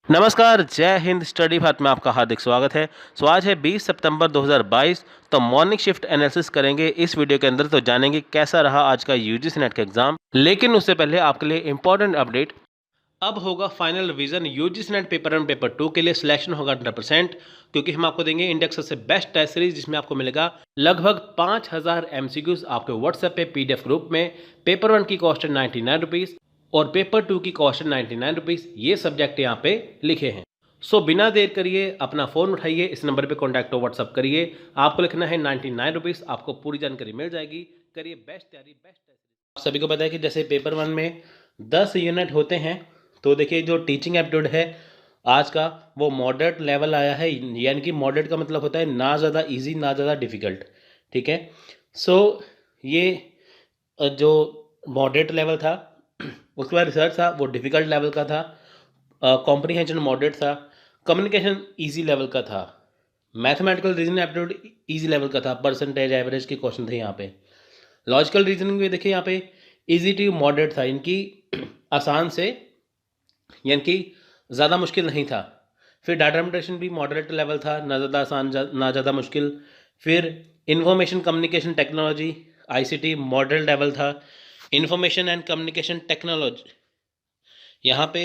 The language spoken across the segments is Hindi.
नमस्कार, जय हिंद। स्टडी भारत में आपका हार्दिक स्वागत है। आज है 20 सितंबर 2022। तो मॉर्निंग शिफ्ट एनालिसिस करेंगे इस वीडियो के अंदर। तो जानेंगे कैसा रहा आज का यूजीसी नेट का एग्जाम। लेकिन उससे पहले आपके लिए इंपॉर्टेंट अपडेट। अब होगा final revision UGC net paper 1 paper 2 के लिए। सिलेक्शन होगा 100%, क्योंकि हम आपको देंगे इंडिया का सबसे बेस्ट टेस्ट सीरीज, जिसमें आपको मिलेगा लगभग 5000 एमसीक्यूज आपके व्हाट्सएप पे पीडीएफ ग्रुप में। पेपर 1 की कॉस्ट है 99 रुपीज़ और पेपर 2 की कॉस्ट है 99 रुपीज़। ये सब्जेक्ट यहाँ पे लिखे हैं। बिना देर करिए अपना फ़ोन उठाइए, इस नंबर पे कॉन्टैक्ट हो, व्हाट्सअप करिए। आपको लिखना है 99 रुपीज़, आपको पूरी जानकारी मिल जाएगी। करिए बेस्ट तैयारी, बेस्ट टेस्ट। आप सभी को पता है कि जैसे पेपर 1 में 10 यूनिट होते हैं, तो देखिए जो टीचिंग एप्टीट्यूड है आज का, वो मॉडरेट लेवल आया है। यानी कि मॉडरेट का मतलब होता है ना ज़्यादा इजी ना ज़्यादा डिफ़िकल्ट। ठीक है। ये जो मॉडरेट लेवल था, उसके बाद रिसर्च था वो डिफ़िकल्ट लेवल का था, कॉम्प्रिहेंशन मॉडरेट था, कम्युनिकेशन इजी लेवल का था, mathematical reasoning aptitude easy level का था, परसेंटेज एवरेज के क्वेश्चन थे यहाँ पे। लॉजिकल रीजनिंग भी देखिए यहाँ पे इजी टू मॉडरेट था, इनकी आसान से, यानी कि ज़्यादा मुश्किल नहीं था। फिर डाटा इंटरप्रिटेशन भी मॉडरेट लेवल था, ना ज़्यादा आसान ना ज़्यादा मुश्किल। फिर information communication technology ICT moderate level था। इंफॉर्मेशन एंड कम्युनिकेशन टेक्नोलॉजी यहाँ पे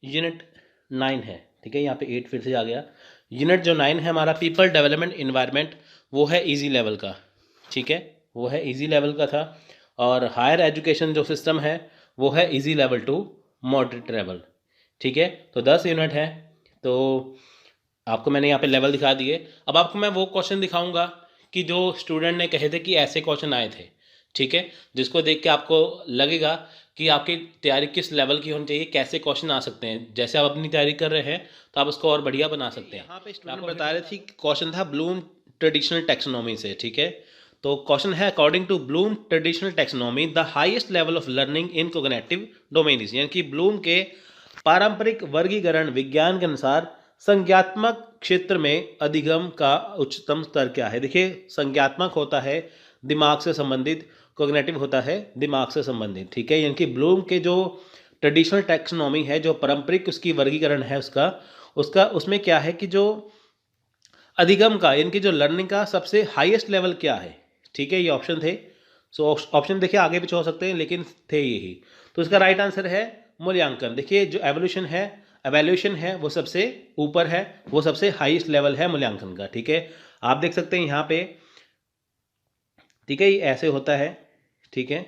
यूनिट 9 है। ठीक है, यहाँ पे 8 फिर से आ गया। यूनिट जो 9 है हमारा पीपल डेवलपमेंट इन्वायरमेंट, वो है इजी लेवल का। ठीक है, वो है इजी लेवल का था। और हायर एजुकेशन जो सिस्टम है वो है easy level to moderate level. ठीक है, तो 10 यूनिट है। तो आपको मैंने यहाँ पे लेवल दिखा दिए। अब आपको मैं वो क्वेश्चन दिखाऊंगा कि जो स्टूडेंट ने कहे थे कि ऐसे क्वेश्चन आए थे। ठीक है, जिसको देख के आपको लगेगा कि आपकी तैयारी किस लेवल की होनी चाहिए, कैसे क्वेश्चन आ सकते हैं। जैसे आप अपनी तैयारी कर रहे हैं तो आप उसको और बढ़िया बना सकते हैं। यहाँ पे स्टूडेंट बता रहे थे कि क्वेश्चन था ब्लूम ट्रेडिशनल टेक्सोनॉमी से। ठीक है, तो क्वेश्चन है according to Bloom traditional taxonomy the highest level of learning in cognitive domain is, यानी कि ब्लूम के पारंपरिक वर्गीकरण विज्ञान के अनुसार संज्ञात्मक क्षेत्र में अधिगम का उच्चतम स्तर क्या है। देखिए, संज्ञात्मक होता है दिमाग से संबंधित, कोग्निटिव होता है दिमाग से संबंधित। ठीक है, यानी कि ब्लूम के जो ट्रेडिशनल टैक्सोनॉमी है, जो पारंपरिक उसकी वर्गीकरण है उसका उसका उसमें क्या है कि जो अधिगम का, यानी कि जो लर्निंग का सबसे हाईएस्ट लेवल क्या है। ठीक है, ये ऑप्शन थे। ऑप्शन देखिए आगे पीछे हो सकते हैं, लेकिन थे यही। तो इसका राइट आंसर है मूल्यांकन। देखिए, जो एवोल्यूशन है वो सबसे ऊपर है, वो सबसे हाईएस्ट लेवल है मूल्यांकन का। ठीक है, आप देख सकते हैं यहाँ पे। ठीक है, ये ऐसे होता है। ठीक है,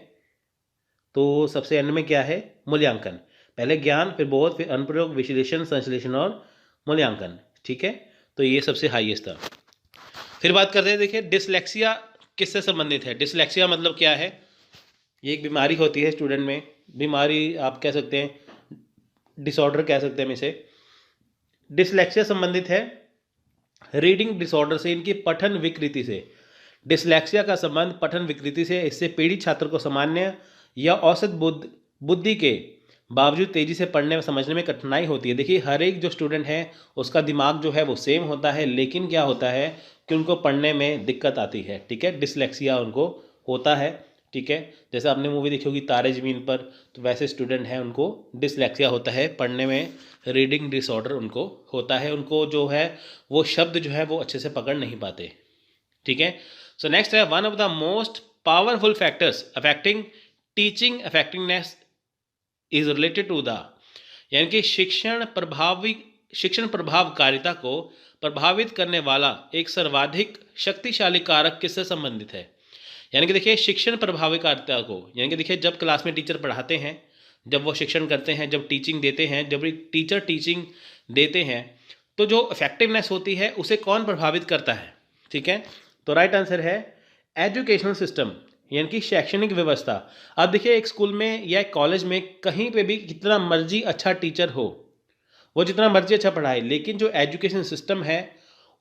तो सबसे एंड में क्या है, मूल्यांकन। पहले ज्ञान, फिर बोध, फिर अनुप्रयोग, विश्लेषण, संश्लेषण और मूल्यांकन। ठीक है, तो ये सबसे हाईएस्ट था। फिर बात करते हैं, देखिए डिसलेक्सिया किससे संबंधित है। डिसलेक्सिया मतलब क्या है, ये एक बीमारी होती है स्टूडेंट में। बीमारी आप कह सकते हैं, डिसऑर्डर कह सकते हैं इसे। डिसलेक्सिया संबंधित है रीडिंग डिसऑर्डर से, इनकी पठन विकृति से। डिसलेक्सिया का संबंध पठन विकृति से। इससे पीड़ित छात्र को सामान्य या औसत बुद्धि के बावजूद तेजी से पढ़ने में समझने में कठिनाई होती है। देखिए, हर एक जो स्टूडेंट है उसका दिमाग जो है वो सेम होता है, लेकिन क्या होता है कि उनको पढ़ने में दिक्कत आती है। ठीक है, डिसलेक्सिया उनको होता है। ठीक है, जैसे आपने मूवी देखी होगी तारे ज़मीन पर, तो वैसे स्टूडेंट हैं उनको डिसलेक्सिया होता है, पढ़ने में रीडिंग डिसऑर्डर उनको होता है। उनको जो है वो शब्द जो है वो अच्छे से पकड़ नहीं पाते। ठीक है, सो नेक्स्ट है one of the most powerful factors affecting teaching effectiveness is related to the, यानी कि शिक्षण प्रभावकारिता को प्रभावित करने वाला एक सर्वाधिक शक्तिशाली कारक किससे संबंधित है। यानी कि देखिए, शिक्षण प्रभावकारिता को, यानी कि देखिए जब क्लास में टीचर पढ़ाते हैं, जब वो शिक्षण करते हैं, जब टीचिंग देते हैं, जब टीचर टीचिंग देते हैं, तो जो इफेक्टिवनेस होती है उसे कौन प्रभावित करता है। ठीक है, तो राइट आंसर है एजुकेशनल सिस्टम, यानी कि शैक्षणिक व्यवस्था। अब देखिए, एक स्कूल में या एक कॉलेज में कहीं पे भी कितना मर्जी अच्छा टीचर हो, वो जितना मर्जी अच्छा पढ़ाए, लेकिन जो एजुकेशन सिस्टम है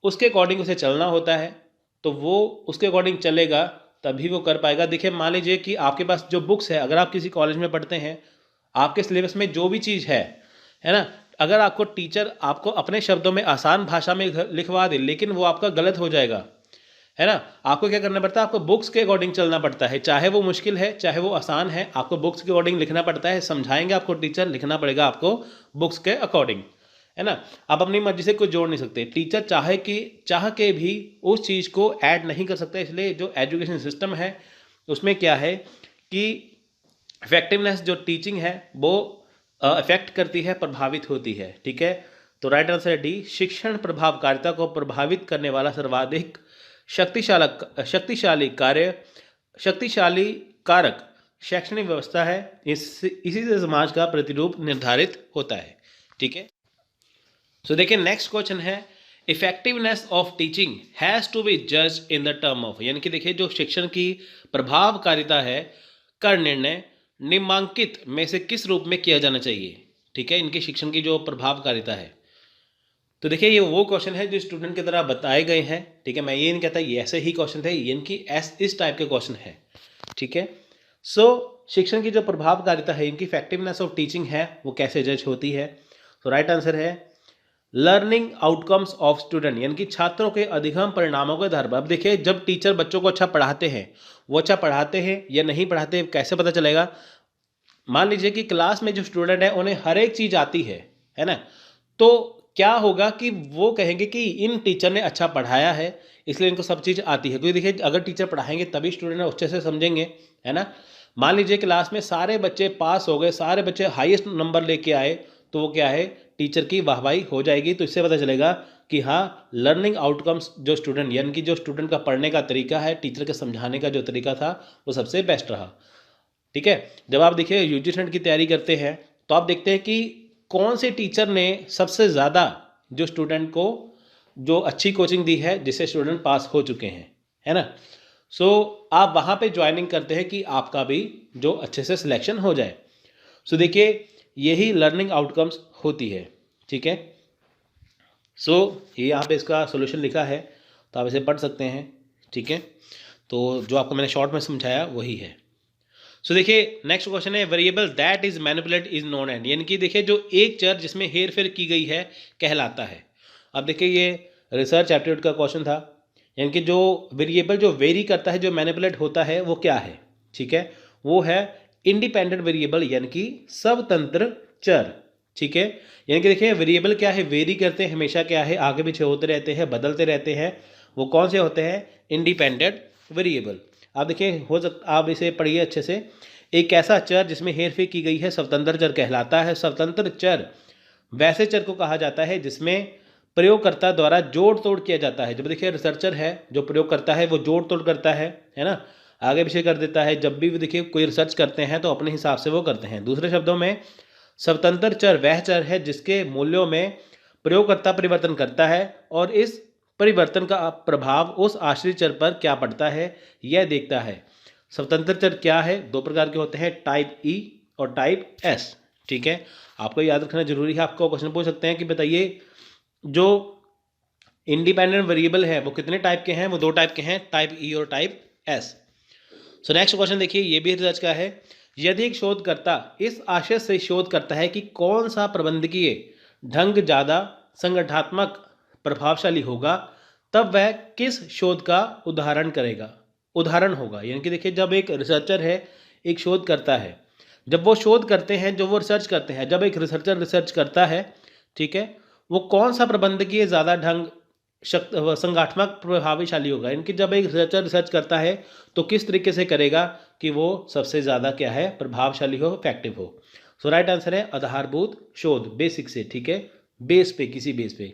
उसके अकॉर्डिंग उसे चलना होता है। तो वो उसके अकॉर्डिंग चलेगा तभी वो कर पाएगा। देखिए, मान लीजिए कि आपके पास जो बुक्स है, अगर आप किसी कॉलेज में पढ़ते हैं, आपके सिलेबस में जो भी चीज़ है ना, अगर आपको टीचर आपको अपने शब्दों में आसान भाषा में लिखवा दे, लेकिन वो आपका गलत हो जाएगा, है ना। आपको क्या करना पड़ता है, आपको बुक्स के अकॉर्डिंग चलना पड़ता है। चाहे वो मुश्किल है चाहे वो आसान है, आपको बुक्स के अकॉर्डिंग लिखना पड़ता है। समझाएंगे आपको टीचर, लिखना पड़ेगा आपको बुक्स के अकॉर्डिंग। है ना। आप अपनी मर्जी से कुछ जोड़ नहीं सकते, टीचर चाह के भी उस चीज़ को ऐड नहीं कर सकते। इसलिए जो एजुकेशन सिस्टम है उसमें क्या है कि इफेक्टिवनेस जो टीचिंग है वो इफेक्ट करती है, प्रभावित होती है, ठीक है। तो राइट आंसर है डी, शिक्षण प्रभावकारिता को प्रभावित करने वाला सर्वाधिक शक्तिशाली कारक शैक्षणिक व्यवस्था है। इसी से समाज का प्रतिरूप निर्धारित होता है, ठीक है। सो देखिए नेक्स्ट क्वेश्चन है, effectiveness of teaching has to be judged in the term of, यानी कि देखिए जो शिक्षण की प्रभावकारिता है का निर्णय निम्नांकित में से किस रूप में किया जाना चाहिए, ठीक है। इनकी शिक्षण की जो प्रभावकारिता है, तो देखिए ये वो क्वेश्चन है जो स्टूडेंट की तरह बताए गए हैं, ठीक है। मैं ये नहीं कहता ये ऐसे ही क्वेश्चन थे, इनकी इस टाइप के क्वेश्चन है, ठीक है। सो शिक्षण की जो प्रभावकारिता है, इनकी इफेक्टिवनेस ऑफ टीचिंग है, वो कैसे जज होती है। तो राइट आंसर है लर्निंग आउटकम्स ऑफ स्टूडेंट, यानी कि छात्रों के अधिगम परिणामों के आधार पर। अब देखिए जब टीचर बच्चों को अच्छा पढ़ाते हैं, वो अच्छा पढ़ाते हैं या नहीं पढ़ाते कैसे पता चलेगा। मान लीजिए कि क्लास में जो स्टूडेंट है उन्हें हर एक चीज़ आती है ना, तो क्या होगा कि वो कहेंगे कि इन टीचर ने अच्छा पढ़ाया है इसलिए इनको सब चीज़ आती है। क्योंकि देखिए अगर टीचर पढ़ाएंगे तभी स्टूडेंट अच्छे से समझेंगे, है ना। मान लीजिए क्लास में सारे बच्चे पास हो गए, सारे बच्चे हाईएस्ट नंबर लेके आए, तो वो क्या है, टीचर की वाहवाही हो जाएगी। तो इससे पता चलेगा कि हाँ लर्निंग आउटकम्स जो स्टूडेंट, यानी कि जो स्टूडेंट का पढ़ने का तरीका है, टीचर के समझाने का जो तरीका था वो सबसे बेस्ट रहा, ठीक है। जब आप देखिए यूजी नेट की तैयारी करते हैं तो आप देखते हैं कि कौन से टीचर ने सबसे ज़्यादा जो स्टूडेंट को जो अच्छी कोचिंग दी है जिससे स्टूडेंट पास हो चुके हैं, है ना। सो आप वहाँ पे ज्वाइनिंग करते हैं कि आपका भी जो अच्छे से सिलेक्शन हो जाए। सो देखिए यही लर्निंग आउटकम्स होती है, ठीक है। सो ये यहाँ पे इसका सोल्यूशन लिखा है तो आप इसे पढ़ सकते हैं, ठीक है। तो जो आपको मैंने शॉर्ट में समझाया वही है। सो देखिए नेक्स्ट क्वेश्चन है, variable that is manipulate is known and, यानी कि देखिए जो एक चर जिसमें हेर फेर की गई है कहलाता है। अब देखिए ये रिसर्च एप्टीट्यूड का क्वेश्चन था, यानी कि जो वेरिएबल जो वेरी करता है, जो मैनिपुलेट होता है वो क्या है, ठीक है। वो है इंडिपेंडेंट वेरिएबल, यानी कि स्वतंत्र चर, ठीक है। यानी कि देखिए वेरिएबल क्या है, वेरी करते हैं हमेशा, क्या है, आगे पीछे होते रहते हैं, बदलते रहते हैं। वो कौन से होते हैं, इंडिपेंडेंट वेरिएबल। आप देखिए आप इसे पढ़िए अच्छे से, एक ऐसा चर जिसमें हेरफेर की गई है स्वतंत्र चर कहलाता है। स्वतंत्र चर वैसे चर को कहा जाता है जिसमें प्रयोगकर्ता द्वारा जोड़ तोड़ किया जाता है। जब देखिए रिसर्चर है जो प्रयोग करता है वो जोड़ तोड़ करता है ना, आगे पीछे कर देता है। जब भी देखिए कोई रिसर्च करते हैं तो अपने हिसाब से वो करते हैं। दूसरे शब्दों में स्वतंत्र चर वह चर है जिसके मूल्यों में प्रयोगकर्ता परिवर्तन करता है और इस परिवर्तन का प्रभाव उस आश्रित चर पर क्या पड़ता है यह देखता है। स्वतंत्र चर क्या है, दो प्रकार के होते हैं, टाइप ई और टाइप एस, ठीक है। आपको याद रखना जरूरी है। आपको क्वेश्चन पूछ सकते हैं कि बताइए जो इंडिपेंडेंट वेरिएबल है वो कितने टाइप के हैं, वो दो टाइप के हैं, टाइप ई और टाइप एस। सो नेक्स्ट क्वेश्चन देखिए, ये भी रिसर्च का है, यदि एक शोधकर्ता इस आशय से शोध करता है कि कौन सा प्रबंधकीय ढंग ज़्यादा संगठनात्मक प्रभावशाली होगा, तब वह किस शोध का उदाहरण होगा। यानी कि देखिए जब एक रिसर्चर है, एक शोध करता है, जब वो शोध करते हैं, जो वो रिसर्च करते हैं, जब एक रिसर्चर रिसर्च करता है, ठीक है, वो कौन सा प्रबंधकीय ज़्यादा ढंग संगठनात्मक प्रभावशाली होगा। इनकी जब एक रिसर्चर रिसर्च करता है तो किस तरीके से करेगा कि वो सबसे ज़्यादा क्या है, प्रभावशाली हो, इफेक्टिव हो। सो राइट आंसर है आधारभूत शोध, बेसिक से, ठीक है, बेस पे, किसी बेस पे।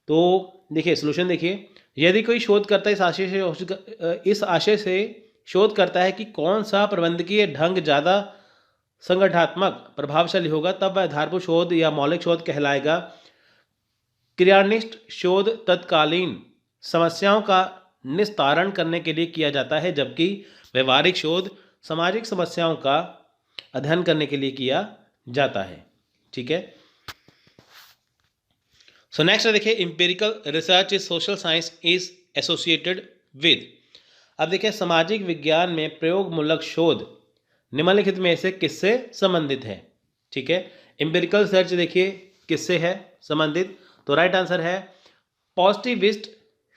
तो देखिए सोल्यूशन देखिए, यदि कोई शोध करता है इस आशय से शोध करता है कि कौन सा प्रबंधकीय ढंग ज़्यादा संगठनात्मक प्रभावशाली होगा, तब वह आधारभूत शोध या मौलिक शोध कहलाएगा। क्रियानिष्ठ शोध तत्कालीन समस्याओं का निस्तारण करने के लिए किया जाता है, जबकि व्यवहारिक शोध सामाजिक समस्याओं का अध्ययन करने के लिए किया जाता है, ठीक है। सो नेक्स्ट देखिए, empirical research is social science is associated with. अब देखिए सामाजिक विज्ञान में प्रयोगमूलक शोध निम्नलिखित में से किससे संबंधित है, ठीक है। इंपेरिकल रिसर्च देखिए किससे है संबंधित, तो राइट आंसर है पॉजिटिविस्ट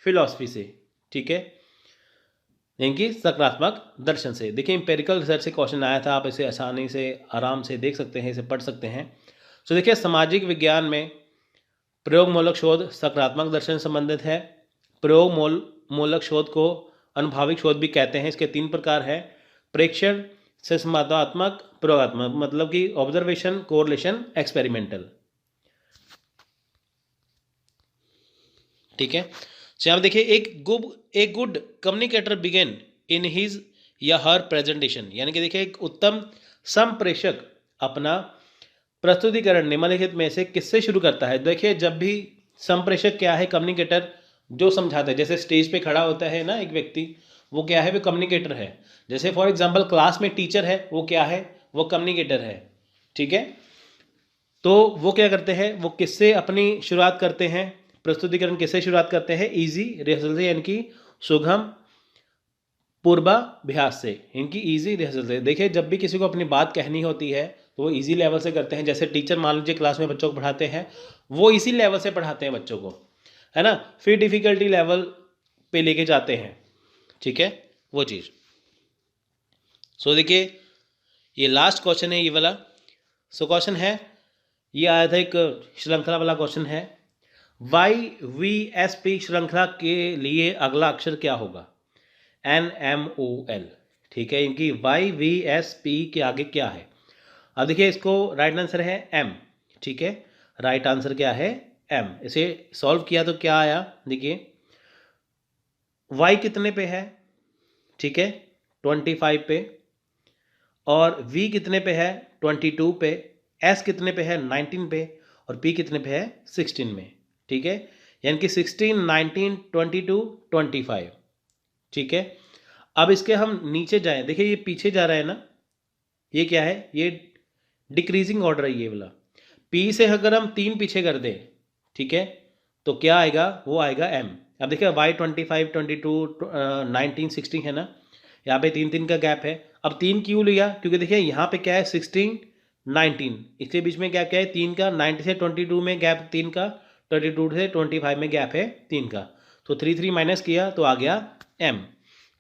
फिलॉसफी से, ठीक है, यानी कि सकारात्मक दर्शन से। देखिए इंपेरिकल रिसर्च से क्वेश्चन आया था, आप इसे आसानी से आराम से देख सकते हैं, इसे पढ़ सकते हैं। सो देखिए सामाजिक विज्ञान में प्रयोग मूलक शोध सकारात्मक दर्शन से संबंधित है। प्रयोग मूलक शोध को अनुभाविक शोध भी कहते हैं। इसके 3 प्रकार है, प्रेक्षण से संवादात्मक, प्रयोगात्मक, मतलब कि ऑब्जर्वेशन, कोरिलेशन, एक्सपेरिमेंटल। ठीक है। तो यहाँ देखिए, एक good communicator begin in his या हर प्रेजेंटेशन, यानी कि देखिए एक उत्तम संप्रेषक अपना प्रस्तुतिकरण निम्नलिखित में से किससे शुरू करता है। देखिए, जब भी संप्रेषक क्या है, कम्युनिकेटर जो समझाता है, जैसे स्टेज पे खड़ा होता है ना एक व्यक्ति, वो क्या है, वो कम्युनिकेटर है। जैसे फॉर एग्जांपल क्लास में टीचर है, वो क्या है, वो कम्युनिकेटर है। ठीक है। तो वो क्या करते हैं, वो किससे अपनी शुरुआत करते हैं, प्रस्तुतिकरण किससे शुरुआत करते हैं, इजी रिहर्सल से, यानी कि सुगम पूर्वाभ्यास से, इनकी इजी रिहर्सल से। देखिए, जब भी किसी को अपनी बात कहनी होती है तो वो इजी लेवल से करते हैं। जैसे टीचर मान लीजिए क्लास में बच्चों को पढ़ाते हैं, वो इसी लेवल से पढ़ाते हैं बच्चों को, है ना, फिर डिफिकल्टी लेवल पे लेके जाते हैं। ठीक है, वो चीज़। सो देखिए, ये लास्ट क्वेश्चन है ये वाला। सो क्वेश्चन है, ये आया था एक श्रृंखला वाला क्वेश्चन है, YVSP श्रृंखला के लिए अगला अक्षर क्या होगा, NMOL। ठीक है, इनकी YVSP के आगे क्या है। अब देखिए, इसको राइट आंसर है M। ठीक है, राइट आंसर क्या है, M। इसे सॉल्व किया तो क्या आया, देखिए Y कितने पे है, ठीक है, 25 पे, और V कितने पे है, 22 पे, S कितने पे है, 19 पे, और P कितने पे है, 16 में। ठीक है, यानी कि 16, 19, 22, 25। ठीक है। अब इसके हम नीचे जाएं, देखिए ये पीछे जा रहा है ना, ये क्या है, ये डिक्रीजिंग ऑर्डर है ये वाला। P से अगर हम 3 पीछे कर दें, ठीक है, तो क्या आएगा, वो आएगा M। अब देखिए Y 25, 22, 19, 16 है ना, यहाँ पे 3 का गैप है। अब 3 क्यों लिया, क्योंकि देखिए यहाँ पे क्या है, 16, 19, इसके बीच में गैप क्या है, 3 का। 90 से 22 में गैप 3 का, 22 से 25 में गैप है 3 का। तो 3 माइनस किया तो आ गया M।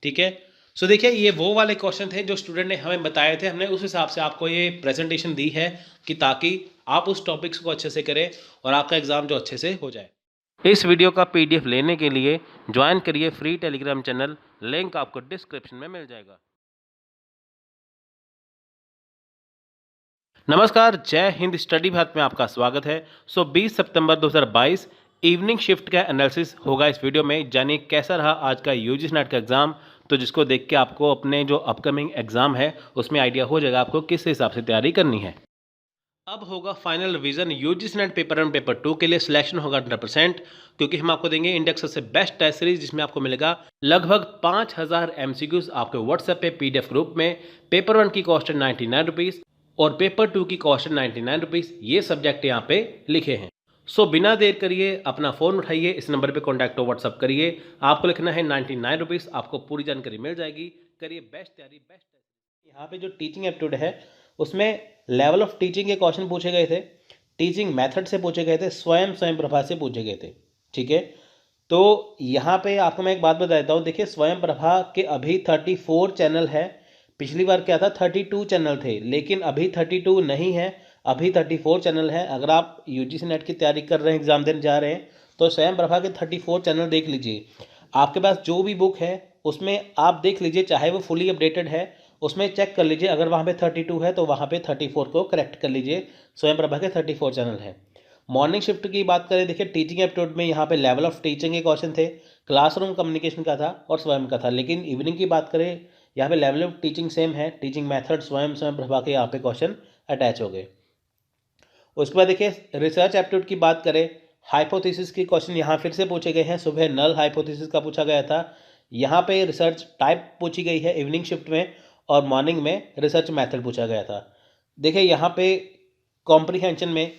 ठीक है। सो देखिए, ये वो वाले क्वेश्चन थे जो स्टूडेंट ने हमें बताए थे, हमने उस हिसाब से आपको ये प्रेजेंटेशन दी है कि ताकि आप उस टॉपिक्स को अच्छे से करें और आपका एग्जाम जो अच्छे से हो जाए। इस वीडियो का PDF लेने के लिए ज्वाइन करिए फ्री टेलीग्राम चैनल, लिंक आपको डिस्क्रिप्शन में मिल जाएगा। नमस्कार, जय हिंद, स्टडी भारत में आपका स्वागत है। 20 सितंबर 2022 इवनिंग शिफ्ट का एनालिसिस होगा इस वीडियो में। जानिए कैसा रहा आज का UGC नेट का एग्जाम, तो जिसको देख के आपको अपने जो अपकमिंग एग्जाम है उसमें आइडिया हो जाएगा आपको किस हिसाब से तैयारी करनी है। अब होगा final revision UGC net paper 1 paper 2 के लिए। सिलेक्शन होगा 100%, क्योंकि हम आपको देंगे इंडेक्स से बेस्ट टेस्ट सीरीज, जिसमें आपको मिलेगा लगभग 5000 MCQs आपके व्हाट्सएप पे PDF ग्रुप में। पेपर 1 की कॉस्ट है 99 रुपीज़ और पेपर 2 की कॉस्ट है 99 रुपीज़। ये सब्जेक्ट यहाँ पे लिखे हैं। सो बिना देर करिए अपना फ़ोन उठाइए, इस नंबर पे कॉन्टैक्ट हो, व्हाट्सअप करिए। आपको लिखना है 99 रुपीज़, आपको पूरी जानकारी मिल जाएगी। करिए बेस्ट तैयारी, बेस्ट तैयारी। यहाँ पे जो टीचिंग एप्टीट्यूड है उसमें लेवल ऑफ टीचिंग के क्वेश्चन पूछे गए थे, टीचिंग मेथड से पूछे गए थे, स्वयं प्रभा से पूछे गए थे। ठीक है, तो यहाँ पे आपको मैं एक बात बता देता हूँ। देखिए, स्वयं प्रभा के अभी 34 चैनल है। पिछली बार क्या था, 32 चैनल थे, लेकिन अभी 32 नहीं है, अभी 34 चैनल है। अगर आप UGC नेट की तैयारी कर रहे हैं, एग्जाम देने जा रहे हैं, तो स्वयं प्रभा के 34 चैनल देख लीजिए। आपके पास जो भी बुक है उसमें आप देख लीजिए, चाहे वो फुली अपडेटेड है, उसमें चेक कर लीजिए। अगर वहाँ पे 32 है तो वहाँ पे 34 को करेक्ट कर लीजिए। स्वयं प्रभा के 34 चैनल है। मॉर्निंग शिफ्ट की बात करें, देखिए टीचिंग एप्टीट्यूड में यहाँ पे लेवल ऑफ टीचिंग के क्वेश्चन थे, क्लासरूम कम्युनिकेशन का था और स्वयं का था। लेकिन इवनिंग की बात करें, यहाँ पे लेवल ऑफ टीचिंग सेम है, टीचिंग मेथड स्वयं प्रभा के यहाँ पे क्वेश्चन अटैच हो गए। उसके बाद देखिए, रिसर्च एप्टीट्यूड की बात करें, हाइपोथेसिस के क्वेश्चन यहाँ फिर से पूछे गए हैं। सुबह नल हाइपोथेसिस का पूछा गया था, यहाँ पे रिसर्च टाइप पूछी गई है इवनिंग शिफ्ट में, और मॉर्निंग में रिसर्च मेथड पूछा गया था। देखिए, यहाँ पे कॉम्प्रीहेंशन में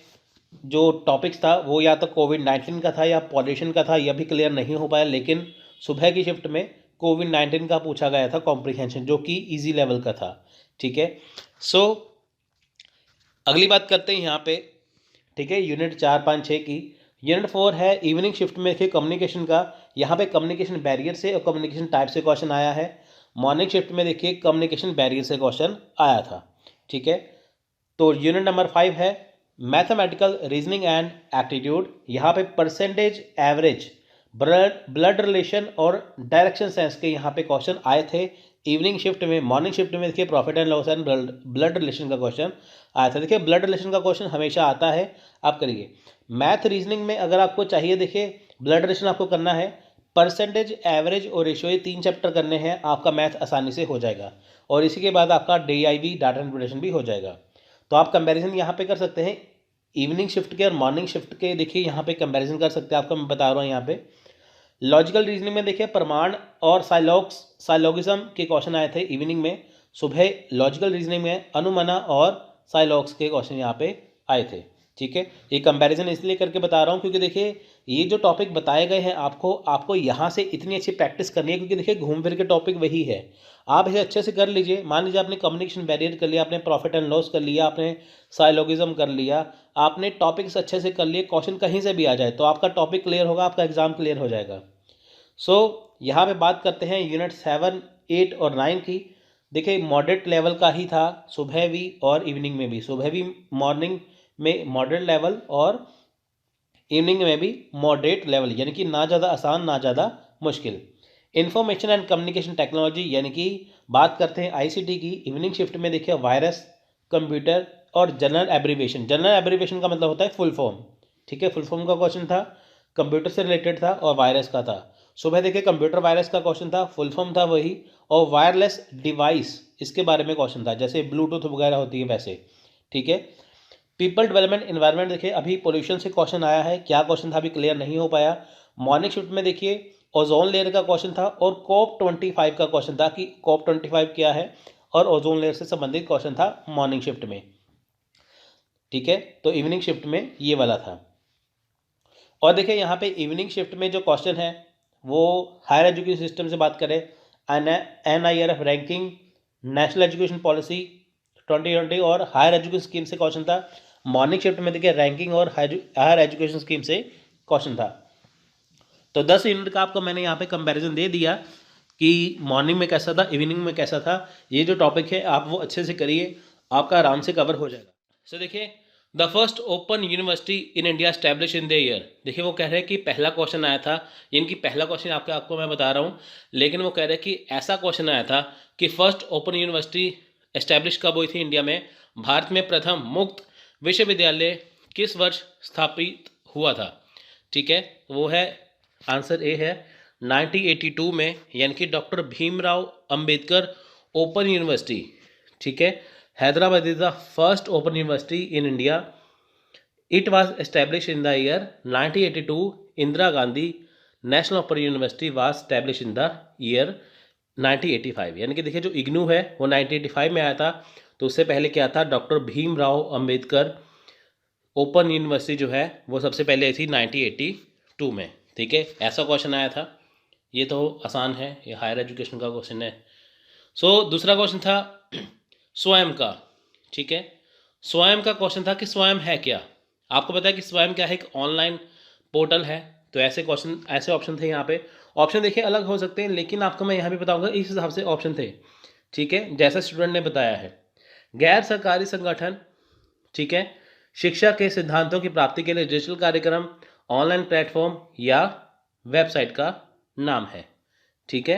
जो टॉपिक्स था वो या तो कोविड-19 का था या पॉल्यूशन का था, यह भी क्लियर नहीं हो पाया। लेकिन सुबह की शिफ्ट में कोविड-19 का पूछा गया था कॉम्प्रीहेंशन, जो कि इजी लेवल का था। ठीक है, सो अगली बात करते हैं यहाँ पे। ठीक है, यूनिट 4, 5, 6 की। यूनिट 4 है इवनिंग शिफ्ट में देखिए कम्युनिकेशन का। यहाँ पे कम्युनिकेशन बैरियर से और कम्युनिकेशन टाइप से क्वेश्चन आया है। मॉर्निंग शिफ्ट में देखिए कम्युनिकेशन बैरियर से क्वेश्चन आया था। ठीक है, तो यूनिट नंबर 5 है मैथमेटिकल रीजनिंग एंड एप्टीट्यूड, यहाँ पे परसेंटेज, एवरेज, ब्लड रिलेशन और डायरेक्शन सेंस के यहाँ पे क्वेश्चन आए थे इवनिंग शिफ्ट में। मॉर्निंग शिफ्ट में देखिए profit and loss and blood relation का क्वेश्चन आया था। देखिए ब्लड रिलेशन का क्वेश्चन हमेशा आता है, आप करिए। मैथ रीजनिंग में अगर आपको चाहिए, देखिए ब्लड रिलेशन आपको करना है, परसेंटेज, एवरेज और रेशियो, ये 3 चैप्टर करने हैं, आपका मैथ आसानी से हो जाएगा। और इसी के बाद आपका DIV, डाटा इंटरप्रिटेशन भी हो जाएगा। तो आप कंपैरिजन यहाँ पे कर सकते हैं इवनिंग शिफ्ट के और मॉर्निंग शिफ्ट के। देखिए यहाँ पे कंपैरिजन कर सकते हैं, आपको मैं बता रहा हूँ। यहाँ पे लॉजिकल रीजनिंग में देखिए प्रमाण और साइलोगिज्म के क्वेश्चन आए थे इवनिंग में। सुबह लॉजिकल रीजनिंग में अनुमाना और साइलॉग्स के क्वेश्चन यहाँ पे आए थे। ठीक है, ये कंपैरिजन इसलिए करके बता रहा हूँ क्योंकि देखिए ये जो टॉपिक बताए गए हैं आपको यहाँ से इतनी अच्छी प्रैक्टिस करनी है, क्योंकि देखिए घूम फिर के टॉपिक वही है। आप इसे अच्छे से कर लीजिए। मान लीजिए आपने कम्युनिकेशन बैरियर कर लिया, आपने प्रॉफिट एंड लॉस कर लिया, आपने साइलोगिज्म कर लिया, आपने टॉपिक्स अच्छे से कर लिए, क्वेश्चन कहीं से भी आ जाए तो आपका टॉपिक क्लियर होगा, आपका एग्जाम क्लियर हो जाएगा। यहाँ पे बात करते हैं यूनिट 7, 8 और 9 की। देखिए मॉडरेट लेवल का ही था, सुबह भी और इवनिंग में भी। सुबह भी मॉर्निंग में मॉडरेट लेवल और इवनिंग में भी मॉडरेट लेवल, यानी कि ना ज़्यादा आसान ना ज़्यादा मुश्किल। इंफॉर्मेशन एंड कम्युनिकेशन टेक्नोलॉजी, यानी कि बात करते हैं ICT की। इवनिंग शिफ्ट में देखिए वायरस, कंप्यूटर और जनरल एब्रीविएशन। जनरल एब्रीविएशन का मतलब होता है फुल फॉर्म। ठीक है, फुल फॉर्म का क्वेश्चन था, कंप्यूटर से रिलेटेड था और वायरस का था। सुबह देखिए कंप्यूटर वायरस का क्वेश्चन था, फुल फॉर्म था वही, और वायरलेस डिवाइस इसके बारे में क्वेश्चन था, जैसे ब्लूटूथ वगैरह होती है वैसे। ठीक है, पीपल डेवलपमेंट एनवायरनमेंट, देखिए अभी पोल्यूशन से क्वेश्चन आया है, क्या क्वेश्चन था अभी क्लियर नहीं हो पाया। मॉर्निंग शिफ्ट में देखिए ओजोन लेयर का क्वेश्चन था और COP25 का क्वेश्चन था कि COP25 क्या है, और ओजोन लेयर से संबंधित क्वेश्चन था मॉर्निंग शिफ्ट में। ठीक है, तो इवनिंग शिफ्ट में ये वाला था। और देखिए यहाँ पे इवनिंग शिफ्ट में जो क्वेश्चन है वो हायर एजुकेशन सिस्टम से बात करें, NIRF ranking, national education policy 2020 और हायर एजुकेशन स्कीम से क्वेश्चन था। मॉर्निंग शिफ्ट में देखिए रैंकिंग और हायर एजुकेशन स्कीम से क्वेश्चन था। तो 10 यूनिट का आपको मैंने यहाँ पे कंपैरिजन दे दिया कि मॉर्निंग में कैसा था, इवनिंग में कैसा था। ये जो टॉपिक है आप वो अच्छे से करिए, आपका आराम से कवर हो जाएगा। सो देखिए the first open university in India establish in the year. देखिए वो कह रहे हैं कि पहला क्वेश्चन आया था, यानी पहला क्वेश्चन आपको मैं बता रहा हूँ, लेकिन वो कह रहे हैं कि ऐसा क्वेश्चन आया था कि फर्स्ट ओपन यूनिवर्सिटी एस्टैब्लिश कब हुई थी इंडिया में, भारत में प्रथम मुक्त विश्वविद्यालय किस वर्ष स्थापित हुआ था। ठीक है, वो है आंसर ए है 1982 में, यानी कि doctor Bhimrao Ambedkar open university. ठीक है, Hyderabad is the first open university in India. It was establish in the year 1982। Indira Gandhi national open university was establish in the year 1985। यानी कि देखिए जो इग्नू है वो 1985 में आया था, तो उससे पहले क्या था, doctor Bhimrao Ambedkar open university जो है वो सबसे पहले आई थी 1982 में। ठीक है, ऐसा क्वेश्चन आया था, ये तो आसान है, ये हायर एजुकेशन का क्वेश्चन है। दूसरा क्वेश्चन था स्वयं का। ठीक है, स्वयं का क्वेश्चन था कि स्वयं है क्या। आपको पता है कि स्वयं क्या है, एक ऑनलाइन पोर्टल है। तो ऐसे क्वेश्चन, ऐसे ऑप्शन थे यहाँ पे। ऑप्शन देखिए अलग हो सकते हैं, लेकिन आपको मैं यहाँ भी बताऊंगा इस हिसाब से ऑप्शन थे। ठीक है, जैसा स्टूडेंट ने बताया है। गैर सरकारी संगठन, ठीक है, शिक्षा के सिद्धांतों की प्राप्ति के लिए डिजिटल कार्यक्रम, ऑनलाइन प्लेटफॉर्म या वेबसाइट का नाम है। ठीक है,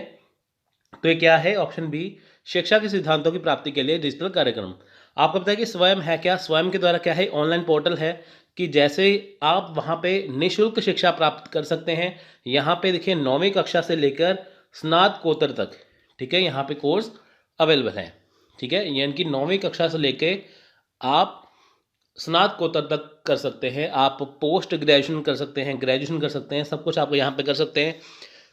तो ये क्या है, ऑप्शन बी, शिक्षा के सिद्धांतों की प्राप्ति के लिए डिजिटल कार्यक्रम। आपको पता है कि स्वयं है क्या, स्वयं के द्वारा क्या है, ऑनलाइन पोर्टल है कि जैसे आप वहाँ पे निःशुल्क शिक्षा प्राप्त कर सकते हैं। यहाँ पे देखिए 9वीं कक्षा से लेकर स्नातकोत्तर तक, ठीक है, यहाँ पे कोर्स अवेलेबल है। ठीक है, यानी कि 9वीं कक्षा से लेके आप स्नातकोत्तर तक कर सकते हैं, आप पोस्ट ग्रेजुएशन कर सकते हैं, ग्रेजुएशन कर सकते हैं, सब कुछ आप यहाँ पे कर सकते हैं।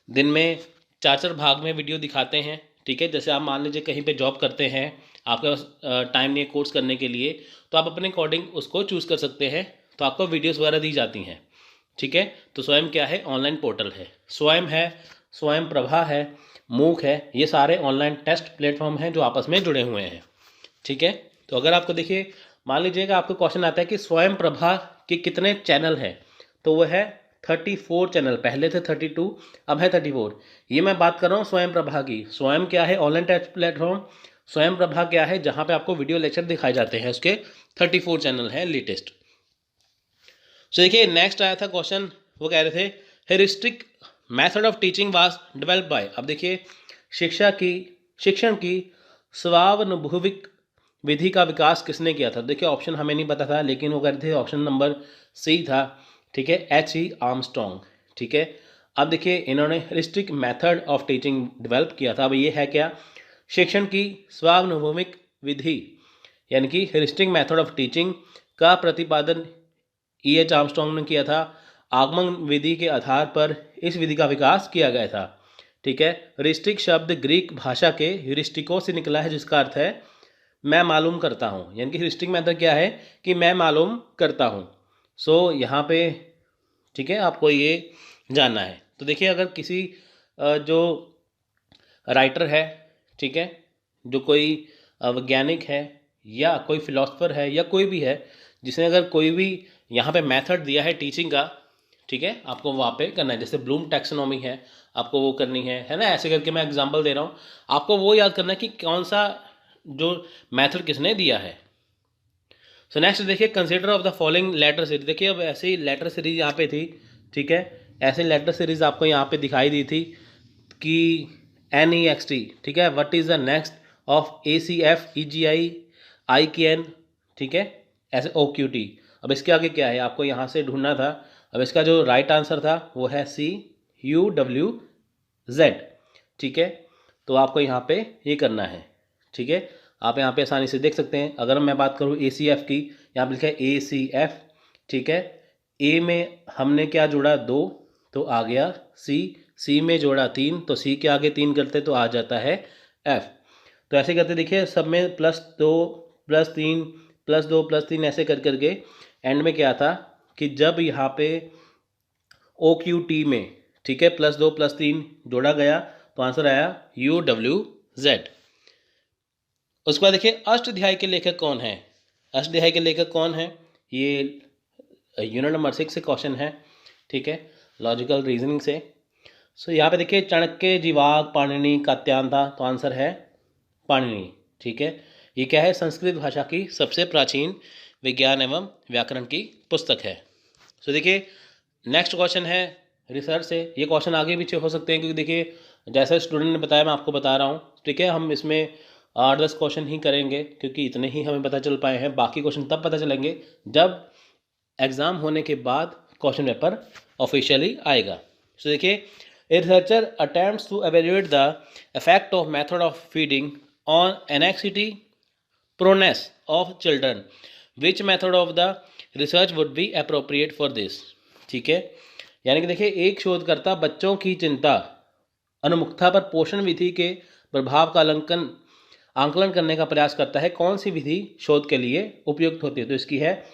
दिन में 4 भाग में वीडियो दिखाते हैं। ठीक है, जैसे आप मान लीजिए कहीं पे जॉब करते हैं, आपके पास टाइम नहीं है कोर्स करने के लिए, तो आप अपने अकॉर्डिंग उसको चूज़ कर सकते हैं, तो आपको वीडियोस वगैरह दी जाती हैं। ठीक है, तो स्वयं क्या है, ऑनलाइन पोर्टल है। स्वयं है, स्वयं प्रभा है, मूक है, ये सारे ऑनलाइन टेस्ट प्लेटफॉर्म हैं जो आपस में जुड़े हुए हैं। ठीक है, तो अगर आपको देखिए मान लीजिएगा आपको क्वेश्चन आता है कि स्वयं प्रभा के कितने चैनल हैं, तो वो है 34 चैनल। पहले थे 32, अब है 34। ये मैं बात कर रहा हूँ स्वयं प्रभा की। स्वयं क्या है, ऑनलाइन टेस्ट प्लेटफॉर्म। स्वयं प्रभा क्या है, जहाँ पे आपको वीडियो लेक्चर दिखाए जाते हैं, उसके 34 चैनल हैं लेटेस्ट। सो देखिए नेक्स्ट आया था क्वेश्चन, वो कह रहे थे heuristic method of teaching was developed by. अब देखिए शिक्षण की स्वानुभविक विधि का विकास किसने किया था। देखिए ऑप्शन हमें नहीं पता था, लेकिन वो कह रहे थे ऑप्शन नंबर सी था, ठीक है, H.E. आर्मस्ट्रॉन्ग, ठीक है। अब देखिए इन्होंने heuristic method of teaching develop किया था। अब ये है क्या, शिक्षण की स्वानुभविक विधि, यानी कि हेरिस्टिक मेथड ऑफ टीचिंग का प्रतिपादन E.H. आर्मस्ट्रॉन्ग ने किया था। आगमन विधि के आधार पर इस विधि का विकास किया गया था, ठीक है। हेरिस्टिक शब्द ग्रीक भाषा के ह्यूरिस्टिको से निकला है, जिसका अर्थ है मैं मालूम करता हूँ, यानी कि हेरिस्टिक मेथड क्या है कि मैं मालूम करता हूँ। सो यहाँ पे ठीक है आपको ये जानना है। तो देखिए अगर किसी जो राइटर है, ठीक है, जो कोई वैज्ञानिक है या कोई फिलोसफर है या कोई भी है, जिसने अगर कोई भी यहाँ पे मेथड दिया है टीचिंग का, ठीक है, आपको वहाँ पे करना है। जैसे ब्लूम टैक्सोनॉमी है, आपको वो करनी है ना, ऐसे करके मैं एग्जांपल दे रहा हूँ, आपको वो याद करना है कि कौन सा जो मेथड किसने दिया है। सो नेक्स्ट देखिए consider of the following letter series. देखिए अब ऐसे ही लेटर सीरीज यहाँ पे थी, ठीक है, ऐसे लेटर सीरीज आपको यहाँ पे दिखाई दी थी कि NEXT, ठीक है, what is the next of ACF EGI IKN, ठीक है, ऐसे OQT। अब इसके आगे क्या है आपको यहाँ से ढूंढना था। अब इसका जो राइट आंसर था वो है CUWZ, ठीक है। तो आपको यहाँ पे ये करना है, ठीक है। आप यहाँ पे आसानी से देख सकते हैं। अगर मैं बात करूँ ACF की, यहाँ पे लिखा है ACF, ठीक है। ए में हमने क्या जोड़ा 2, तो आ गया C में जोड़ा 3, तो C के आगे 3 करते तो आ जाता है F। तो ऐसे करते देखिए सब में +2 +3 +2 +3 ऐसे कर करके एंड में क्या था कि जब यहाँ पे OQT में, ठीक है, +2 +3 जोड़ा गया तो आंसर आया UWZ। उसके बाद देखिए अष्टाध्यायी के लेखक कौन है। अष्टाध्यायी के लेखक कौन है, ये यूनिट नंबर 6 से क्वेश्चन है, ठीक है, लॉजिकल रीजनिंग से। सो यहाँ पे देखिए चाणक्य, जीवाग, पाणिनि, कात्यायन था, तो आंसर है पाणिनि, ठीक है। ये क्या है, संस्कृत भाषा की सबसे प्राचीन विज्ञान एवं व्याकरण की पुस्तक है। सो देखिए नेक्स्ट क्वेश्चन है रिसर्च से। ये क्वेश्चन आगे पीछे हो सकते हैं, क्योंकि देखिए जैसा स्टूडेंट ने बताया मैं आपको बता रहा हूँ, ठीक है। हम इसमें 8-10 क्वेश्चन ही करेंगे, क्योंकि इतने ही हमें पता चल पाए हैं। बाकी क्वेश्चन तब पता चलेंगे जब एग्ज़ाम होने के बाद क्वेश्चन पेपर ऑफिशियली आएगा। सो देखिए a researcher attempts to evaluate the effect of method of feeding on anxiety proneness of children, which method of the research would be appropriate for this, ठीक है। यानी कि देखिए एक शोधकर्ता बच्चों की चिंता अनुमुखता पर पोषण विधि के प्रभाव का आंकलन करने का प्रयास करता है। कौन सी विधि शोध के लिए उपयुक्त होती है, तो इसकी है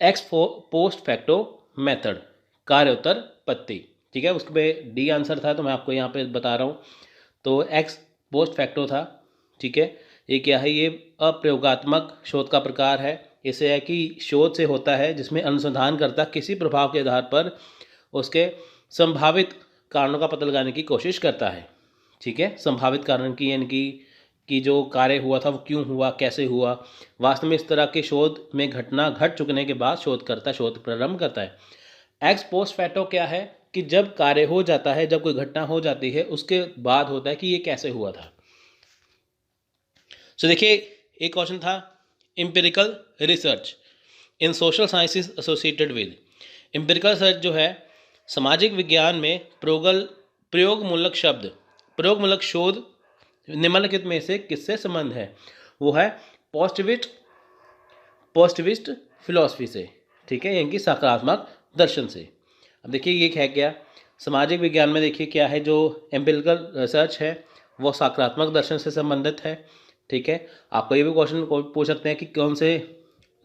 एक्स पोस्ट फैक्टो मेथड, कार्योत्तर पत्ती, ठीक है। उसके डी आंसर था, तो मैं आपको यहाँ पे बता रहा हूँ। तो एक्स पोस्ट फैक्टो था, ठीक है। ये क्या है, ये अप्रयोगात्मक शोध का प्रकार है। इसे है कि शोध से होता है जिसमें अनुसंधानकर्ता किसी प्रभाव के आधार पर उसके संभावित कारणों का पता लगाने की कोशिश करता है, ठीक है। संभावित कारण की यानी कि जो कार्य हुआ था वो क्यों हुआ, कैसे हुआ। वास्तव में इस तरह के शोध में घटना घट चुकने के बाद शोधकर्ता शोध प्रारंभ करता है। एक्स पोस्ट फैक्टो क्या है कि जब कार्य हो जाता है, जब कोई घटना हो जाती है, उसके बाद होता है कि ये कैसे हुआ था। सो देखिए एक क्वेश्चन था empirical research in social sciences associated with. Empirical research जो है सामाजिक विज्ञान में प्रयोगमूलक शोध निम्नलिखित में से किससे संबंध है। वो है पॉजिटिविस्ट फिलॉसफी से, ठीक है, यानी कि सकारात्मक दर्शन से। अब देखिए ये है क्या, सामाजिक विज्ञान में देखिए क्या है, जो एम्पिरिकल रिसर्च है वो सकारात्मक दर्शन से संबंधित है, ठीक है। आपको ये भी क्वेश्चन पूछ सकते हैं कि कौन से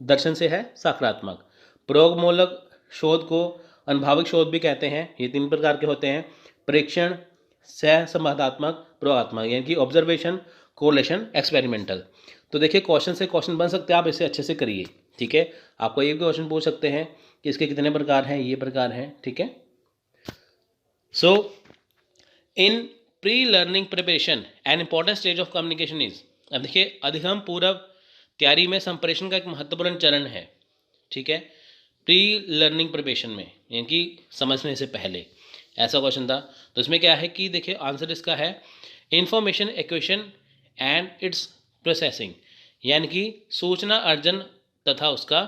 दर्शन से है, सकारात्मक। प्रयोगमूलक शोध को अनुभविक शोध भी कहते हैं। ये 3 प्रकार के होते हैं, परीक्षण, सहसंवादात्मक, प्रयोगात्मक, यानी कि ऑब्जर्वेशन, कोरिलेशन, एक्सपेरिमेंटल। तो देखिए क्वेश्चन से क्वेश्चन बन सकते हैं, आप इसे अच्छे से करिए, ठीक है। आपको ये भी क्वेश्चन पूछ सकते हैं कि इसके कितने प्रकार हैं, ये प्रकार हैं, ठीक है। So in pre learning preparation an important stage of communication is. अब देखिए अधिगम पूर्व तैयारी में संप्रेषण का एक महत्वपूर्ण चरण है, ठीक है। प्री लर्निंग प्रिपरेशन में, यानी कि समझने से पहले, ऐसा क्वेश्चन था। तो इसमें क्या है कि देखिए आंसर इसका है information equation and it's processing, यानी कि सूचना अर्जन तथा उसका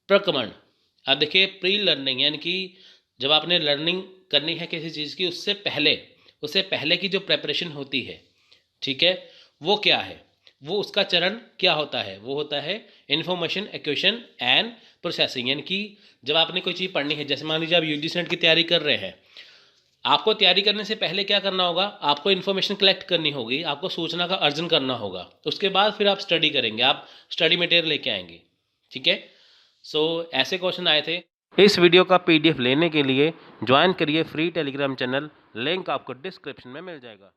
प्रक्रमण। अब देखिए प्री लर्निंग यानी कि जब आपने लर्निंग करनी है किसी चीज़ की, उससे पहले की जो प्रेपरेशन होती है, ठीक है, वो क्या है, वो उसका चरण क्या होता है, वो होता है इंफॉर्मेशन एक्वेशन एंड प्रोसेसिंग। यानी कि जब आपने कोई चीज़ पढ़नी है, जैसे मान लीजिए आप यूजीसी नेट की तैयारी कर रहे हैं, आपको तैयारी करने से पहले क्या करना होगा, आपको इन्फॉर्मेशन कलेक्ट करनी होगी, आपको सूचना का अर्जन करना होगा, उसके बाद फिर आप स्टडी करेंगे, आप स्टडी मटेरियल लेके आएंगे, ठीक है। सो ऐसे क्वेश्चन आए थे। इस वीडियो का पीडीएफ लेने के लिए ज्वाइन करिए फ्री टेलीग्राम चैनल, लिंक आपको डिस्क्रिप्शन में मिल जाएगा।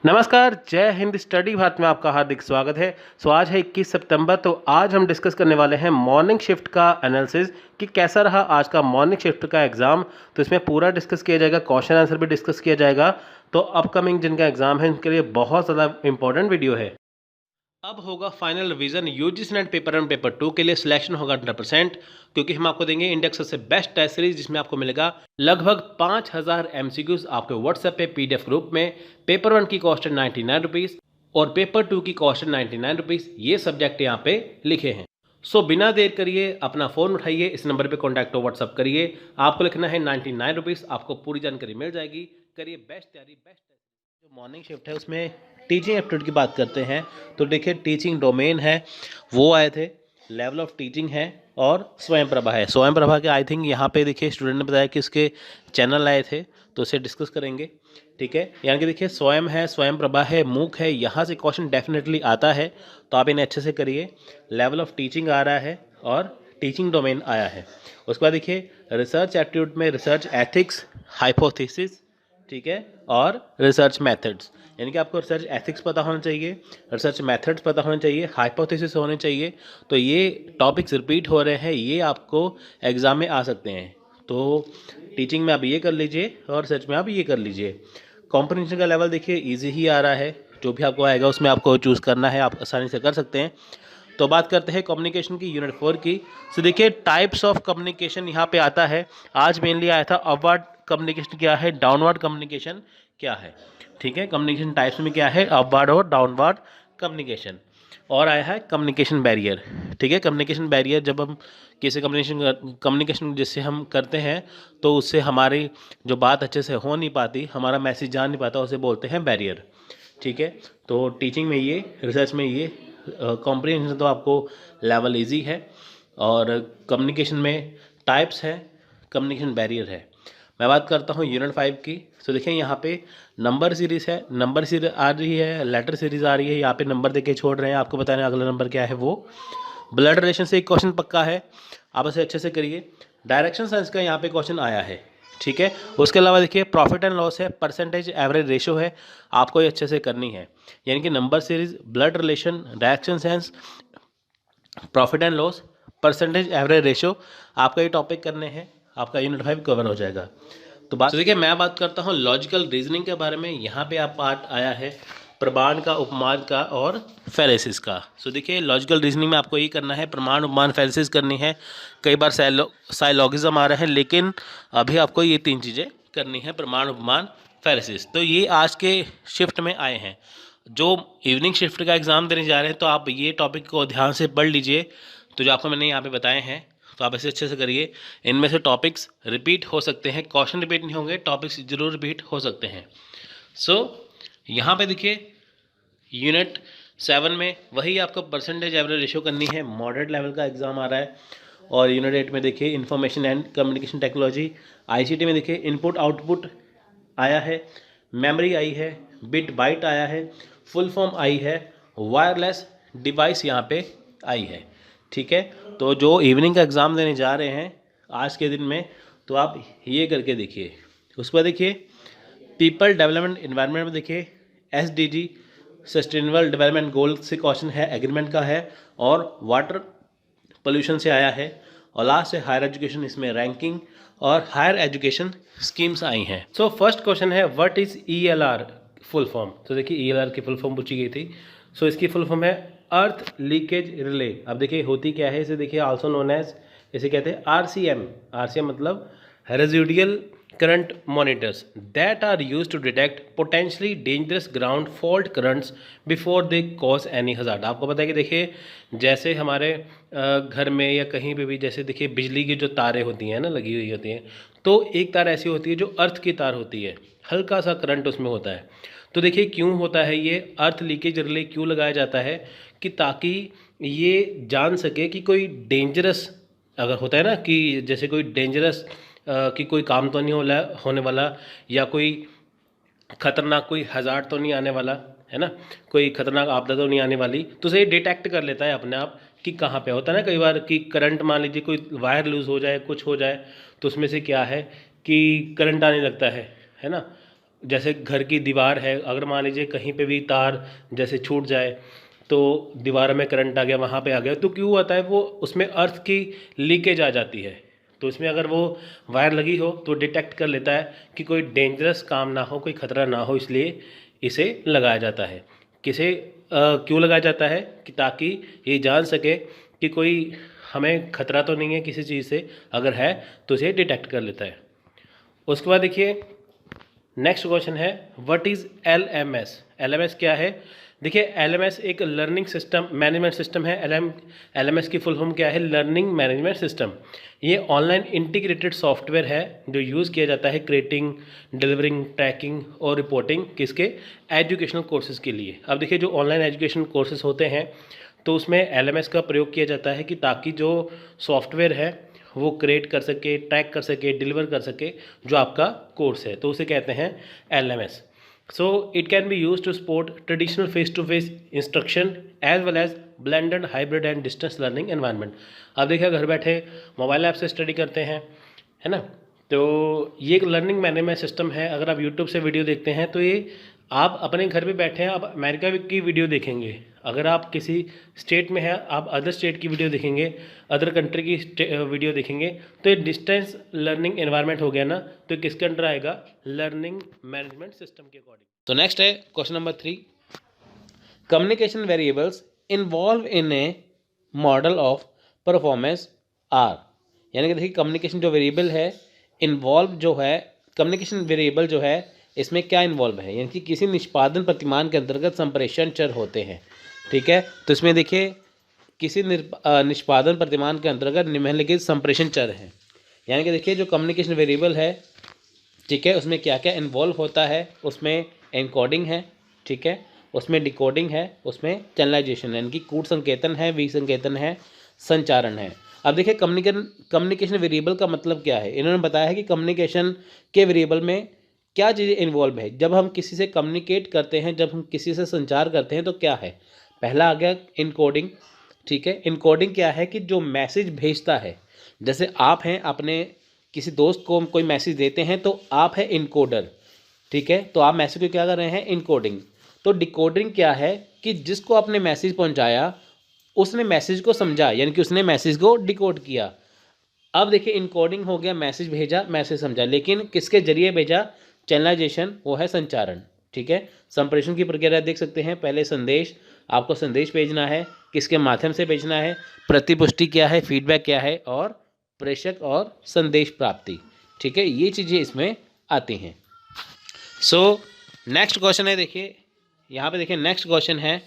नमस्कार, जय हिंद स्टडी भारत में आपका हार्दिक स्वागत है। सो आज है 21 सितंबर, तो आज हम डिस्कस करने वाले हैं मॉर्निंग शिफ्ट का एनालिसिस कि कैसा रहा आज का मॉर्निंग शिफ्ट का एग्जाम। तो इसमें पूरा डिस्कस किया जाएगा, क्वेश्चन आंसर भी डिस्कस किया जाएगा। तो अपकमिंग जिनका एग्जाम है उनके लिए बहुत ज़्यादा इंपॉर्टेंट वीडियो है। अब होगा final revision UGC net paper 1 paper 2 के लिए, सिलेक्शन होगा 100%, क्योंकि हम आपको देंगे इंडेक्स से बेस्ट टेस्ट सीरीज, जिसमें आपको मिलेगा लगभग 5000 एमसीक्यूज आपके व्हाट्सएप पे पीडीएफ ग्रुप में। पेपर 1 की कॉस्ट है 99 रुपीज़ और पेपर 2 की कॉस्ट है 99 रुपीज़। ये सब्जेक्ट यहाँ पे लिखे हैं। सो बिना देर करिए अपना फ़ोन उठाइए, इस नंबर पे कॉन्टैक्ट हो, व्हाट्सअप करिए, आपको लिखना है 99 रुपीज़, आपको पूरी जानकारी मिल जाएगी। करिए बेस्ट तैयारी, बेस्ट। जो मॉर्निंग शिफ्ट है उसमें टीचिंग एप्टीट्यूड की बात करते हैं, तो देखिए टीचिंग डोमेन है वो आए थे, लेवल ऑफ टीचिंग है और स्वयं प्रभा है। स्वयं प्रभा के आई थिंक यहाँ पे देखिए स्टूडेंट ने बताया कि उसके चैनल आए थे, तो उसे डिस्कस करेंगे, ठीक है। यानी कि देखिए स्वयं है, स्वयं प्रभा है, मूक है, यहाँ से क्वेश्चन डेफिनेटली आता है, तो आप इन्हें अच्छे से करिए। लेवल ऑफ टीचिंग आ रहा है और टीचिंग डोमेन आया है। उसके बाद देखिए रिसर्च एप्टीट्यूड में रिसर्च एथिक्स, हाइपोथेसिस, ठीक है, और रिसर्च मेथड्स, यानी कि आपको रिसर्च एथिक्स पता होना चाहिए, रिसर्च मेथड्स पता होने चाहिए, हाइपोथेसिस होने चाहिए। तो ये टॉपिक्स रिपीट हो रहे हैं, ये आपको एग्ज़ाम में आ सकते हैं। तो टीचिंग में आप ये कर लीजिए और रिसर्च में आप ये कर लीजिए। कॉम्प्रिहेंशन का लेवल देखिए ईजी ही आ रहा है, जो भी आपको आएगा उसमें आपको चूज़ करना है, आप आसानी से कर सकते हैं। तो बात करते हैं कम्युनिकेशन की, यूनिट 4 की। तो देखिए टाइप्स ऑफ कम्युनिकेशन यहाँ पे आता है। आज मेनली आया था अपवर्ड कम्युनिकेशन क्या है, डाउनवर्ड कम्युनिकेशन क्या है, ठीक है। कम्युनिकेशन टाइप्स में क्या है, अपवर्ड और डाउनवर्ड कम्युनिकेशन। और आया है कम्युनिकेशन बैरियर, ठीक है। कम्युनिकेशन बैरियर, जब हम किसी कम्युनिकेशन जिससे हम करते हैं तो उससे हमारी जो बात अच्छे से हो नहीं पाती, हमारा मैसेज जा नहीं पाता, उसे बोलते हैं बैरियर, ठीक है। तो टीचिंग में ये, रिसर्च में ये, कॉम्प्रिहेंशन तो आपको लेवल इजी है, और कम्युनिकेशन में टाइप्स है, कम्युनिकेशन बैरियर है। मैं बात करता हूँ यूनिट 5 की। तो देखिए यहाँ पे नंबर सीरीज़ है, नंबर सीरीज आ रही है, लेटर सीरीज़ आ रही है, यहाँ पे नंबर देके छोड़ रहे हैं, आपको बताना अगला नंबर क्या है वो। ब्लड रिलेशन से एक क्वेश्चन पक्का है, आप इसे अच्छे से करिए। डायरेक्शन साइंस का यहाँ पे क्वेश्चन आया है, ठीक है। उसके अलावा देखिए प्रॉफिट एंड लॉस है, परसेंटेज एवरेज रेशो है, आपको ये अच्छे से करनी है। यानी कि number series, blood relation, direction science, profit and loss, percentage average ratio, आपका ये टॉपिक करने हैं, आपका यूनिट 5 कवर हो जाएगा। तो देखिए मैं बात करता हूँ लॉजिकल रीजनिंग के बारे में। यहाँ पे आप पार्ट आया है प्रमाण का, उपमान का और फैलेसिस का। सो देखिए लॉजिकल रीजनिंग में आपको ये करना है, प्रमाण, उपमान, फैलेसिस करनी है। कई बार साइलॉगिज्म आ रहे हैं, लेकिन अभी आपको ये 3 चीज़ें करनी है, प्रमाण, उपमान, फैलेसिस। तो ये आज के शिफ्ट में आए हैं। जो इवनिंग शिफ्ट का एग्ज़ाम देने जा रहे हैं, तो आप ये टॉपिक को ध्यान से पढ़ लीजिए। तो जो आपको मैंने यहाँ पे बताए हैं, तो आप ऐसे अच्छे से करिए। इनमें से टॉपिक्स रिपीट हो सकते हैं, क्वेश्चन रिपीट नहीं होंगे, टॉपिक्स जरूर रिपीट हो सकते हैं। सो यहाँ पे देखिए यूनिट 7 में वही आपको परसेंटेज एवरेज रेशो करनी है, मॉडरेट लेवल का एग्जाम आ रहा है। और यूनिट 8 में देखिए information and communication technology, ICT में देखिए इनपुट आउटपुट आया है, मेमोरी आई है, बिट बाइट आया है, फुल फॉर्म आई है, वायरलेस डिवाइस यहाँ पे आई है, ठीक है। तो जो इवनिंग का एग्ज़ाम देने जा रहे हैं आज के दिन में, तो आप ये करके देखिए। उस पर देखिए पीपल डेवलपमेंट इन्वायरमेंट में देखिए एसडीजी, सस्टेनेबल डेवलपमेंट गोल से क्वेश्चन है, एग्रीमेंट का है, और वाटर पोल्यूशन से आया है, और लास्ट है हायर एजुकेशन, इसमें रैंकिंग और हायर एजुकेशन स्कीम्स आई हैं। सो फर्स्ट क्वेश्चन है what is ELR full form. तो देखिए ईएलआर की फुल फॉर्म पूछी गई थी। सो इसकी फुल फॉर्म है अर्थ लीकेज रिले। अब देखिए होती क्या है, इसे देखिए आल्सो नोन एज, इसे कहते हैं RCM। RCM मतलब residual current monitors that are use to detect potentially dangerous ground fault currents before they cause any hazard. आपको पता है कि देखिए जैसे हमारे घर में या कहीं पे भी जैसे देखिए बिजली की जो तारें होती हैं ना, लगी हुई होती हैं, तो एक तार ऐसी होती है जो अर्थ की तार होती है, हल्का सा करंट उसमें होता है। तो देखिए क्यों होता है ये अर्थ लीकेज रिले क्यों लगाया जाता है, कि ताकि ये जान सके कि कोई डेंजरस अगर होता है ना, कि जैसे कोई डेंजरस कि कोई काम तो नहीं होने वाला, या कोई खतरनाक कोई हज़ार्ड तो नहीं आने वाला है ना, कोई खतरनाक आपदा तो नहीं आने वाली, तो उसे डिटेक्ट कर लेता है अपने आप कि कहाँ पे होता है ना। कई बार कि करंट मान लीजिए कोई वायर लूज़ हो जाए, कुछ हो जाए, तो उसमें से क्या है कि करंट आने लगता है ना। जैसे घर की दीवार है, अगर मान लीजिए कहीं पे भी तार जैसे छूट जाए तो दीवार में करंट आ गया, वहाँ पे आ गया, तो क्यों आता है वो, उसमें अर्थ की लीकेज आ जाती है। तो इसमें अगर वो वायर लगी हो तो डिटेक्ट कर लेता है कि कोई डेंजरस काम ना हो, कोई खतरा ना हो, इसलिए इसे लगाया जाता है। किसे क्यों लगाया जाता है, कि ताकि ये जान सके कि कोई हमें खतरा तो नहीं है किसी चीज़ से, अगर है तो इसे डिटेक्ट कर लेता है। उसके बाद देखिए नेक्स्ट क्वेश्चन है व्हाट इज़ LMS। LMS क्या है, देखिए LMS एक लर्निंग सिस्टम मैनेजमेंट सिस्टम है। LMS की फुल फॉर्म क्या है, लर्निंग मैनेजमेंट सिस्टम। ये ऑनलाइन इंटीग्रेटेड सॉफ्टवेयर है जो यूज़ किया जाता है क्रिएटिंग, डिलीवरिंग, ट्रैकिंग और रिपोर्टिंग किसके, एजुकेशनल कोर्सेज़ के लिए। अब देखिए जो ऑनलाइन एजुकेशन कोर्सेज़ होते हैं तो उसमें LMS का प्रयोग किया जाता है कि ताकि जो सॉफ्टवेयर है वो क्रिएट कर सके, ट्रैक कर सके, डिलीवर कर सके जो आपका कोर्स है, तो उसे कहते हैं LMS। So it can be use to support traditional face to face instruction as well as blended, hybrid and distance learning environment. आप देखिए घर बैठे मोबाइल ऐप से स्टडी करते हैं, है ना, तो ये एक लर्निंग मैनेजमेंट सिस्टम है। अगर आप यूट्यूब से वीडियो देखते हैं तो ये आप अपने घर पे बैठे हैं, आप अमेरिका की वीडियो देखेंगे। अगर आप किसी स्टेट में हैं, आप अदर स्टेट की वीडियो देखेंगे, अदर कंट्री की वीडियो देखेंगे, तो ये डिस्टेंस लर्निंग एनवायरनमेंट हो गया ना, तो ये किसके अंडर आएगा, लर्निंग मैनेजमेंट सिस्टम के अकॉर्डिंग। तो नेक्स्ट है question number 3, communication variables involve in a model of performance are. यानी कि देखिए कम्युनिकेशन जो वेरिएबल है, इन्वॉल्व जो है, कम्युनिकेशन वेरिएबल जो है इसमें क्या इन्वॉल्व है, यानी कि किसी निष्पादन प्रतिमान के अंतर्गत संप्रेषण चर होते हैं। ठीक है, तो इसमें देखिए किसी निष्पादन प्रतिमान के अंतर्गत निम्नलिखित संप्रेषण चर हैं। यानी कि देखिए जो कम्युनिकेशन वेरिएबल है, ठीक है, उसमें क्या क्या इन्वॉल्व होता है, उसमें एनकोडिंग है, ठीक है, उसमें डिकोडिंग है, उसमें चैनलाइजेशन यानी कि कूट संकेतन है, विसंकेतन है, संचारण है। अब देखिए कम्युनिकेशन वेरिएबल का मतलब क्या है, इन्होंने बताया है कि कम्युनिकेशन के वेरिएबल में क्या चीज़ें इन्वॉल्व है। जब हम किसी से कम्युनिकेट करते हैं, जब हम किसी से संचार करते हैं तो क्या है, पहला आ गया इनकोडिंग। ठीक है, इनकोडिंग क्या है कि जो मैसेज भेजता है, जैसे आप हैं, अपने किसी दोस्त को कोई मैसेज देते हैं तो आप है इनकोडर। ठीक है, तो आप मैसेज को क्या कर रहे हैं, इनकोडिंग। तो डिकोडिंग क्या है कि जिसको आपने मैसेज पहुंचाया उसने मैसेज को समझा, यानी कि उसने मैसेज को डिकोड किया। अब देखिए इनकोडिंग हो गया, मैसेज भेजा, मैसेज समझा, लेकिन किसके जरिए भेजा, चैनलाइजेशन, वो है संचारण। ठीक है, संप्रेषण की प्रक्रिया देख सकते हैं, पहले संदेश, आपको संदेश भेजना है, किसके माध्यम से भेजना है, प्रतिपुष्टि क्या है, फीडबैक क्या है, और प्रेषक और संदेश प्राप्ति। ठीक है, ये चीज़ें इसमें आती हैं। सो नेक्स्ट क्वेश्चन है, देखिए यहाँ पे देखिए नेक्स्ट क्वेश्चन है,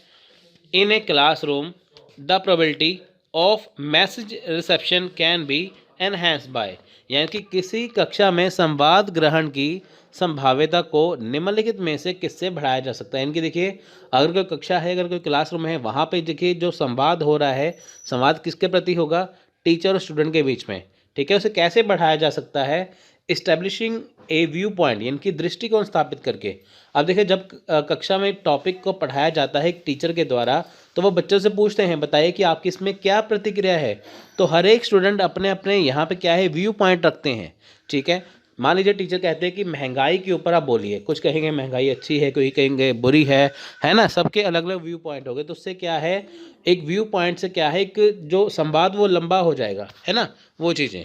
in a classroom the probability of message reception can be enhance by. यानी कि किसी कक्षा में संवाद ग्रहण की संभाव्यता को निम्नलिखित में से किससे बढ़ाया जा सकता है। यानी कि देखिए अगर कोई कक्षा है, अगर कोई क्लासरूम है, वहाँ पे देखिए जो संवाद हो रहा है, संवाद किसके प्रति होगा, टीचर और स्टूडेंट के बीच में। ठीक है, उसे कैसे बढ़ाया जा सकता है, इस्टेब्लिशिंग ए व्यू पॉइंट, यानी कि दृष्टिकोण स्थापित करके। अब देखिए जब कक्षा में टॉपिक को पढ़ाया जाता है एक टीचर के द्वारा, तो वो बच्चों से पूछते हैं बताइए कि आपकी इसमें क्या प्रतिक्रिया है। तो हर एक स्टूडेंट अपने अपने यहाँ पे क्या है, व्यू पॉइंट रखते हैं। ठीक है, मान लीजिए टीचर कहते हैं कि महंगाई के ऊपर आप बोलिए, कुछ कहेंगे महंगाई अच्छी है, कोई कहेंगे बुरी है ना, सबके अलग अलग व्यू पॉइंट हो गए। तो उससे क्या है, एक व्यू पॉइंट से क्या है, एक जो संवाद वो लंबा हो जाएगा, है ना, वो चीज़ें।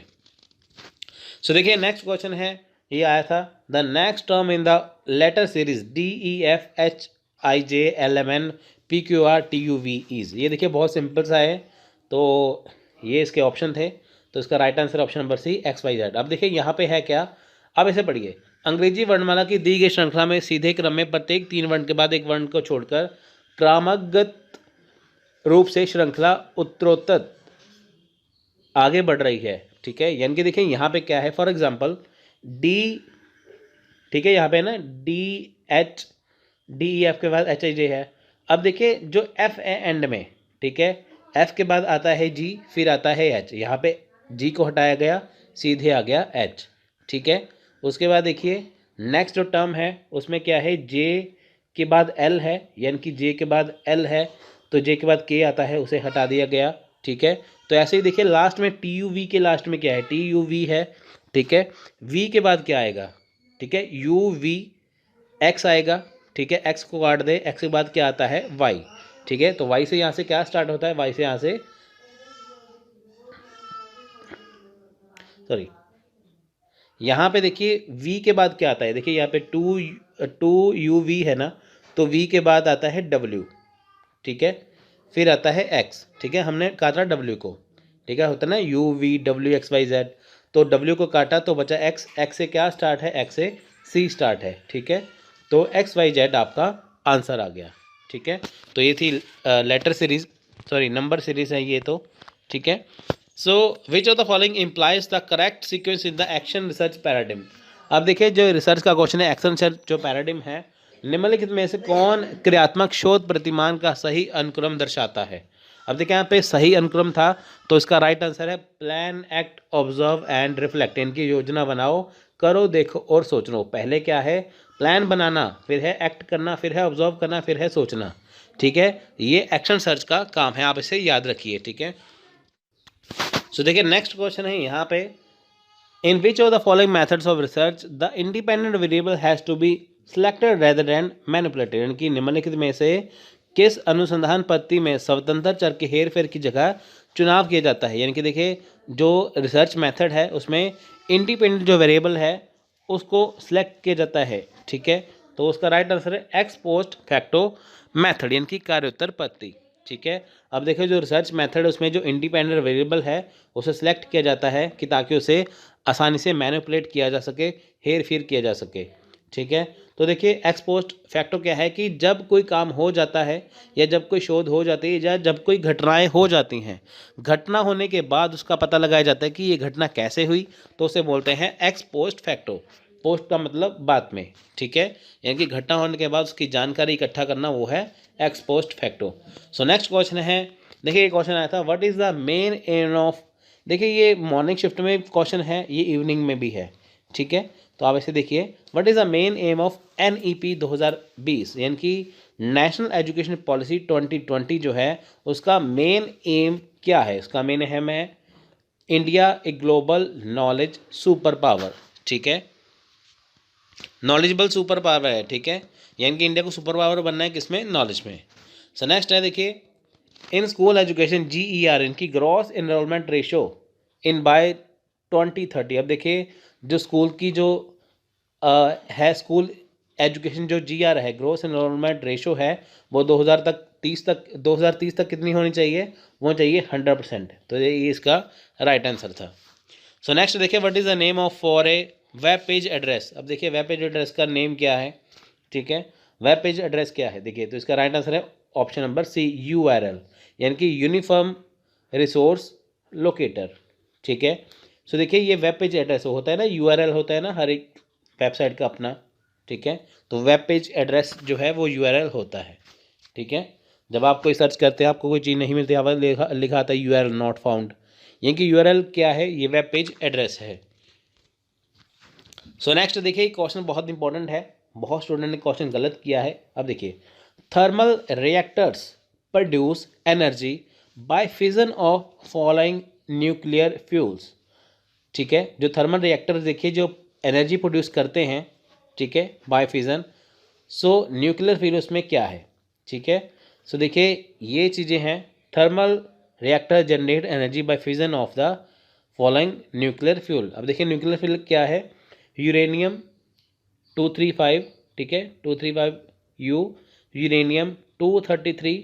सो देखिए नेक्स्ट क्वेश्चन है, ये आया था, the next term in the letter series DEFHIJLMN PQR TUV ये देखिए बहुत सिंपल सा है। तो ये इसके ऑप्शन थे, तो इसका right answer option number C XYZ। अब देखिए यहाँ पे है क्या, अब इसे पढ़िए। अंग्रेजी वर्णमाला की दी गई श्रृंखला में सीधे क्रम में प्रत्येक 3 वर्ण के बाद एक वर्ण को छोड़कर क्रमागत रूप से श्रृंखला उत्तरोत्तर आगे बढ़ रही है। ठीक है, यानी कि देखिए यहाँ पे क्या है, फॉर एग्जाम्पल डी, ठीक है, यहाँ पे ना DEF के बाद HIJ है। अब देखिए जो F है एंड में, ठीक है, F के बाद आता है G, फिर आता है H, यहाँ पे G को हटाया गया, सीधे आ गया H। ठीक है, उसके बाद देखिए नेक्स्ट जो टर्म है उसमें क्या है, J के बाद L है, यानी कि J के बाद L है, तो J के बाद K आता है, उसे हटा दिया गया। ठीक है, तो ऐसे ही देखिए लास्ट में TUV के लास्ट में क्या है, TUV है। ठीक है, V के बाद क्या आएगा, ठीक है, UV, X आएगा। ठीक है, X को काट दे, X के बाद क्या आता है, Y। ठीक है, तो Y से यहाँ से क्या स्टार्ट होता है, Y से यहाँ से, सॉरी, यहाँ पे देखिए V के बाद क्या आता है, देखिए यहाँ पे 2UV है ना, तो V के बाद आता है W। ठीक है, फिर आता है X। ठीक है, हमने काटा W को, ठीक है, होता है ना UVWXYZ, तो W को काटा तो बचा X, X से क्या स्टार्ट है, X से C स्टार्ट है। ठीक है, तो XYZ आपका आंसर आ गया। ठीक है, तो ये थी letter series, sorry number series है ये तो। ठीक है, so which of the following implies the correct sequence in the action research paradigm. अब देखिए जो रिसर्च का क्वेश्चन है, एक्शन रिसर्च जो पैराडिम है, निम्नलिखित में से कौन क्रियात्मक शोध प्रतिमान का सही अनुक्रम दर्शाता है। अब देखिए यहाँ पे सही अनुक्रम था, तो इसका राइट आंसर है plan, act, observe and reflect. इनकी योजना बनाओ, करो, देखो और सोचो। पहले क्या है, प्लान बनाना, फिर है एक्ट करना, फिर है ऑब्जर्व करना, फिर है सोचना। ठीक है, ये एक्शन सर्च का काम है, आप इसे याद रखिए। ठीक है, सो देखिए नेक्स्ट क्वेश्चन है यहाँ पे, in which of the following methods of research the independent variable has to be selected rather than manipulated. यानी कि निम्नलिखित में से किस अनुसंधान पद्धति में स्वतंत्र चर के हेर फेर की जगह चुनाव किया जाता है। यानी कि देखिए जो रिसर्च मेथड है उसमें इंडिपेंडेंट जो वेरिएबल है उसको सिलेक्ट किया जाता है। ठीक है, तो उसका राइट आंसर है एक्स पोस्ट फैक्टो मेथड, यानी कि कार्योत्तर पद्धति। ठीक है, अब देखिए जो रिसर्च मेथड है उसमें जो इंडिपेंडेंट वेरिएबल है उसे सिलेक्ट किया जाता है कि ताकि उसे आसानी से मैनिपुलेट किया जा सके, हेर फेर किया जा सके। ठीक है, तो देखिए एक्स पोस्ट फैक्टो क्या है कि जब कोई काम हो जाता है या जब कोई शोध हो जाती है या जब कोई घटनाएं हो जाती हैं, घटना होने के बाद उसका पता लगाया जाता है कि ये घटना कैसे हुई, तो उसे बोलते हैं एक्स पोस्ट फैक्टो। पोस्ट का मतलब बाद में। ठीक है, यानी कि घटना होने के बाद उसकी जानकारी इकट्ठा करना, वो है एक्स पोस्ट फैक्टो। सो नेक्स्ट क्वेश्चन है, देखिए ये क्वेश्चन आया था, what is the main M of, देखिए ये मॉर्निंग शिफ्ट में क्वेश्चन है, ये इवनिंग में भी है। ठीक है, तो आप ऐसे देखिए, what is the main M of NEP 2020, यानी कि नेशनल एजुकेशन पॉलिसी 2020 जो है उसका मेन एम क्या है। उसका मेन एम है India a global knowledge super power. ठीक है, नॉलेजेबल सुपर पावर है। ठीक है, यानी कि इंडिया को सुपर पावर बनना है किसमें, नॉलेज में। सो नेक्स्ट है देखिए, इन स्कूल एजुकेशन GER, इनकी gross enrolment ratio in by 2030। अब देखिए जो स्कूल की जो है स्कूल एजुकेशन जो GR है, ग्रॉस एनरोलमेंट रेशो है, वो 2030 तक कितनी होनी चाहिए, वो चाहिए 100%। तो ये इसका राइट आंसर था। सो नेक्स्ट देखिए, what is the name of for a web page address. अब देखिए वेब पेज एड्रेस का नेम क्या है। ठीक है, वेब पेज एड्रेस क्या है, देखिए तो इसका राइट आंसर है ऑप्शन नंबर C URL, यानी कि यूनिफॉर्म रिसोर्स लोकेटर। ठीक है, सो देखिए ये वेब पेज एड्रेस होता है ना, URL होता है ना हर एक वेबसाइट का अपना। ठीक है, तो वेब पेज एड्रेस जो है वो URL होता है। ठीक है, जब आप कोई सर्च करते हैं आपको कोई चीज़ नहीं मिलती, आप लिखा आता है URL नॉट फाउंड, यानी कि URL क्या है, ये वेब पेज एड्रेस है। सो नेक्स्ट देखिए क्वेश्चन बहुत इंपॉर्टेंट है, बहुत स्टूडेंट ने क्वेश्चन गलत किया है। अब देखिए, thermal reactors produce energy by fission of following nuclear fuels. ठीक है, जो थर्मल रिएक्टर्स देखिए जो एनर्जी प्रोड्यूस करते हैं, ठीक है, by fission, so nuclear fuel उसमें क्या है। ठीक है, सो देखिए ये चीज़ें हैं, thermal reactor generate energy by fission of the following nuclear fuel. अब देखिए न्यूक्लियर फ्यूल क्या है, यूरेनियम 235, ठीक है, 235U, यूरेनियम 233,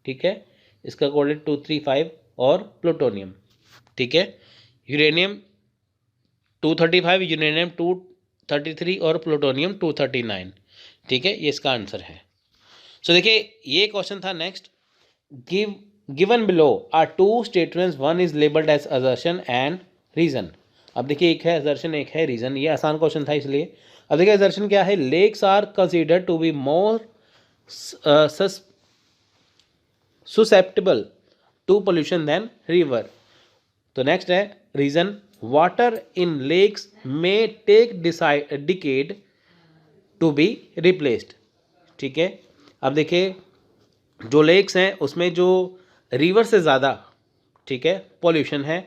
ठीक है, इसका कोऑर्डिनेट 235 और प्लूटोनियम, ठीक है, यूरेनियम 235, यूरेनियम 233 और प्लूटोनियम 239, ठीक है, ये इसका आंसर है। सो देखिए ये क्वेश्चन था। Next, given below are two statements, one is labelled as assertion and reason. अब देखिए एक है असर्शन, एक है रीजन, ये आसान क्वेश्चन था इसलिए। अब देखिए असर्शन क्या है, lakes are considered to be more susceptible to pollution than river. तो नेक्स्ट है रीजन, वाटर इन लेक्स में take decade to be replaced, ठीक है। अब देखिए जो लेक्स हैं उसमें जो रिवर से ज़्यादा, ठीक है, पॉल्यूशन है,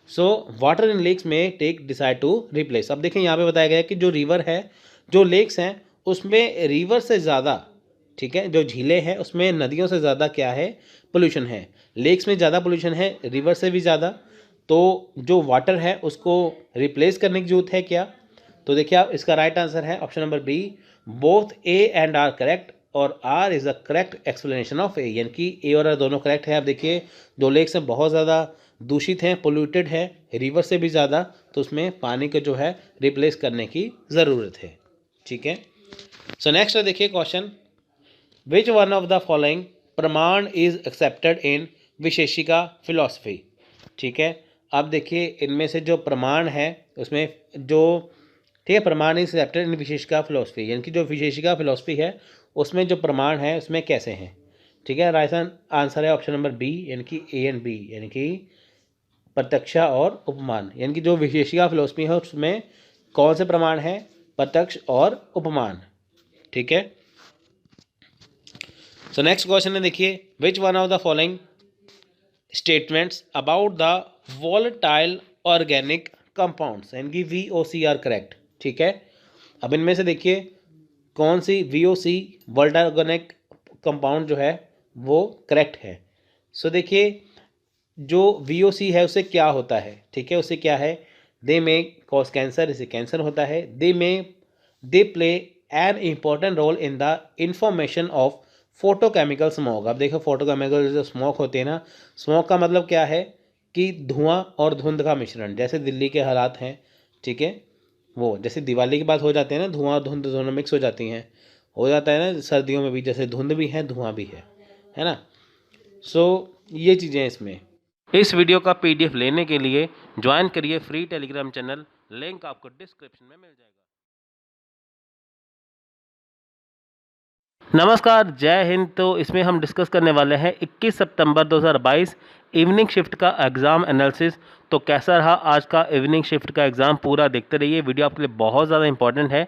सो वाटर इन लेक्स में टेक डिसाइड टू रिप्लेस। अब देखिए यहाँ पे बताया गया है कि जो रिवर है, जो लेक्स हैं उसमें रिवर से ज़्यादा, ठीक है, जो झीलें हैं उसमें नदियों से ज़्यादा क्या है, पोल्यूशन है। लेक्स में ज़्यादा पोल्यूशन है, रिवर से भी ज़्यादा, तो जो वाटर है उसको रिप्लेस करने की जरूरत है क्या। तो देखिए आप, इसका राइट आंसर है option number B, both A and R correct, और R is a correct explanation of A, यानी कि ए और आर दोनों करेक्ट है। आप देखिए जो लेक्स हैं बहुत ज़्यादा दूषित हैं, पोल्यूटेड है, रिवर से भी ज़्यादा, तो उसमें पानी को जो है रिप्लेस करने की ज़रूरत है, ठीक है। सो नेक्स्ट देखिए question, which one of the following प्रमाण इज एक्सेप्टेड इन विशेषिका फिलॉसफी, ठीक है। अब देखिए इनमें से जो प्रमाण है उसमें जो, ठीक है, प्रमाण इज एक्सेप्टेड इन विशेषिका फिलॉसफी, यानी कि जो विशेषिका फिलॉसफी है उसमें जो प्रमाण है उसमें कैसे हैं, ठीक है। राइट आंसर है ऑप्शन नंबर बी, यानी कि ए एंड बी, यानी कि प्रत्यक्ष और उपमान, यानी कि जो विशेषिका फिलॉसफी है उसमें कौन से प्रमाण है, प्रत्यक्ष और उपमान, ठीक है। सो नेक्स्ट क्वेश्चन है देखिए, which one of the following statements about the volatile organic compounds, यानी कि VOC आर करेक्ट, ठीक है। अब इनमें से देखिए कौन सी VOC वॉलेटाइल ऑर्गेनिक कंपाउंड जो है वो करेक्ट है। सो देखिए जो VOC है उससे क्या होता है, ठीक है, उससे क्या है, दे मे कॉज कैंसर, इससे कैंसर होता है, they play an important role in the information of photochemical smoke. अब देखो फोटोकेमिकल जो स्मोक होते हैं ना, स्मोक का मतलब क्या है कि धुआं और धुंध का मिश्रण, जैसे दिल्ली के हालात हैं, ठीक है, वो जैसे दिवाली की बात हो जाते हैं ना, धुआं और धुंध दोनों मिक्स हो जाती हैं, हो जाता है ना सर्दियों में भी, जैसे धुंध भी है धुआं भी है ना। सो ये चीज़ें इसमें। इस वीडियो का PDF लेने के लिए ज्वाइन करिए फ्री टेलीग्राम चैनल, लिंक आपको डिस्क्रिप्शन में मिल जाएगा। नमस्कार, जय हिंद। तो इसमें हम डिस्कस करने वाले हैं 21 सितंबर 2022 इवनिंग शिफ्ट का एग्ज़ाम एनालिसिस। तो कैसा रहा आज का इवनिंग शिफ्ट का एग्ज़ाम, पूरा देखते रहिए, वीडियो आपके लिए बहुत ज़्यादा इंपॉर्टेंट है।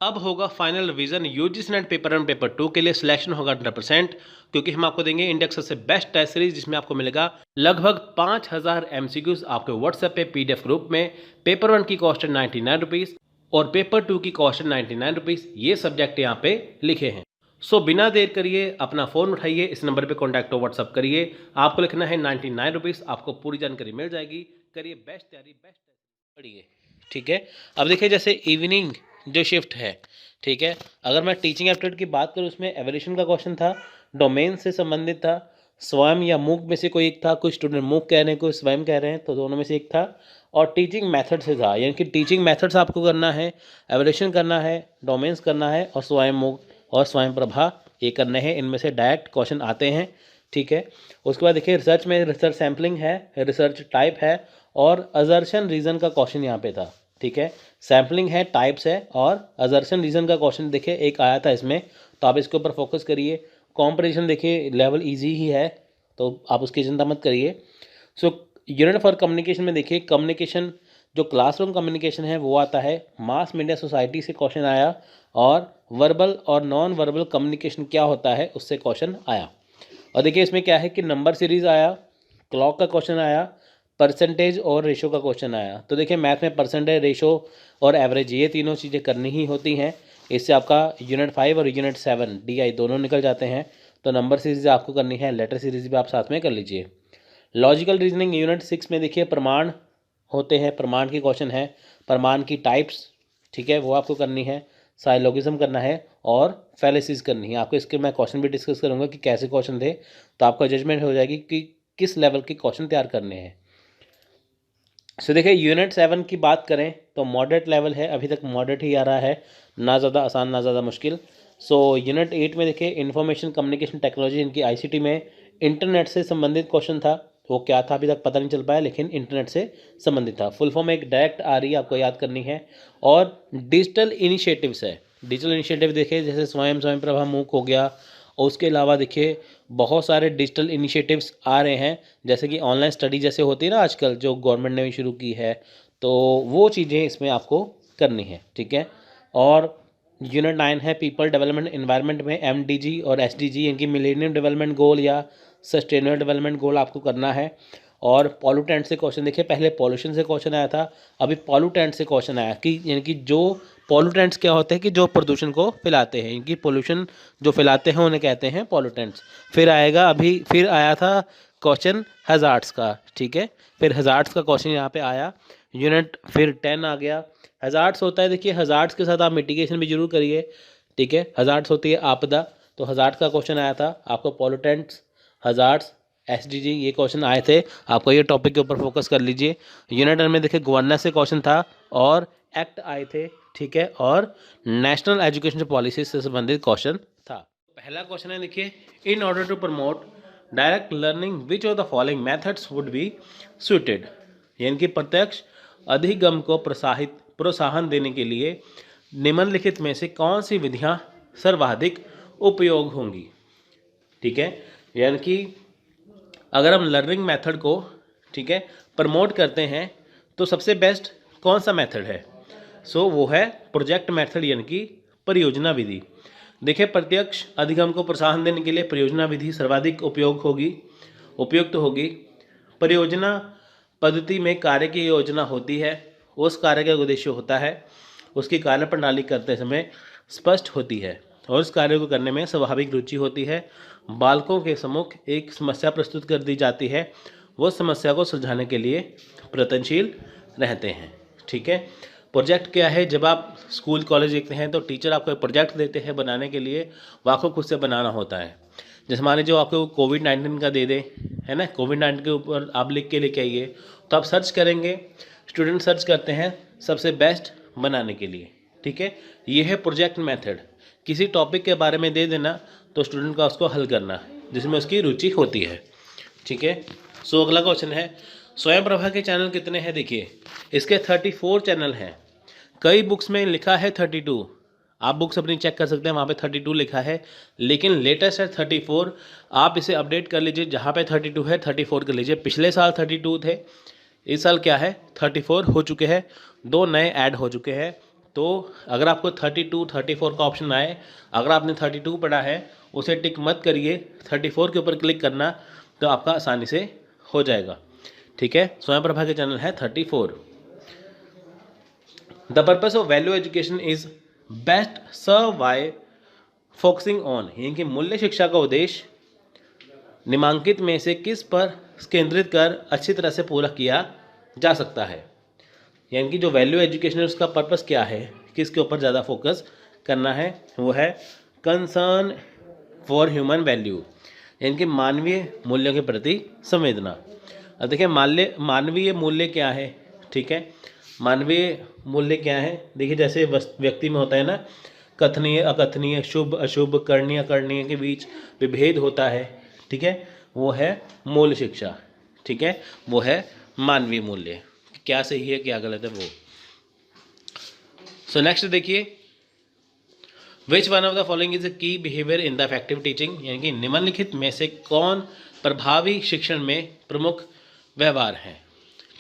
अब होगा final revision UGC net paper 1 paper 2 के लिए, सिलेक्शन होगा 100%, क्योंकि हम आपको देंगे इंडिया का सबसे बेस्ट टेस्ट सीरीज, जिसमें आपको मिलेगा लगभग 5000 MCQs आपके व्हाट्सएप पे PDF ग्रुप में। पेपर 1 की कॉस्ट है 99 रुपीज़ और पेपर 2 की कॉस्ट है 99 रुपीज़। ये सब्जेक्ट यहाँ पे लिखे हैं। सो बिना देर करिए अपना फ़ोन उठाइए, इस नंबर पे कॉन्टैक्ट हो, व्हाट्सअप करिए, आपको लिखना है 99 रुपीज़, आपको पूरी जानकारी मिल जाएगी। करिए बेस्ट तैयारी, बेस्ट पढ़िए, ठीक है। अब देखिए जैसे इवनिंग जो शिफ्ट है, ठीक है, अगर मैं टीचिंग एप्टीट्यूड की बात करूँ, उसमें एवोल्यूशन का क्वेश्चन था, डोमेन से संबंधित था, स्वयं या मूक में से कोई एक था, कुछ स्टूडेंट मूक कह रहे हैं, कुछ स्वयं कह रहे हैं, तो दोनों में से एक था, और टीचिंग मेथड से था, यानी कि टीचिंग मेथड्स आपको करना है, एवोल्यूशन करना है, डोमेन्स करना है, और स्वयं मूक और स्वयं प्रभा ये करने हैं। इनमें से डायरेक्ट क्वेश्चन आते हैं, ठीक है। उसके बाद देखिए रिसर्च में रिसर्च सैम्पलिंग है, रिसर्च टाइप है, और असर्शन रीजन का क्वेश्चन यहाँ पे था, ठीक है। सैम्पलिंग है, टाइप्स है, और असर्शन रीजन का क्वेश्चन देखिए एक आया था इसमें, तो आप इसके ऊपर फोकस करिए। कॉम्पिटिशन देखिए लेवल ईजी ही है, तो आप उसकी चिंता मत करिए। सो यूनिट फॉर कम्युनिकेशन में देखिए कम्युनिकेशन, जो क्लासरूम कम्युनिकेशन है वो आता है, मास मीडिया सोसाइटी से क्वेश्चन आया, और वर्बल और नॉन वर्बल कम्युनिकेशन क्या होता है उससे क्वेश्चन आया। और देखिए इसमें क्या है कि नंबर सीरीज आया, क्लॉक का क्वेश्चन आया, परसेंटेज और रेशो का क्वेश्चन आया। तो देखिए मैथ में परसेंटेज, रेशो और एवरेज ये तीनों चीज़ें करनी ही होती हैं, इससे आपका यूनिट 5 और यूनिट 7 DI दोनों निकल जाते हैं। तो नंबर सीरीज आपको करनी है, लेटर सीरीज भी आप साथ में कर लीजिए। लॉजिकल रीजनिंग यूनिट 6 में देखिए प्रमाण होते हैं, प्रमाण की क्वेश्चन है, प्रमाण की टाइप्स, ठीक है, वो आपको करनी है, साइलोगिज्म करना है, और फैलेसीज करनी है आपको। इसके मैं क्वेश्चन भी डिस्कस करूँगा कि कैसे क्वेश्चन थे, तो आपका जजमेंट हो जाएगी कि किस लेवल के क्वेश्चन तैयार करने हैं। सो देखिए यूनिट 7 की बात करें तो मॉडरेट लेवल है, अभी तक मॉडरेट ही आ रहा है, ना ज़्यादा आसान ना ज़्यादा मुश्किल। सो यूनिट 8 में देखिए इंफॉर्मेशन कम्युनिकेशन टेक्नोलॉजी, इनकी आईसीटी में इंटरनेट से संबंधित क्वेश्चन था। वो क्या था अभी तक पता नहीं चल पाया, लेकिन इंटरनेट से संबंधित था। फुल फॉर्म एक डायरेक्ट आ रही है, आपको याद करनी है। और डिजिटल इनिशिएटिव्स है, डिजिटल इनिशिएटिव देखिए जैसे स्वयं प्रभा मूक हो गया, और उसके अलावा देखिए बहुत सारे डिजिटल इनिशिएटिव्स आ रहे हैं, जैसे कि ऑनलाइन स्टडी जैसे होती है ना आजकल, जो गवर्नमेंट ने भी शुरू की है, तो वो चीज़ें इसमें आपको करनी है, ठीक है। और यूनिट 9 है पीपल डेवलपमेंट एनवायरनमेंट में एमडीजी और एसडीजी, इनकी मिलेनियम डेवलपमेंट गोल या सस्टेनेबल डेवलपमेंट गोल आपको करना है। और पॉल्यूटेंट से क्वेश्चन देखिए, पहले पॉल्यूशन से क्वेश्चन आया था, अभी पॉल्यूटेंट से क्वेश्चन आया कि यानी कि जो पॉल्यूटेंट्स क्या होते हैं कि जो प्रदूषण को फैलाते हैं, इनकी पोल्यूशन जो फैलाते हैं उन्हें कहते हैं पॉल्यूटेंट्स। फिर आएगा, अभी फिर आया था क्वेश्चन हज़ार्ड्स का, ठीक है, फिर हज़ार्ड्स का क्वेश्चन यहाँ पे आया। यूनिट फिर 10 आ गया। हज़ार्ड्स होता है, देखिए हज़ार्ड्स के साथ आप मिटिगेशन भी जरूर करिए, ठीक है। हज़ार्ड्स होती है आपदा, तो हज़ार्ड्स का क्वेश्चन आया था आपको, पॉल्यूटेंट्स, हज़ार्ड्स, एसडीजी, ये क्वेश्चन आए थे आपको, ये टॉपिक के ऊपर फोकस कर लीजिए। यूनिट 10 में देखिए गवर्नेंस से क्वेश्चन था और एक्ट आए थे, ठीक है, और नेशनल एजुकेशन पॉलिसी से संबंधित क्वेश्चन था। पहला क्वेश्चन है देखिए, in order to promote direct learning which of the following methods would be suited, यानी कि प्रत्यक्ष अधिगम को प्रोत्साहन देने के लिए निम्नलिखित में से कौन सी विधियां सर्वाधिक उपयोग होंगी, ठीक है। यानी कि अगर हम लर्निंग मेथड को, ठीक है, प्रमोट करते हैं तो सबसे बेस्ट कौन सा मेथड है, सो वो है प्रोजेक्ट मेथड, यानी कि परियोजना विधि। देखिए प्रत्यक्ष अधिगम को प्रोत्साहन देने के लिए परियोजना विधि सर्वाधिक उपयुक्त होगी। परियोजना पद्धति में कार्य की योजना होती है, उस कार्य का उद्देश्य होता है, उसकी कार्य प्रणाली करते समय स्पष्ट होती है और उस कार्य को करने में स्वाभाविक रुचि होती है। बालकों के सम्मुख एक समस्या प्रस्तुत कर दी जाती है, वो समस्या को सुलझाने के लिए प्रयत्नशील रहते हैं, ठीक है। प्रोजेक्ट क्या है, जब आप स्कूल कॉलेज देखते हैं तो टीचर आपको एक प्रोजेक्ट देते हैं बनाने के लिए, वो आपको खुद से बनाना होता है। जैसे मान लीजिए आपको कोविड-19 का दे दे, है ना, कोविड-19 के ऊपर आप लिख के लेके आइए, तो आप सर्च करेंगे, स्टूडेंट सर्च करते हैं सबसे बेस्ट बनाने के लिए, ठीक है। ये है प्रोजेक्ट मेथड, किसी टॉपिक के बारे में दे देना तो स्टूडेंट का उसको हल करना जिसमें उसकी रुचि होती है, ठीक है। सो अगला क्वेश्चन है, स्वयं प्रभा के चैनल कितने हैं, देखिए इसके 34 चैनल हैं। कई बुक्स में लिखा है 32, आप बुक्स अपनी चेक कर सकते हैं, वहाँ पे 32 लिखा है, लेकिन लेटेस्ट है 34। आप इसे अपडेट कर लीजिए, जहाँ पे 32 है 34 कर लीजिए। पिछले साल 32 थे, इस साल क्या है 34 हो चुके हैं, 2 नए ऐड हो चुके हैं। तो अगर आपको 32 34 का ऑप्शन आए, अगर आपने 32 पढ़ा है उसे टिक मत करिए, 34 के ऊपर क्लिक करना, तो आपका आसानी से हो जाएगा, ठीक है। स्वयं प्रभा के चैनल है 34। The purpose of value education is best serve by focusing on, यानी कि मूल्य शिक्षा का उद्देश्य निम्नलिखित में से किस पर केंद्रित कर अच्छी तरह से पूरा किया जा सकता है। यानी कि जो वैल्यू एजुकेशन है उसका पर्पस क्या है, किसके ऊपर ज़्यादा फोकस करना है, वो है कंसर्न फॉर ह्यूमन वैल्यू, यानी कि मानवीय मूल्यों के प्रति संवेदना। अब देखिए मानवीय मूल्य क्या है, ठीक है, मानवीय मूल्य क्या है, देखिए जैसे व्यक्ति में होता है ना, कथनीय अकथनीय, शुभ अशुभ, करणीय अकरणीय के बीच विभेद होता है, ठीक है, वो है मूल शिक्षा, ठीक है, वो है मानवीय मूल्य, क्या सही है क्या गलत है वो। सो नेक्स्ट देखिए, which one of the following is a key behaviour in the effective teaching, यानी कि निम्नलिखित में से कौन प्रभावी शिक्षण में प्रमुख व्यवहार हैं,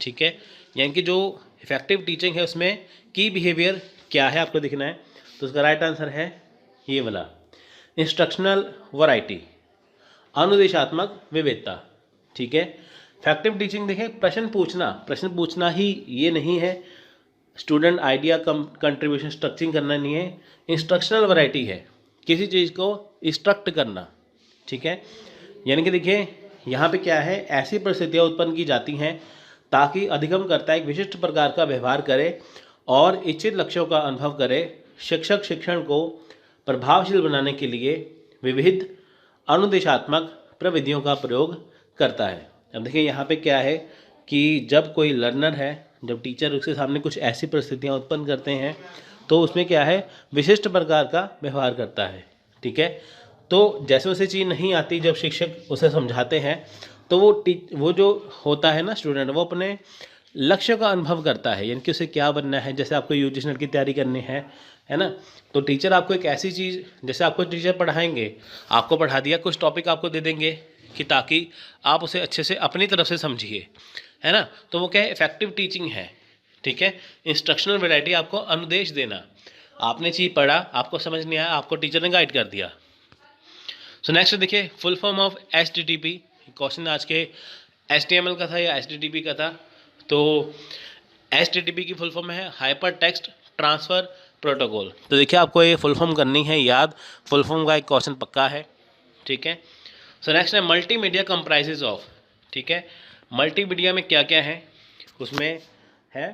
ठीक है। यानी कि जो इफेक्टिव टीचिंग है उसमें की बिहेवियर क्या है आपको दिखना है, तो उसका राइट आंसर है ये वाला, इंस्ट्रक्शनल वैरायटी, अनुदेशात्मक विविधता, ठीक है। इफेक्टिव टीचिंग देखें, प्रश्न पूछना ही ये नहीं है, स्टूडेंट आइडिया कंट्रीब्यूशन स्ट्रक्चरिंग करना नहीं है, इंस्ट्रक्शनल वैरायटी है, किसी चीज़ को इंस्ट्रक्ट करना, ठीक है। यानी कि देखिए यहाँ पे क्या है, ऐसी परिस्थितियाँ उत्पन्न की जाती हैं ताकि अधिगमकर्ता एक विशिष्ट प्रकार का व्यवहार करे और इच्छित लक्ष्यों का अनुभव करे। शिक्षक शिक्षण को प्रभावशील बनाने के लिए विविध अनुदेशात्मक प्रविधियों का प्रयोग करता है। अब देखिए यहाँ पे क्या है कि जब कोई लर्नर है, जब टीचर उसके सामने कुछ ऐसी परिस्थितियाँ उत्पन्न करते हैं तो उसमें क्या है, विशिष्ट प्रकार का व्यवहार करता है। ठीक है, तो जैसे उसे चीज़ नहीं आती, जब शिक्षक उसे समझाते हैं तो वो जो होता है ना स्टूडेंट, वो अपने लक्ष्य का अनुभव करता है, यानी कि उसे क्या बनना है। जैसे आपको यूजीसी नेट की तैयारी करनी है ना, तो टीचर आपको एक ऐसी चीज़, जैसे आपको टीचर पढ़ाएंगे, आपको पढ़ा दिया, कुछ टॉपिक आपको दे देंगे कि ताकि आप उसे अच्छे से अपनी तरफ से समझिए, है ना, तो वो क्या है, इफेक्टिव टीचिंग है। ठीक है, इंस्ट्रक्शनल वैरायटी, आपको अनुदेश देना। आपने चीज़ पढ़ा, आपको समझ नहीं आया, आपको टीचर ने गाइड कर दिया। सो नेक्स्ट देखिए, full form of HTTP। Question आज के HTML का था या HTTP का था, तो HTTP की फुल फॉर्म है हाइपर टेक्स्ट ट्रांसफ़र प्रोटोकॉल। तो देखिए आपको ये फुल फॉर्म करनी है याद, फुल फॉर्म का एक क्वेश्चन पक्का है। ठीक है, सो नेक्स्ट है मल्टीमीडिया कंप्राइजेज ऑफ। ठीक है, मल्टीमीडिया में क्या क्या है, उसमें है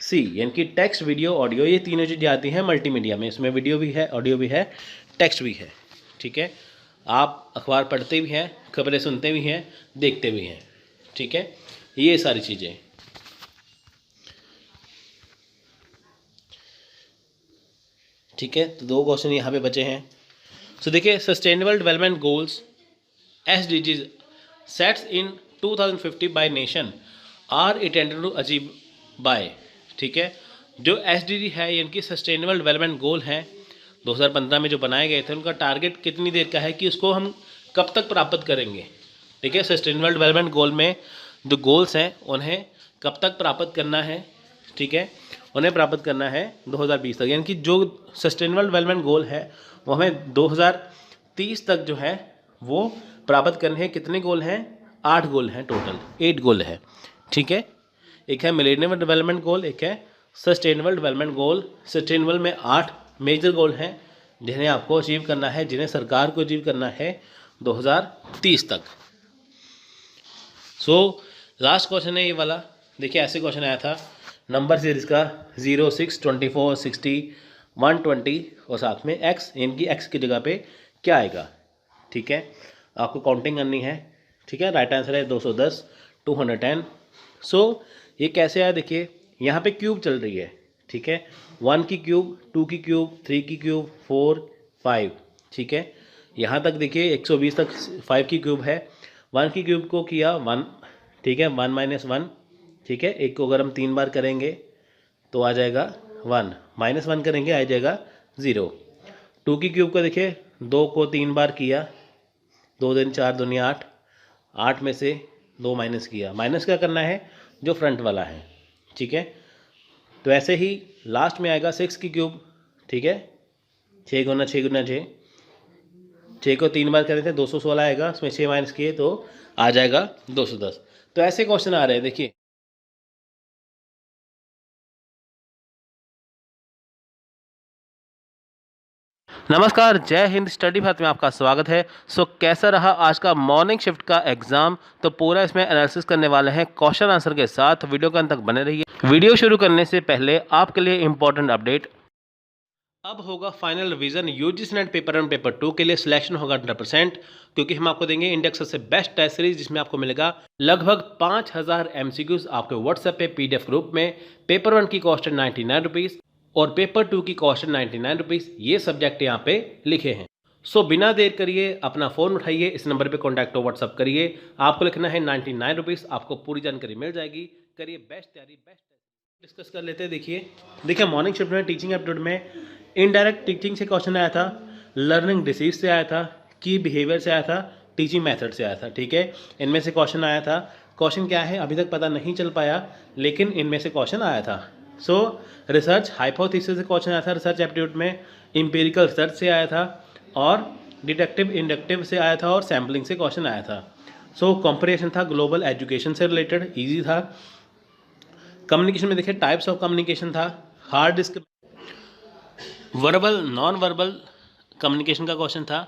सी, यानी कि टेक्स्ट, वीडियो, ऑडियो, ये तीनों चीज़ें आती हैं मल्टीमीडिया में। इसमें वीडियो भी है, ऑडियो भी है, टेक्स्ट भी है। ठीक है, आप अखबार पढ़ते भी हैं, खबरें सुनते भी हैं, देखते भी हैं। ठीक है, ये सारी चीज़ें। ठीक है, तो 2 क्वेश्चन यहाँ पे बचे हैं। सो देखिए, sustainable development goals SDGs sets in 2050 by nation are intended to achieve by. ठीक है, जो SDG है, यानी कि सस्टेनेबल डेवलपमेंट गोल हैं 2015 में जो बनाए गए थे, उनका टारगेट कितनी देर का है कि उसको हम कब तक प्राप्त करेंगे। ठीक है, सस्टेनेबल डेवलपमेंट गोल में जो गोल्स हैं उन्हें कब तक प्राप्त करना है। ठीक है, उन्हें प्राप्त करना है 2020 तक, यानी कि जो सस्टेनेबल डेवलपमेंट गोल है वो हमें 2030 तक जो है वो प्राप्त करने हैं। कितने गोल हैं, 8 गोल हैं, टोटल 8 गोल है। ठीक है, एक है मिलेनियम डेवलपमेंट गोल, एक है सस्टेनेबल डेवलपमेंट गोल। सस्टेनेबल में 8 मेजर गोल हैं जिन्हें आपको अचीव करना है, जिन्हें सरकार को अचीव करना है 2030 तक। सो लास्ट क्वेश्चन है ये वाला। देखिए ऐसे क्वेश्चन आया था नंबर सीरीज का 0, 6, 24, 60, 120 और साथ में x, यानी कि x की जगह पे क्या आएगा। ठीक है, आपको काउंटिंग करनी है। ठीक है, राइट आंसर है 210, 210। सो ये कैसे आया, देखिए यहाँ पे क्यूब चल रही है। ठीक है, 1 की क्यूब, 2 की क्यूब, 3 की क्यूब, 4, 5। ठीक है, यहाँ तक देखिए 120 तक 5 की क्यूब है। 1 की क्यूब को किया 1, ठीक है, 1 - 1। ठीक है, एक को अगर हम 3 बार करेंगे तो आ जाएगा 1, -1 करेंगे आ जाएगा 0। 2 की क्यूब को देखिए 2 को 3 बार किया, 2 दिन 4 दूनी 8, 8 में से 2 माइनस किया, माइनस क्या करना है, जो फ्रंट वाला है। ठीक है, तो ऐसे ही लास्ट में आएगा 6 की क्यूब। ठीक है, 6 गुना 6 गुना 6, 6 को 3 बार करें थे 216 आएगा, उसमें 6 माइनस किए तो आ जाएगा 210। तो ऐसे क्वेश्चन आ रहे हैं। देखिए नमस्कार, जय हिंद स्टडी भारत में आपका स्वागत है। सो कैसा रहा आज का मॉर्निंग शिफ्ट का एग्जाम, तो पूरा इसमें एनालिसिस करने वाले हैं क्वेश्चन आंसर के साथ। वीडियो के अंत तक बने रहिए। वीडियो शुरू करने से पहले आपके लिए इंपॉर्टेंट अपडेट, अब होगा final revision UGC net paper 1 paper 2 के लिए। सिलेक्शन होगा 100%, क्योंकि हम आपको देंगे इंडेक्स सबसे बेस्ट टेस्ट सीरीज, जिसमें आपको मिलेगा लगभग 5000 MCQs आपके व्हाट्सएप पे PDF ग्रुप में। पेपर 1 की कॉस्ट है 99 रुपीज़ और पेपर 2 की कॉस्ट है 99 रुपीज़। ये सब्जेक्ट यहाँ पे लिखे हैं। सो बिना देर करिए अपना फ़ोन उठाइए, इस नंबर पे कॉन्टैक्ट हो, व्हाट्सअप करिए। आपको लिखना है 99 रुपीज़, आपको पूरी जानकारी मिल जाएगी। करिए बेस्ट तैयारी, बेस्ट डिस्कस कर लेते हैं। देखिए मॉर्निंग शिफ्ट में टीचिंग एप्टीट्यूड में इनडायरेक्ट टीचिंग से क्वेश्चन आया था, लर्निंग डिसीज से आया था, की बिहेवियर से आया था, टीचिंग मेथड से आया था। ठीक है, इनमें से क्वेश्चन आया था। क्वेश्चन क्या है अभी तक पता नहीं चल पाया, लेकिन इनमें से क्वेश्चन आया था। सो रिसर्च हाइपोथेसिस से क्वेश्चन आया था रिसर्च एप्टीट्यूड में, इंपेरिकल रिसर्च से आया था, और डिडक्टिव इंडक्टिव से आया था, और सैम्पलिंग से क्वेश्चन आया था। सो कंपैरिजन था ग्लोबल एजुकेशन से रिलेटेड, ईजी था। कम्युनिकेशन में देखिए टाइप्स ऑफ कम्युनिकेशन था, hard disk, verbal non verbal communication का क्वेश्चन था।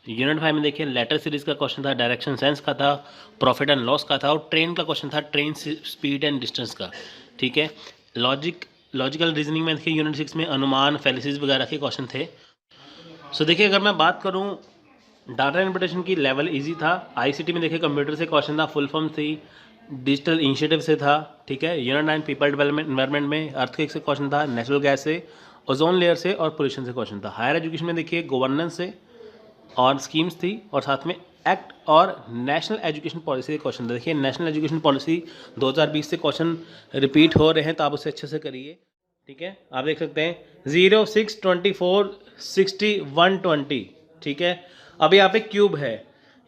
यूनिट 5 में देखिए लेटर सीरीज का क्वेश्चन था, डायरेक्शन सेंस का था, प्रॉफिट एंड लॉस का था, और ट्रेन का क्वेश्चन था, ट्रेन स्पीड एंड डिस्टेंस का। ठीक है, लॉजिकल रीजनिंग में देखिए यूनिट 6 में अनुमान, फैलिसीज वगैरह के क्वेश्चन थे। सो देखिए, अगर मैं बात करूं डाटा इंटरप्रिटेशन की, लेवल इजी था। आईसीटी में देखिए कंप्यूटर से क्वेश्चन था, फुल फॉर्म थी, डिजिटल इनिशिएटिव से था, ठीक है। यूनिट 9 पीपल डेवलपमेंट एनवायरनमेंट में अर्थक्वेक से क्वेश्चन था, नेचुरल गैस से, ओजोन लेयर से और पोल्यूशन से क्वेश्चन था। हायर एजुकेशन में देखिए गवर्नेंस से और स्कीम्स थी, और साथ में एक्ट और नेशनल एजुकेशन पॉलिसी के क्वेश्चन था। देखिए नेशनल एजुकेशन पॉलिसी 2020 से क्वेश्चन रिपीट हो रहे हैं, तो आप उसे अच्छे से करिए, ठीक है। आप देख सकते हैं 0, 6, 24, 60, 120, ठीक है। अब यहाँ पे क्यूब है,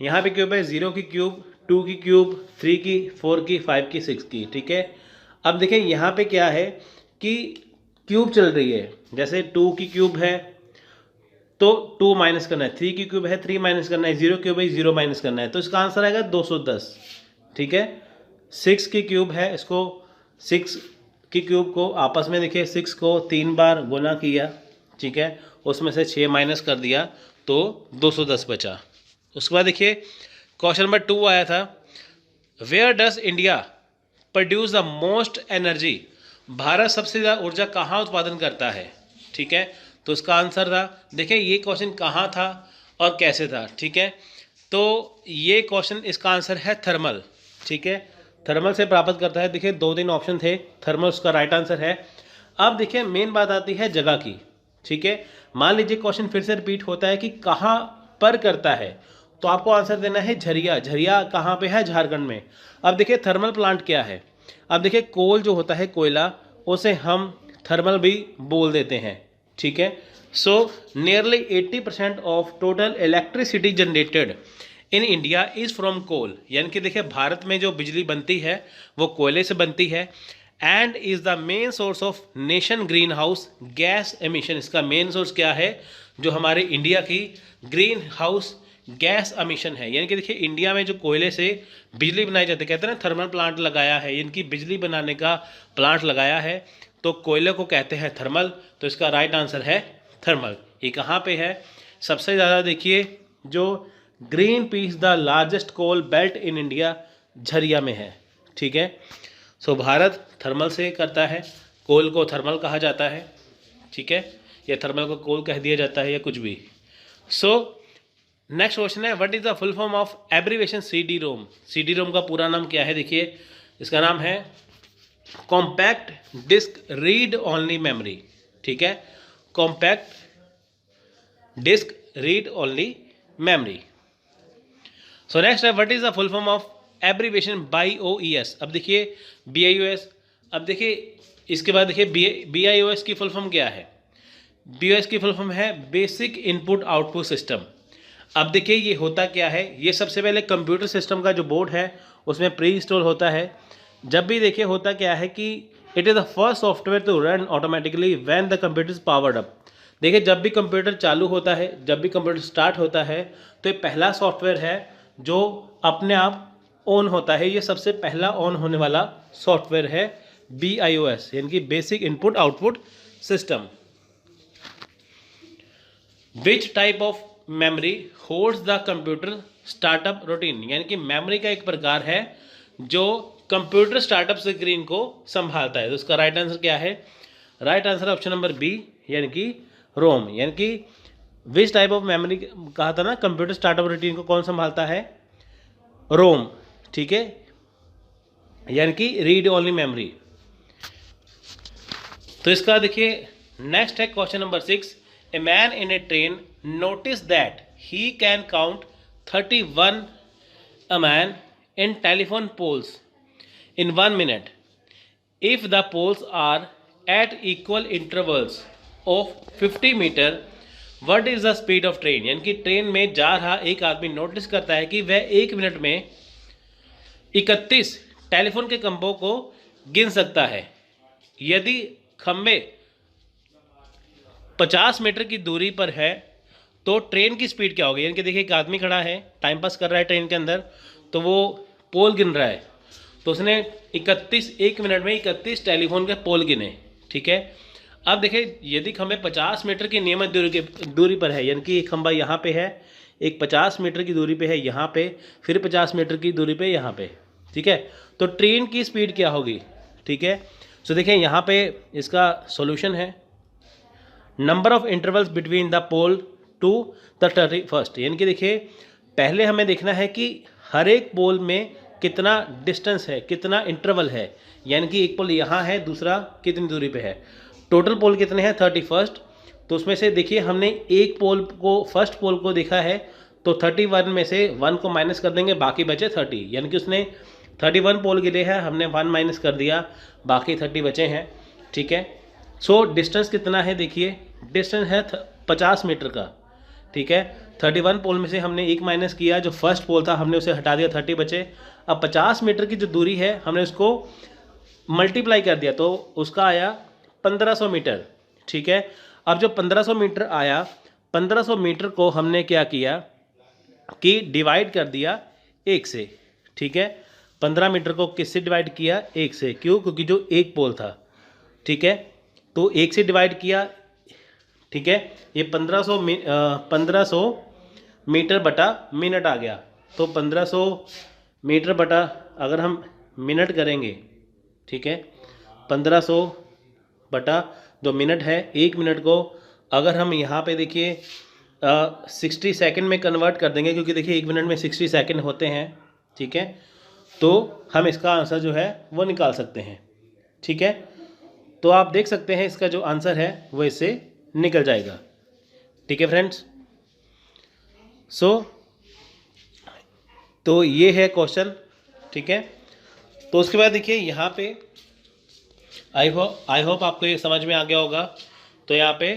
यहाँ पे क्यूब है 0 की क्यूब, 2 की क्यूब, 3 की, 4 की, 5 की, 6 की, ठीक है। अब देखिए यहाँ पे क्या है कि क्यूब चल रही है, जैसे 2 की क्यूब है तो 2 माइनस करना है, 3 की क्यूब है 3 माइनस करना है, 0 क्यूब है 0 माइनस करना है, तो इसका आंसर आएगा 210, ठीक है। 6 की क्यूब है, इसको 6 की क्यूब को आपस में देखिए 6 को 3 बार गुना किया, ठीक है, उसमें से 6 माइनस कर दिया तो 210 बचा। उसके बाद देखिए क्वेश्चन नंबर 2 आया था, where does India produce the most energy, Bharat सबसे ज़्यादा ऊर्जा कहाँ उत्पादन करता है, ठीक है। तो इसका आंसर था, देखिए ये क्वेश्चन कहाँ था और कैसे था, ठीक है। तो ये क्वेश्चन, इसका आंसर है थर्मल, ठीक है, थर्मल से प्राप्त करता है। देखिए 2-3 ऑप्शन थे, थर्मल उसका राइट आंसर है। अब देखिए मेन बात आती है जगह की, ठीक है। मान लीजिए क्वेश्चन फिर से रिपीट होता है कि कहाँ पर करता है, तो आपको आंसर देना है झरिया। झरिया कहाँ पे है? झारखंड में। अब देखिए थर्मल प्लांट क्या है, अब देखिए कोल जो होता है कोयला, उसे हम थर्मल भी बोल देते हैं, ठीक है। So nearly 80% of total electricity generated in India is from coal, यानी कि देखिए भारत में जो बिजली बनती है वो कोयले से बनती है, and is the main source of nation green house gas emission. इसका मेन सोर्स क्या है? जो हमारे इंडिया की ग्रीन हाउस गैस एमिशन है, यानी कि देखिए इंडिया में जो कोयले से बिजली बनाई जाती है, कहते हैं ना थर्मल प्लांट लगाया है, इनकी बिजली बनाने का प्लांट लगाया है, तो कोयले को कहते हैं थर्मल, तो इसका राइट आंसर है थर्मल। ये कहाँ पे है? सबसे ज़्यादा देखिए जो Greenpeace the largest coal belt in India Jharia में है, ठीक है। सो भारत थर्मल से करता है, कोल को थर्मल कहा जाता है, ठीक है, या थर्मल को कोल कह दिया जाता है या कुछ भी। सो नेक्स्ट क्वेश्चन है, what is the full form of abbreviation CD ROM. CD ROM का पूरा नाम क्या है? देखिए इसका नाम है compact disc read only memory, ठीक है, compact disc read only memory. So next है, what is the full form of abbreviation BIOS। अब देखिए BIOS, अब देखिए इसके बाद देखिए BIOS की फुल फॉर्म क्या है? BIOS की फुल फॉर्म है बेसिक इनपुट आउटपुट सिस्टम। अब देखिए ये होता क्या है, ये सबसे पहले कंप्यूटर सिस्टम का जो बोर्ड है उसमें प्री इंस्टॉल होता है। जब भी देखिए होता क्या है कि it is the first software to run automatically when the computer is powered up. देखिए जब भी कंप्यूटर चालू होता है, जब भी कंप्यूटर स्टार्ट होता है, तो ये पहला सॉफ्टवेयर है जो अपने आप ऑन होता है। ये सबसे पहला ऑन होने वाला सॉफ्टवेयर है BIOS, यानी कि basic input output system. Which type of memory holds the computer startup routine, यानी कि मेमोरी का एक प्रकार है जो कंप्यूटर स्टार्टअप स्क्रीन को संभालता है। तो उसका राइट आंसर क्या है? Right answer option number B, यानी कि रोम। यानी कि विच टाइप ऑफ मेमोरी कहा था ना, कंप्यूटर स्टार्टअप रूटीन को कौन संभालता है? रोम, ठीक है, यानी कि रीड ओनली मेमोरी। तो इसका देखिए नेक्स्ट है question number 6, a man in A train notice that he can count 31 a man in telephone poles in 1 minute if the poles are at equal intervals of 50 meter. what is the speed of train, यानी कि ट्रेन में जा रहा एक आदमी नोटिस करता है कि वह 1 मिनट में 31 टेलीफोन के खंभों को गिन सकता है। यदि खंभे 50 मीटर की दूरी पर है तो ट्रेन की स्पीड क्या होगी? यानी कि देखिए एक आदमी खड़ा है, टाइम पास कर रहा है ट्रेन के अंदर, तो वो पोल गिन रहा है, तो उसने 1 मिनट में 31 टेलीफोन के पोल गिने, ठीक है। अब देखिए यदि खंभे 50 मीटर की नियमित दूरी पर है, यानी कि एक खंभा यहाँ पे है, एक 50 मीटर की दूरी पे है यहाँ पे, फिर 50 मीटर की दूरी पे यहाँ पे, ठीक है, तो ट्रेन की स्पीड क्या होगी? ठीक है, सो देखिए यहाँ पे इसका सॉल्यूशन है, number of intervals between the pole to the 31st। यानी कि देखिए पहले हमें देखना है कि हर एक पोल में कितना डिस्टेंस है, कितना इंटरवल है। यानी कि एक पोल यहाँ है, दूसरा कितनी दूरी पे है। टोटल पोल कितने हैं 31st। तो उसमें से देखिए हमने एक पोल को, फर्स्ट पोल को देखा है, तो 31 में से 1 को माइनस कर देंगे, बाकी बचे 30। यानी कि उसने 31 पोल के लिए है, हमने 1 माइनस कर दिया, बाकी 30 बचे हैं। ठीक है। सो डिस्टेंस कितना है, देखिए डिस्टेंस है 50 मीटर का। ठीक है। 31 पोल में से हमने 1 माइनस किया, जो फर्स्ट पोल था हमने उसे हटा दिया, 30 बचे। अब 50 मीटर की जो दूरी है हमने उसको मल्टीप्लाई कर दिया, तो उसका आया 1500 मीटर। ठीक है। अब जो 1500 मीटर आया, 1500 मीटर को हमने क्या किया कि डिवाइड कर दिया 1 से। ठीक है। 15 मीटर को किससे डिवाइड किया, 1 से। क्यों? क्योंकि जो एक पोल था। ठीक है। तो 1 से डिवाइड किया। ठीक है। ये 1500 मीटर बटा मिनट आ गया। तो 1500 मीटर बटा अगर हम मिनट करेंगे, ठीक है, 1500 बटा जो मिनट है, 1 मिनट को अगर हम यहाँ पे देखिए 60 सेकंड में कन्वर्ट कर देंगे, क्योंकि देखिए 1 मिनट में 60 सेकंड होते हैं। ठीक है। तो हम इसका आंसर जो है वो निकाल सकते हैं। ठीक है। तो आप देख सकते हैं इसका जो आंसर है वो इससे निकल जाएगा। ठीक है फ्रेंड्स। तो ये है क्वेश्चन। ठीक है। तो उसके बाद देखिए यहाँ पे आई होप आपको ये समझ में आ गया होगा। तो यहाँ पे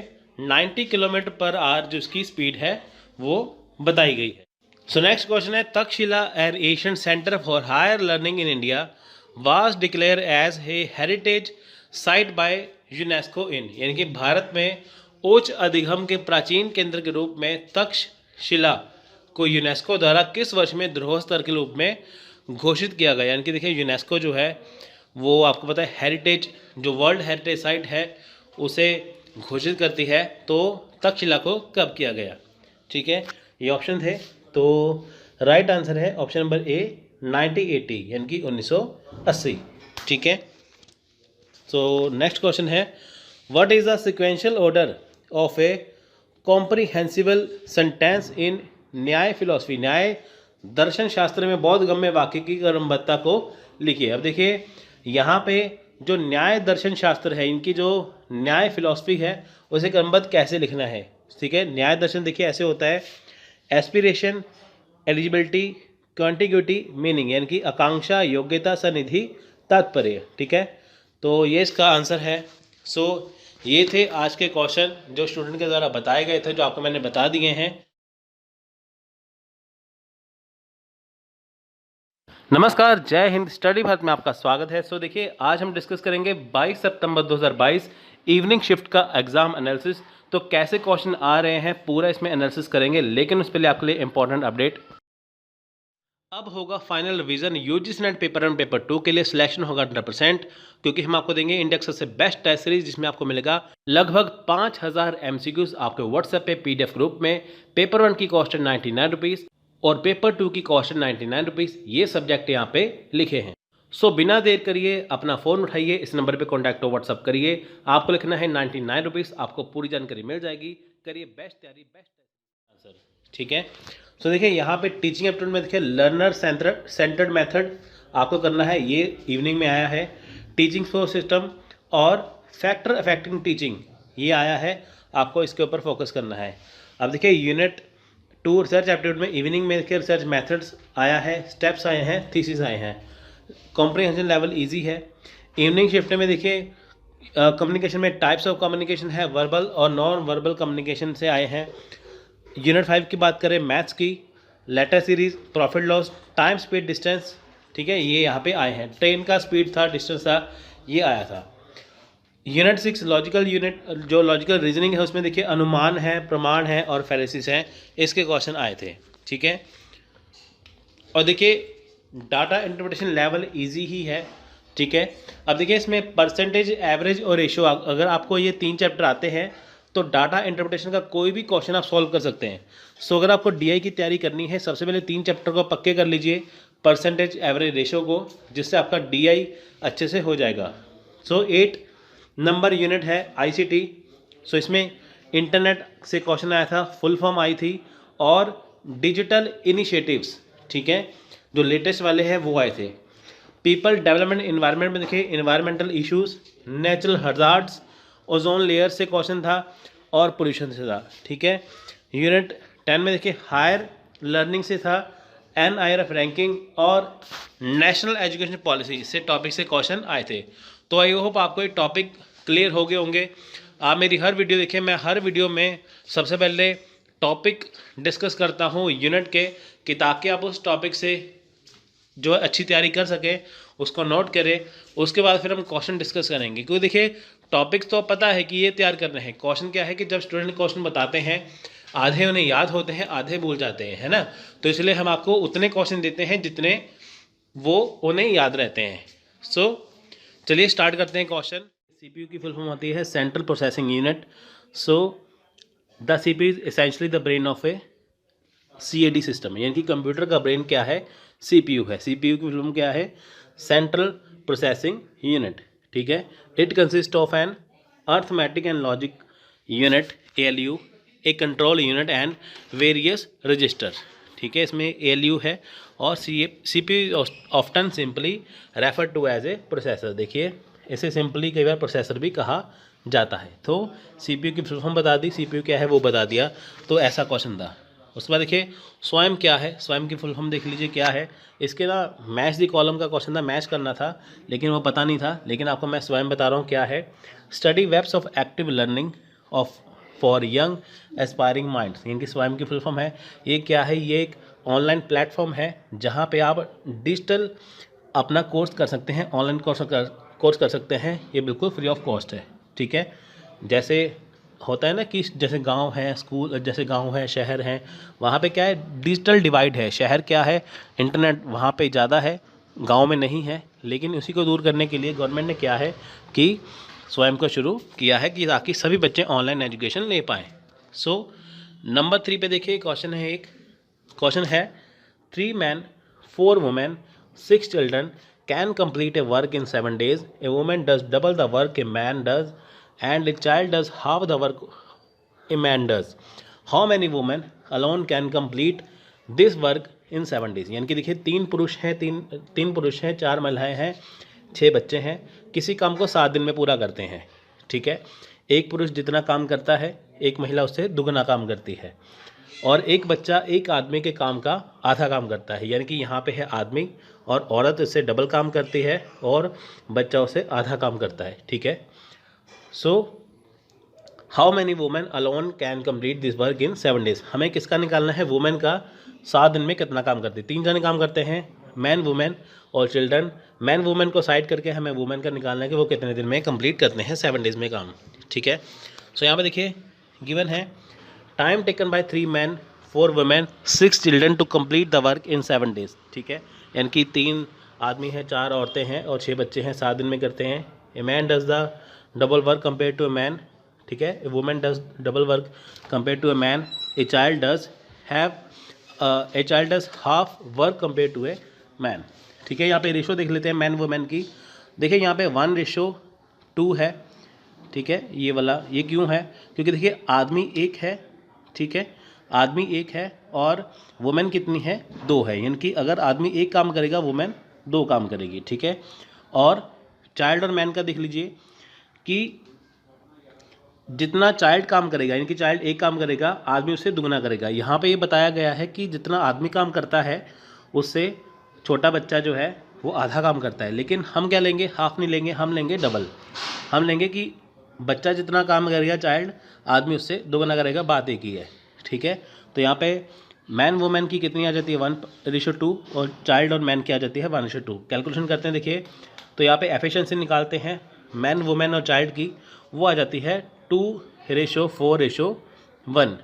90 किलोमीटर पर आवर जो इसकी स्पीड है वो बताई गई है। सो नेक्स्ट क्वेश्चन है, Taxila an Asian centre for higher learning in India was declare as a heritage site by UNESCO in. यानी कि भारत में उच्च अधिगम के प्राचीन केंद्र के रूप में तक्षशिला को यूनेस्को द्वारा किस वर्ष में धरोहर स्थल के रूप में घोषित किया गया। यानी कि देखिए यूनेस्को जो है वो आपको पता है हेरिटेज, जो वर्ल्ड हेरिटेज साइट है उसे घोषित करती है। तो तक्षशिला को कब किया गया। ठीक है। ये ऑप्शन थे। तो राइट आंसर है ऑप्शन नंबर ए 1980, यानी कि 1980। ठीक है। सो नेक्स्ट क्वेश्चन है, what is the sequential order of A comprehensible sentence in न्याय फिलॉसफी। न्याय दर्शन शास्त्र में बौद्ध गम्य वाक्य की क्रमबद्धता को लिखिए। अब देखिए यहाँ पे जो न्याय दर्शन शास्त्र है, इनकी जो न्याय फिलॉसफी है उसे क्रमबद्ध कैसे लिखना है। ठीक है। न्याय दर्शन देखिए ऐसे होता है, एस्पिरेशन, एलिजिबिलिटी, कॉन्टिग्यूटी, मीनिंग, यानी कि आकांक्षा, योग्यता, सनिधि, तात्पर्य। ठीक है। तो ये इसका आंसर है। सो ये थे आज के क्वेश्चन जो स्टूडेंट के द्वारा बताए गए थे, जो आपको मैंने बता दिए हैं। नमस्कार, जय हिंद, स्टडी भारत में आपका स्वागत है। सो देखिए आज हम डिस्कस करेंगे 22 सितंबर 2022 इवनिंग शिफ्ट का एग्जाम एनालिसिस। तो कैसे क्वेश्चन आ रहे हैं पूरा इसमें एनालिसिस करेंगे, लेकिन उसके लिए आपके लिए इंपॉर्टेंट अपडेट, अब होगा final revision UGC net paper 1 paper 2 के लिए। सिलेक्शन होगा 100%, क्योंकि हम आपको देंगे इंडिया का सबसे बेस्ट टेस्ट सीरीज, जिसमें आपको मिलेगा लगभग 5000 एमसीक्यूज आपके व्हाट्सएप पे पीडीएफ ग्रुप में। पेपर 1 की कॉस्ट है 99 रुपीज़ और पेपर 2 की कॉस्ट है 99 रुपीज़। ये सब्जेक्ट यहाँ पे लिखे हैं। सो बिना देर करिए अपना फ़ोन उठाइए, इस नंबर पे कॉन्टैक्ट हो, व्हाट्सअप करिए। आपको लिखना है 99 रुपीज़, आपको पूरी जानकारी मिल जाएगी। करिए बेस्ट तैयारी, बेस्ट आंसर। ठीक है। सो देखिए यहाँ पे टीचिंग एप्टीट्यूड में देखिए लर्नर सेंटर्ड मेथड आपको करना है, ये इवनिंग में आया है। टीचिंग फ्लो सिस्टम और फैक्टर अफेक्टिंग टीचिंग ये आया है, आपको इसके ऊपर फोकस करना है। अब देखिए यूनिट 2 रिसर्च एप्टीट्यूड में इवनिंग में देखिए रिसर्च मेथड्स आया है, स्टेप्स आए हैं, थीसिस आए हैं। कॉम्प्रिहेंशन लेवल इजी है। इवनिंग शिफ्ट में देखिए कम्युनिकेशन में टाइप्स ऑफ कम्युनिकेशन है, वर्बल और नॉन वर्बल कम्युनिकेशन से आए हैं। यूनिट 5 की बात करें मैथ्स की, letter series, profit loss, time speed distance, ठीक है, ये यहाँ पे आए हैं। ट्रेन का स्पीड था, डिस्टेंस था, ये आया था। यूनिट 6 लॉजिकल यूनिट, जो लॉजिकल रीजनिंग है उसमें देखिए अनुमान है, प्रमाण है और फैलेसिस है, इसके क्वेश्चन आए थे। ठीक है। और देखिए डाटा इंटरप्रिटेशन लेवल इजी ही है। ठीक है। अब देखिए इसमें परसेंटेज, एवरेज और रेशियो, अगर आपको ये 3 चैप्टर आते हैं तो डाटा इंटरप्रिटेशन का कोई भी क्वेश्चन आप सॉल्व कर सकते हैं। सो अगर आपको डीआई की तैयारी करनी है, सबसे पहले 3 चैप्टर को पक्के कर लीजिए, परसेंटेज, एवरेज, रेशियो को, जिससे आपका डीआई अच्छे से हो जाएगा। सो 8 नंबर यूनिट है आईसीटी। सो इसमें इंटरनेट से क्वेश्चन आया था, फुल फॉर्म आई थी, और डिजिटल इनिशिएटिव्स, ठीक है, जो लेटेस्ट वाले हैं वो आए थे। पीपल डेवलपमेंट इन्वायरमेंट में देखिए environmental issues, natural hazards, ozone layer से क्वेश्चन था, और पोल्यूशन से था, ठीक है। यूनिट 10 में देखिए हायर लर्निंग से था, NIRF रैंकिंग और नेशनल एजुकेशन पॉलिसी से टॉपिक से क्वेश्चन आए थे। तो आई होप आपको ये टॉपिक क्लियर हो गए होंगे। आप मेरी हर वीडियो देखिए, मैं हर वीडियो में सबसे पहले टॉपिक डिस्कस करता हूँ यूनिट के, कि ताकि आप उस टॉपिक से जो अच्छी तैयारी कर सके, उसको नोट करें। उसके बाद फिर हम क्वेश्चन डिस्कस करेंगे, क्योंकि देखिए टॉपिक्स तो पता है कि ये तैयार करने हैं। क्वेश्चन क्या है कि जब स्टूडेंट क्वेश्चन बताते हैं, आधे उन्हें याद होते हैं, आधे भूल जाते हैं, है ना। तो इसलिए हम आपको उतने क्वेश्चन देते हैं जितने वो उन्हें याद रहते हैं। सो चलिए स्टार्ट करते हैं क्वेश्चन। CPU की फुल फॉर्म होती है central processing unit. So the CPU is essentially the brain of A CAD system, यानी कि कंप्यूटर का ब्रेन क्या है, CPU है। CPU की फुल फॉर्म क्या है, सेंट्रल प्रोसेसिंग यूनिट, ठीक है। It consist of an arithmetic and logic unit ALU, a control unit and various register, ठीक है। इसमें ALU है, और CPU often simply refer to as a processor. देखिए इसे सिंपली कई बार प्रोसेसर भी कहा जाता है। तो CPU की फुल फॉर्म बता दी, CPU क्या है वो बता दिया, तो ऐसा क्वेश्चन था। उसके बाद देखिए स्वयं क्या है, स्वयं की फुल फॉर्म देख लीजिए क्या है। इसके ना मैच दी कॉलम का क्वेश्चन था, मैच करना था, लेकिन वो पता नहीं था, लेकिन आपको मैं स्वयं बता रहा हूँ क्या है। Study webs of active learning of for young aspiring minds, यानी कि स्वयं की फुल फॉर्म है। ये क्या है, ये एक ऑनलाइन प्लेटफॉर्म है जहाँ पे आप डिजिटल अपना कोर्स कर सकते हैं, ऑनलाइन कोर्स कर सकते हैं। ये बिल्कुल फ्री ऑफ कॉस्ट है, ठीक है। जैसे होता है ना कि जैसे गांव है, स्कूल जैसे गांव है, शहर है, वहाँ पे क्या है, डिजिटल डिवाइड है। शहर क्या है, इंटरनेट वहाँ पे ज़्यादा है, गांव में नहीं है। लेकिन उसी को दूर करने के लिए गवर्नमेंट ने क्या है कि स्वयं को शुरू किया है, कि ताकि सभी बच्चे ऑनलाइन एजुकेशन ले पाएँ। सो नंबर 3 पे देखिए क्वेश्चन है, एक क्वेश्चन है 3 men 4 women 6 children can complete a work in 7 days. A woman does double the work a man does, and a child does half the work a man does. How many women alone can complete this work in 7 days? यानी कि देखिए तीन पुरुष हैं, तीन पुरुष हैं, 4 महिलाएं हैं, 6 बच्चे हैं, किसी काम को 7 दिन में पूरा करते हैं, ठीक है। एक पुरुष जितना काम करता है, एक महिला उससे दुगना काम करती है, और एक बच्चा एक आदमी के काम का आधा काम करता है। यानी कि यहाँ पे है आदमी, और औरत उससे डबल काम करती है, और बच्चा उससे आधा काम करता है, ठीक है। So how many women alone can complete this work in 7 days? हमें किसका निकालना है, वुमेन का 7 दिन में कितना काम करती है। 3 जने काम करते हैं, मैन, वुमेन और चिल्ड्रन। मैन वुमेन को साइड करके हमें वुमेन का निकालना है कि वो कितने दिन में कंप्लीट करते हैं 7 days में काम, ठीक है। सो यहाँ पे देखिए गिवन है time taken by 3 men 4 women 6 children to complete the work in 7 days, ठीक है। यानी कि 3 आदमी हैं, 4 औरतें हैं और 6 बच्चे हैं, 7 दिन में करते हैं। A man does the double work compare to a man, ठीक है। A women does double work compare to a man. A child does half work compare to a man, ठीक है। यहाँ पे रेशो देख लेते हैं मैन वुमेन की। देखिए यहाँ पे 1:2 है, ठीक है। ये वाला ये क्यों है, क्योंकि देखिए आदमी एक है, ठीक है, आदमी एक है, और वुमेन कितनी है, 2 है। यानी कि अगर आदमी एक काम करेगा, वुमेन 2 काम करेगी, ठीक है। और चाइल्ड और मैन का देख लीजिए कि जितना चाइल्ड काम करेगा, यानी कि चाइल्ड एक काम करेगा, आदमी उससे दुगना करेगा। यहाँ पे ये बताया गया है कि जितना आदमी काम करता है उससे छोटा बच्चा जो है वो आधा काम करता है। लेकिन हम क्या लेंगे, हाफ नहीं लेंगे, हम लेंगे डबल। हम लेंगे कि बच्चा जितना काम करेगा चाइल्ड, आदमी उससे दुगना करेगा, बात एक ही है, ठीक है। तो यहाँ पे मैन वुमेन की कितनी आ जाती है, 1:2, और चाइल्ड और मैन की आ जाती है 1:2। कैलकुलेशन करते हैं, देखिए तो यहाँ पे एफिशिएंसी निकालते हैं मैन वुमेन और चाइल्ड की, वो आ जाती है 2:4:1,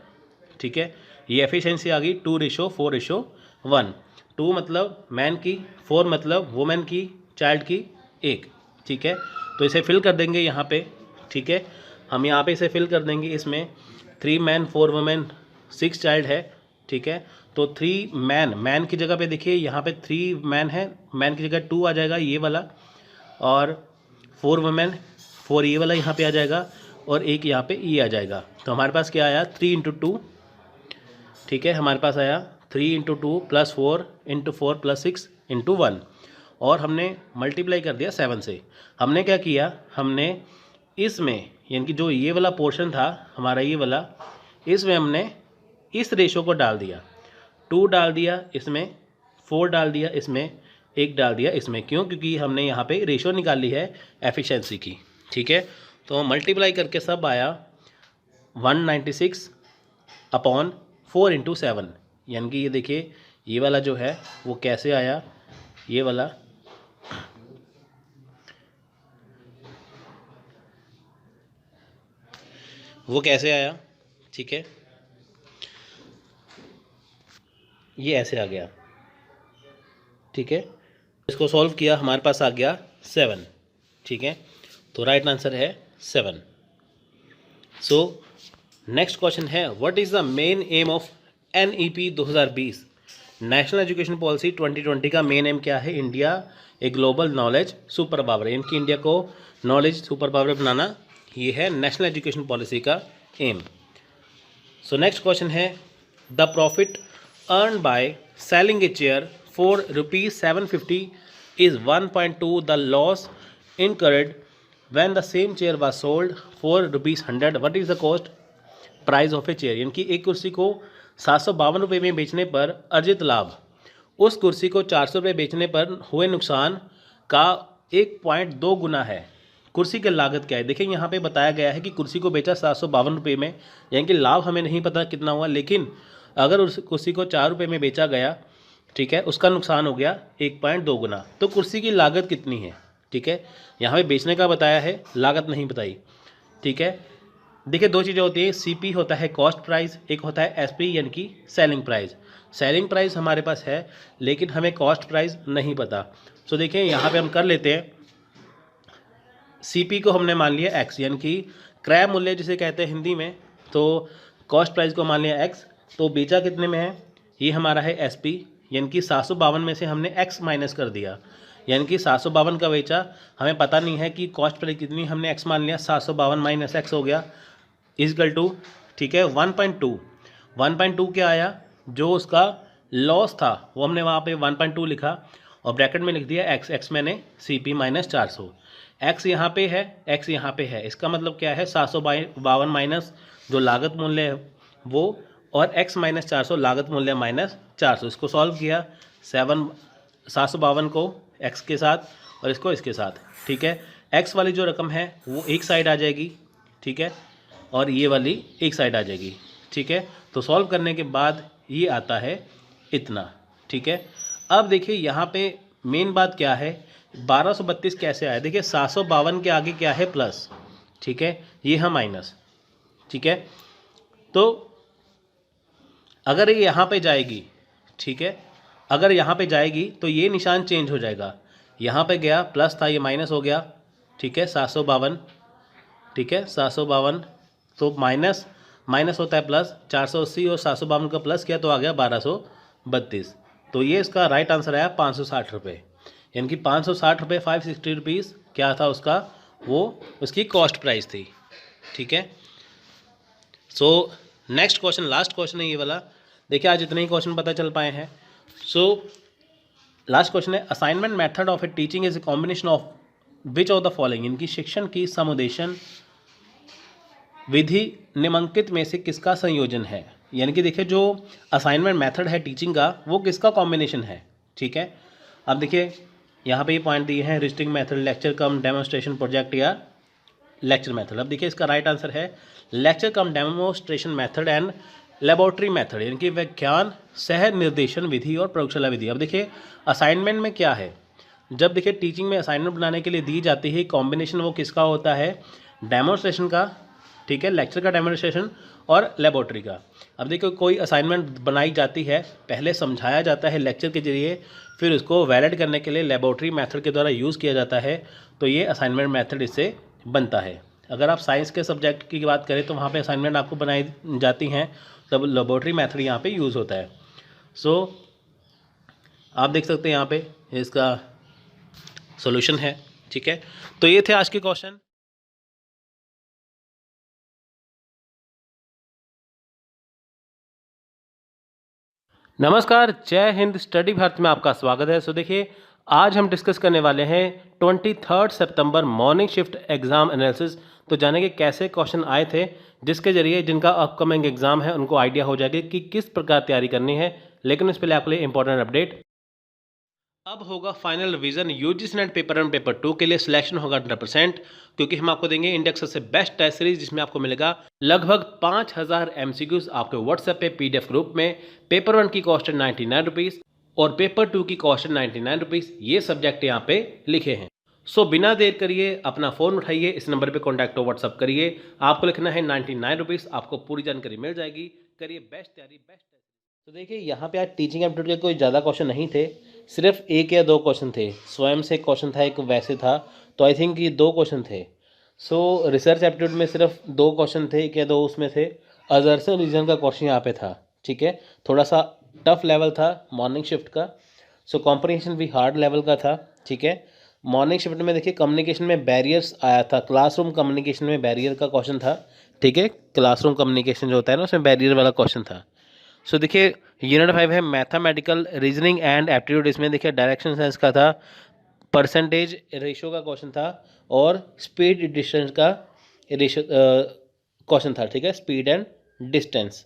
ठीक है। ये एफिशिएंसी आ गई 2:4:1। 2 मतलब मैन की, 4 मतलब वुमेन की, चाइल्ड की 1, ठीक है। तो इसे फिल कर देंगे यहाँ पे, ठीक है। हम यहाँ पे इसे फिल कर देंगे, इसमें 3 men 4 women 6 child है, ठीक है। तो 3 मैन की जगह पे देखिए यहाँ पे 3 मैन है, मैन की जगह 2 आ जाएगा ये वाला, और 4 women 4 ये वाला यहाँ पे आ जाएगा, और एक यहाँ पे ये आ जाएगा, तो हमारे पास क्या आया 3 × 2, ठीक है, हमारे पास आया 3 × 2 + 4 × 4 + 6 × 1, और हमने मल्टीप्लाई कर दिया 7 से। हमने क्या किया, हमने इसमें यानी कि जो ये वाला पोर्शन था हमारा ये वाला, इसमें हमने इस रेशो को डाल दिया, 2 डाल दिया इसमें, 4 डाल दिया इसमें, 1 डाल दिया इसमें। क्यों? क्योंकि हमने यहाँ पे रेशो निकाली है एफिशिएंसी की, ठीक है। तो मल्टीप्लाई करके सब आया 196/4 × 7, यानी कि ये देखिए ये वाला जो है वो कैसे आया, ये वाला वो कैसे आया, ठीक है, ये ऐसे आ गया, ठीक है। इसको सॉल्व किया, हमारे पास आ गया 7, ठीक है। तो राइट आंसर है 7। सो नेक्स्ट क्वेश्चन है, what is the main M of NEP 2020, national education policy 2020 का मेन एम क्या है? India a global knowledge super power, यानी कि इंडिया को नॉलेज सुपर पावर बनाना, ये है नेशनल एजुकेशन पॉलिसी का एम। सो नेक्स्ट क्वेश्चन है, the profit earn by selling a chair for ₹750 is 1.2 the loss incurred when the same chair was sold for ₹100. What is the cost price of a chair? यानी कि एक कुर्सी को 752 रुपये में बेचने पर अर्जित लाभ उस कुर्सी को 400 रुपये बेचने पर हुए नुकसान का 1.2 गुना है। कुर्सी की लागत क्या है? देखिए यहाँ पे बताया गया है कि कुर्सी को बेचा 752 रुपये में, यानी कि लाभ हमें नहीं पता कितना हुआ, लेकिन अगर उस कुर्सी को 4 रुपये में बेचा गया, ठीक है, उसका नुकसान हो गया 1.2 गुना। तो कुर्सी की लागत कितनी है, ठीक है, यहाँ पे बेचने का बताया है, लागत नहीं बताई, ठीक है। देखिए दो चीज़ें होती हैं, CP होता है कॉस्ट प्राइस, एक होता है SP यानी कि सेलिंग प्राइस। सेलिंग प्राइस हमारे पास है लेकिन हमें कॉस्ट प्राइस नहीं पता। तो देखिए यहाँ पे हम कर लेते हैं, CP को हमने मान लिया X, यानी कि क्रय मूल्य जिसे कहते हैं हिंदी में, तो कॉस्ट प्राइस को मान लिया X, तो बेचा कितने में है, ये हमारा है SP, यानी कि 752 में से हमने X माइनस कर दिया, यानी कि 752 का बेचा, हमें पता नहीं है कि कॉस्ट प्राइस कितनी, हमने X मान लिया, 752 - X हो गया इजकल टू, ठीक है, 1.2। 1.2 क्या आया, जो उसका लॉस था वो हमने वहाँ पे 1.2 लिखा और ब्रैकेट में लिख दिया X मैंने CP - 400। X यहाँ पे है, X यहाँ पे है, इसका मतलब क्या है, 752 माइनस जो लागत मूल्य है वो, और X - 400 लागत मूल्य -400। इसको सॉल्व किया, 752 को X के साथ और इसको इसके साथ, ठीक है। X वाली जो रकम है वो एक साइड आ जाएगी, ठीक है, और ये वाली एक साइड आ जाएगी, ठीक है। तो सॉल्व करने के बाद ये आता है इतना, ठीक है। अब देखिए यहाँ पे मेन बात क्या है, 1232 कैसे आया? देखिए 752 के आगे क्या है, प्लस, ठीक है, ये है माइनस, ठीक है। तो अगर ये यहाँ पे जाएगी, ठीक है, अगर यहाँ पे जाएगी तो ये निशान चेंज हो जाएगा, यहाँ पे गया प्लस था, ये माइनस हो गया, ठीक है, 752, ठीक है, 752, तो माइनस माइनस होता है प्लस, 480 और 752 का प्लस किया तो आ गया 1232। तो ये इसका राइट आंसर आया 560 रुपये, यानी कि 560 रुपये, 560 रुपीज़ क्या था उसका, वो उसकी कॉस्ट प्राइस थी, ठीक है। So next question, last question है ये वाला। देखिए आज इतने ही क्वेश्चन पता चल पाए हैं। सो लास्ट क्वेश्चन है, assignment method of A teaching is a combination of which of the following, इनकी शिक्षण की समुदेशन विधि निम्नलिखित में से किसका संयोजन है? यानी कि देखिए जो असाइनमेंट मेथड है टीचिंग का वो किसका कॉम्बिनेशन है, ठीक है। अब देखिए यहाँ पे ये पॉइंट दिए हैं, रिस्टिंग मेथड, लेक्चर कम डेमोन्स्ट्रेशन प्रोजेक्ट या लेक्चर मेथड। अब देखिए इसका राइट आंसर है lecture come demonstration method and laboratory method, यानी कि विज्ञान सह निर्देशन विधि और प्रयोगशाला विधि। अब देखिए असाइनमेंट में क्या है, जब देखिए टीचिंग में असाइनमेंट बनाने के लिए दी जाती है कॉम्बिनेशन, वो किसका होता है, डेमोन्स्ट्रेशन का, ठीक है, लेक्चर का डेमोन्स्ट्रेशन और लेबोरेटरी का। अब देखिए कोई असाइनमेंट बनाई जाती है, पहले समझाया जाता है लेक्चर के जरिए, फिर उसको वैलिड करने के लिए लेबोरेटरी मेथड के द्वारा यूज़ किया जाता है, तो ये असाइनमेंट मेथड इससे बनता है। अगर आप साइंस के सब्जेक्ट की बात करें तो वहाँ पे असाइनमेंट आपको बनाई जाती हैं, तब लेबोरेटरी मेथड यहाँ पे यूज़ होता है। सो आप देख सकते हैं यहाँ पे इसका सॉल्यूशन है, ठीक है। तो ये थे आज के क्वेश्चन। नमस्कार, जय हिंद। स्टडी भारत में आपका स्वागत है। सो देखिए, आज हम डिस्कस करने वाले हैं 23 सितंबर मॉर्निंग शिफ्ट एग्ज़ाम एनालिसिस। तो जानेंगे कैसे क्वेश्चन आए थे, जिसके जरिए जिनका अपकमिंग एग्ज़ाम है उनको आइडिया हो जाएगा कि किस प्रकार तैयारी करनी है। लेकिन उससे पहले आपके लिए इंपॉर्टेंट अपडेट, अब होगा final revision UGC net paper 1 paper 2 के लिए। सिलेक्शन होगा 100%, क्योंकि हम आपको देंगे इंडिया का सबसे बेस्ट टेस्ट सीरीज, जिसमें आपको मिलेगा लगभग 5000 एमसीक्यूज आपके व्हाट्सएप पे पीडीएफ ग्रुप में। पेपर 1 की कॉस्ट है 99 रुपीज़ और पेपर 2 की कॉस्ट है 99 रुपीज़। ये सब्जेक्ट यहाँ पे लिखे हैं। सो बिना देर करिए अपना फ़ोन उठाइए, इस नंबर पे कॉन्टैक्ट हो, व्हाट्सअप करिए। आपको लिखना है 99 रुपीज़, आपको पूरी जानकारी मिल जाएगी। करिए बेस्ट तैयारी, बेस्ट। तो देखिए, यहाँ पे आज टीचिंग एप्टीट्यूड के कोई ज़्यादा क्वेश्चन नहीं थे, सिर्फ 1 या 2 क्वेश्चन थे। स्वयं से एक क्वेश्चन था, एक वैसे था, तो आई थिंक ये 2 क्वेश्चन थे। सो रिसर्च एप्टीट्यूड में सिर्फ 2 क्वेश्चन थे, 1 या 2 उसमें थे। अजर्सन रीजन का क्वेश्चन यहाँ पे था, ठीक है। थोड़ा सा टफ लेवल था मॉर्निंग शिफ्ट का। सो कॉम्प्रिहेंशन भी हार्ड लेवल का था, ठीक है। मॉर्निंग शिफ्ट में देखिए कम्युनिकेशन में बैरियर्स आया था, क्लासरूम कम्युनिकेशन में बैरियर का क्वेश्चन था, ठीक है। क्लासरूम कम्युनिकेशन जो होता है ना, उसमें बैरियर वाला क्वेश्चन था। सो देखिए, यूनिट 5 है मैथमेटिकल रीजनिंग एंड एप्टीट्यूड। इसमें देखिए डायरेक्शन सेंस का था, परसेंटेज रेशो का क्वेश्चन था और स्पीड डिस्टेंस का रेशो क्वेश्चन था, ठीक है, स्पीड एंड डिस्टेंस।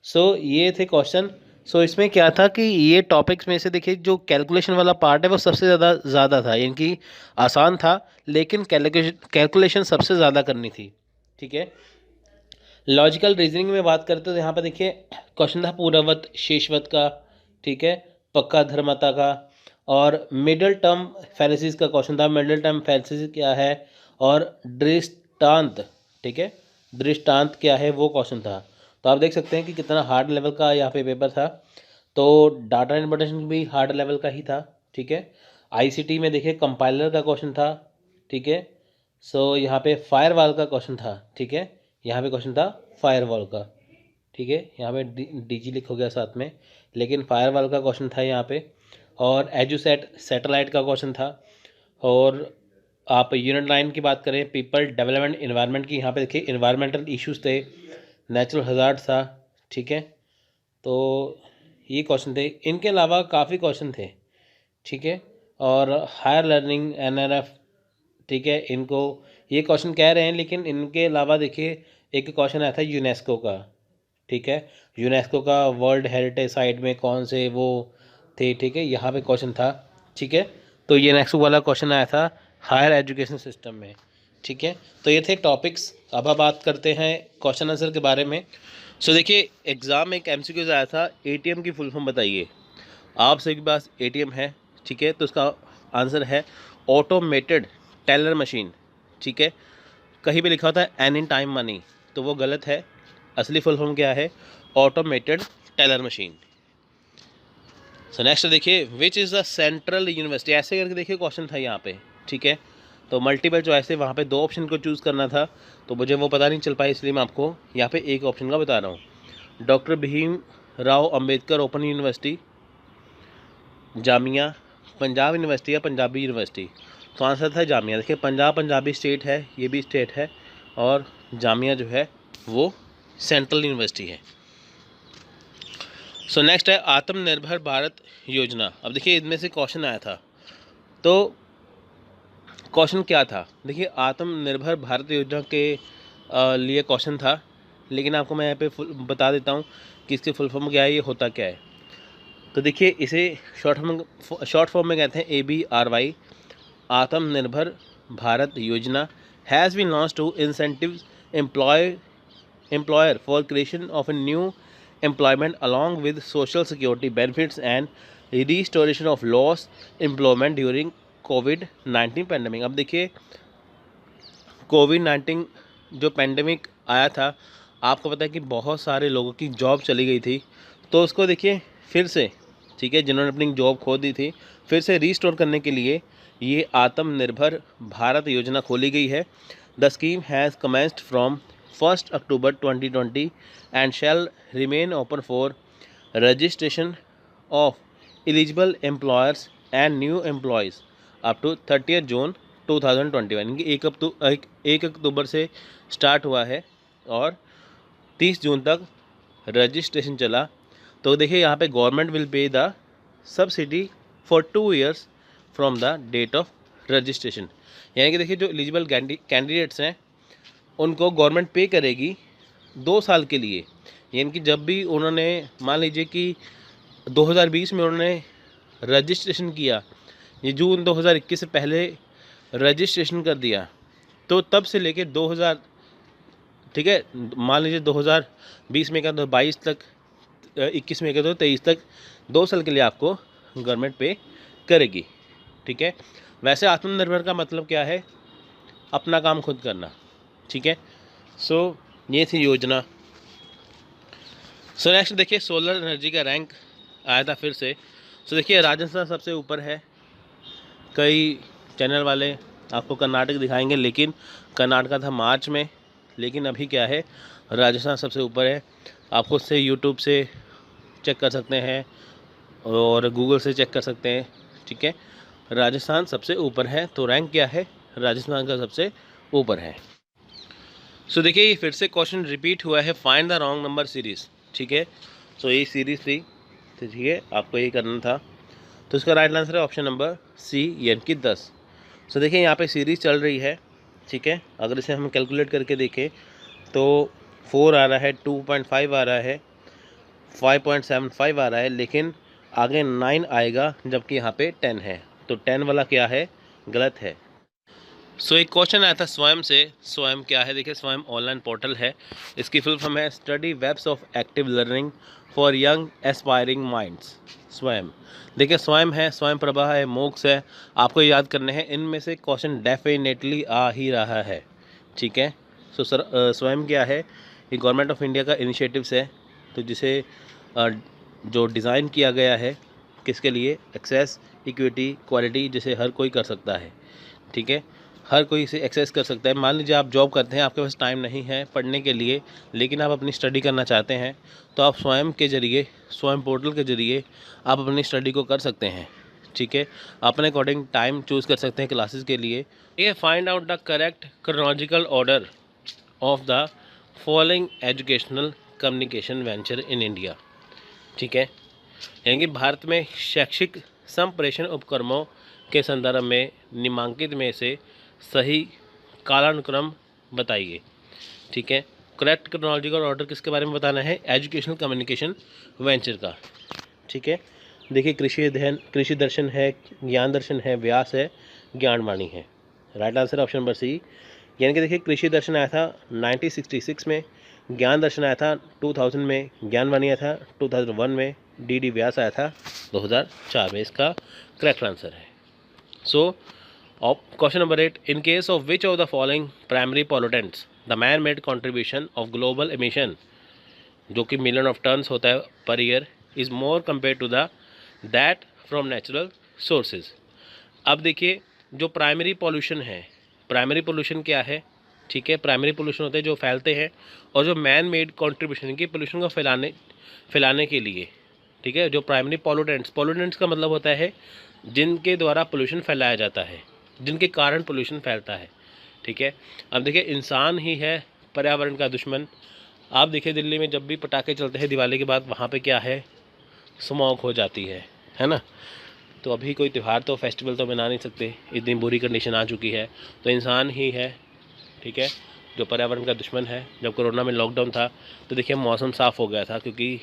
सो ये थे क्वेश्चन। सो इसमें क्या था कि ये टॉपिक्स में से देखिए जो कैलकुलेशन वाला पार्ट है वो सबसे ज़्यादा था, यानी कि आसान था, लेकिन कैलकुलेशन सबसे ज़्यादा करनी थी, ठीक है। लॉजिकल रीजनिंग में बात करते तो यहाँ पर देखिए क्वेश्चन था पूर्ववत शेषवत का, ठीक है, पक्का धर्मता का, और मिडल टर्म फैलेसिस का क्वेश्चन था। मिडल टर्म फैलेसिस क्या है और दृष्टांत, ठीक है, दृष्टांत क्या है, वो क्वेश्चन था। तो आप देख सकते हैं कि कितना हार्ड लेवल का यहाँ पे पेपर था। तो डाटा इंटरप्रिटेशन भी हार्ड लेवल का ही था, ठीक है। आईसीटी में देखिए कंपाइलर का क्वेश्चन था, ठीक है। सो यहाँ पे फायरवॉल का क्वेश्चन था, ठीक है। यहाँ पे क्वेश्चन था फायरवॉल का, ठीक है। यहाँ पे डीजी लिख हो गया साथ में, लेकिन फायरवॉल का क्वेश्चन था यहाँ पे। और एजुसेट सैटेलाइट का क्वेश्चन था। और आप यूनिट 9 की बात करें, पीपल डेवलपमेंट इन्वायरमेंट की, यहाँ पे देखिए इन्वायरमेंटल इश्यूज थे, नेचुरल हजार्ड था, ठीक है। तो ये क्वेश्चन थे, इनके अलावा काफ़ी क्वेश्चन थे, ठीक है। और हायर लर्निंग एनआरएफ, ठीक है, इनको ये क्वेश्चन कह रहे हैं, लेकिन इनके अलावा देखिए एक क्वेश्चन आया था यूनेस्को का, ठीक है। यूनेस्को का वर्ल्ड हेरिटेज साइट में कौन से वो थे, ठीक है, यहाँ पे क्वेश्चन था, ठीक है। तो यूनेस्को वाला क्वेश्चन आया था हायर एजुकेशन सिस्टम में, ठीक है। तो ये थे टॉपिक्स। अब आप बात करते हैं क्वेश्चन आंसर के बारे में। सो देखिए, एग्ज़ाम में एक एमसीक्यूज आया था, एटीएम की फुल फॉर्म बताइए। आप सभी के पास एटीएम है, ठीक है, तो उसका आंसर है ऑटोमेटेड टेलर मशीन, ठीक है। कहीं भी लिखा होता है एनी टाइम मनी, तो वो गलत है। असली फुल फॉर्म क्या है? Automated teller machine. So next देखिए, which is the central university, ऐसे करके देखिए क्वेश्चन था यहाँ पे, ठीक है। तो मल्टीपल चॉइस है, वहाँ पे 2 ऑप्शन को चूज़ करना था, तो मुझे वो पता नहीं चल पाया, इसलिए मैं आपको यहाँ पे एक ऑप्शन का बता रहा हूँ। Doctor Bhim Rao Ambedkar open university, Jamia, Punjab university या पंजाबी यूनिवर्सिटी। तो आंसर था जामिया। देखिए पंजाबी स्टेट है, ये भी स्टेट है, और जामिया जो है वो सेंट्रल यूनिवर्सिटी है। सो नेक्स्ट है आत्मनिर्भर भारत योजना। अब देखिए इनमें से क्वेश्चन आया था, तो क्वेश्चन क्या था? देखिए आत्मनिर्भर भारत योजना के लिए क्वेश्चन था, लेकिन आपको मैं यहाँ पे बता देता हूँ कि इसके फुल फॉर्म क्या है, ये होता क्या है। तो देखिए इसे शॉर्ट फॉर्म में कहते हैं ABRY, Aatmanirbhar Bharat Yojana has been launch to incentive employer for creation of a new employment along with social security benefits and restoration of lost employment during COVID-19 pandemic. अब देखिए कोविड-19 जो पैंडमिक आया था, आपको पता है कि बहुत सारे लोगों की जॉब चली गई थी, तो उसको देखिए फिर से, ठीक है, जिन्होंने अपनी जॉब खो दी थी, फिर से रीस्टोर करने के लिए ये आत्मनिर्भर भारत योजना खोली गई है। The scheme has commenced from 1 October 2020 and shall remain open for registration of eligible employers and new employees up to 30 June 2021। इनकी 1 अक्टूबर से स्टार्ट हुआ है और 30 जून तक रजिस्ट्रेशन चला। तो देखिए यहाँ पे government will pay the subsidy for 2 years from the date of registration. यानी कि देखिए जो एलिजिबल कैंडिडेट्स हैं उनको गवर्नमेंट पे करेगी 2 साल के लिए। यानी कि जब भी उन्होंने मान लीजिए कि 2020 में उन्होंने रजिस्ट्रेशन किया, ये जून 2021 से पहले रजिस्ट्रेशन कर दिया, तो तब से लेके 2000, ठीक है, मान लीजिए 2020 में का तो 22 तक, 21 में का तो 23 तक, 2 साल के लिए आपको गवर्नमेंट पे करेगी। ठीक है, वैसे आत्मनिर्भर का मतलब क्या है? अपना काम खुद करना। ठीक है, सो ये थी योजना। सो नेक्स्ट देखिए सोलर एनर्जी का रैंक आया था फिर से। सो देखिए राजस्थान सबसे ऊपर है। कई चैनल वाले आपको कर्नाटक दिखाएंगे, लेकिन कर्नाटक था मार्च में, लेकिन अभी क्या है, राजस्थान सबसे ऊपर है। आप खुद से यूट्यूब से चेक कर सकते हैं और गूगल से चेक कर सकते हैं। ठीक है, राजस्थान सबसे ऊपर है, तो रैंक क्या है? राजस्थान का सबसे ऊपर है। सो देखिए ये फिर से क्वेश्चन रिपीट हुआ है, find the wrong number series. ठीक है, सो ये सीरीज़ थी, तो ठीक है आपको ये करना था। तो इसका राइट आंसर है ऑप्शन नंबर सी, यानी कि 10। सो देखिए यहाँ पे सीरीज़ चल रही है। ठीक है, अगर इसे हम कैलकुलेट करके देखें तो 4 आ रहा है, 2.5 आ रहा है, 5.75 आ रहा है, लेकिन आगे 9 आएगा, जबकि यहाँ पे 10 है। तो 10 वाला क्या है? गलत है। सो एक क्वेश्चन आया था स्वयं से। स्वयं क्या है? देखिए स्वयं ऑनलाइन पोर्टल है, इसकी फुल फॉर्म है study webs of active learning for young aspiring minds. Swayam, देखिए स्वयं है, स्वयं प्रभा है, मोक्ष है, आपको याद करने हैं। इनमें से क्वेश्चन डेफिनेटली आ ही रहा है। ठीक है, सो सर स्वयं क्या है? ये गवर्नमेंट ऑफ इंडिया का इनिशिएटिव्स है, तो जिसे जो डिज़ाइन किया गया है किसके लिए? एक्सेस, इक्विटी, क्वालिटी, जिसे हर कोई कर सकता है। ठीक है, हर कोई इसे एक्सेस कर सकता है। मान लीजिए आप जॉब करते हैं, आपके पास टाइम नहीं है पढ़ने के लिए, लेकिन आप अपनी स्टडी करना चाहते हैं, तो आप स्वयं के ज़रिए, स्वयं पोर्टल के ज़रिए आप अपनी स्टडी को कर सकते हैं। ठीक है, अपने अकॉर्डिंग टाइम चूज़ कर सकते हैं क्लासेस के लिए। ये find out the correct chronological order of the following educational communication venture in India. ठीक है, यानी कि भारत में शैक्षिक संप्रेषण उपक्रमों के संदर्भ में निम्नलिखित में से सही कालानुक्रम बताइए। ठीक है, करेक्ट क्रोनोलॉजिकल ऑर्डर किसके बारे में बताना है? एजुकेशनल कम्युनिकेशन वेंचर का। ठीक है, देखिए कृषि दर्शन है, ज्ञान दर्शन है, व्यास है, ज्ञानवाणी है। Right answer option number C. यानी कि देखिए कृषि दर्शन आया था 1966 में, ज्ञान दर्शन आया था 2000 में, ज्ञानवाणी आया था 2001 में, डी व्यास आया था 2004 में। इसका करेक्ट आंसर है। So question number 8, in case of which of the following primary pollutants the man made contribution of global emission, जो कि मिलियन ऑफ टन्स होता है per year, is more compare to the that from natural sources. अब देखिए जो प्राइमरी पॉल्यूशन है, प्राइमरी पॉल्यूशन क्या है? ठीक है, प्राइमरी पॉल्यूशन होते हैं जो फैलते हैं, और जो मैन मेड कॉन्ट्रीब्यूशन की पॉल्यूशन को फैलाने के लिए। ठीक है, जो प्राइमरी पॉल्यूटेंट्स का मतलब होता है जिनके द्वारा पोल्यूशन फैलाया जाता है, जिनके कारण पोल्यूशन फैलता है। ठीक है, अब देखिए इंसान ही है पर्यावरण का दुश्मन। आप देखिए दिल्ली में जब भी पटाखे चलते हैं दिवाली के बाद, वहाँ पे क्या है? स्मॉग हो जाती है ना। तो अभी कोई त्यौहार तो फेस्टिवल तो मना नहीं सकते, इतनी बुरी कंडीशन आ चुकी है। तो इंसान ही है, ठीक है, जो पर्यावरण का दुश्मन है। जब कोरोना में लॉकडाउन था तो देखिए मौसम साफ़ हो गया था, क्योंकि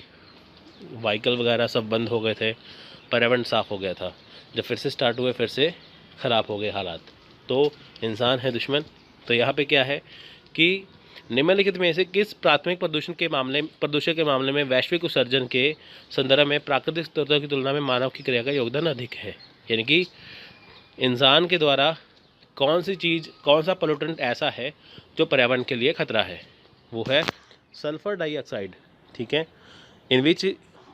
व्हीकल वगैरह सब बंद हो गए थे, पर्यावरण साफ़ हो गया था। जब फिर से स्टार्ट हुए, फिर से ख़राब हो गए हालात। तो इंसान है दुश्मन। तो यहाँ पे क्या है कि निम्नलिखित में से किस प्राथमिक प्रदूषण के मामले में वैश्विक उत्सर्जन के संदर्भ में प्राकृतिक स्रोतों की तुलना में मानव की क्रिया का योगदान अधिक है? यानी कि इंसान के द्वारा कौन सा पोल्यूटेंट ऐसा है जो पर्यावरण के लिए खतरा है? वो है सल्फर डाइऑक्साइड। ठीक है, in which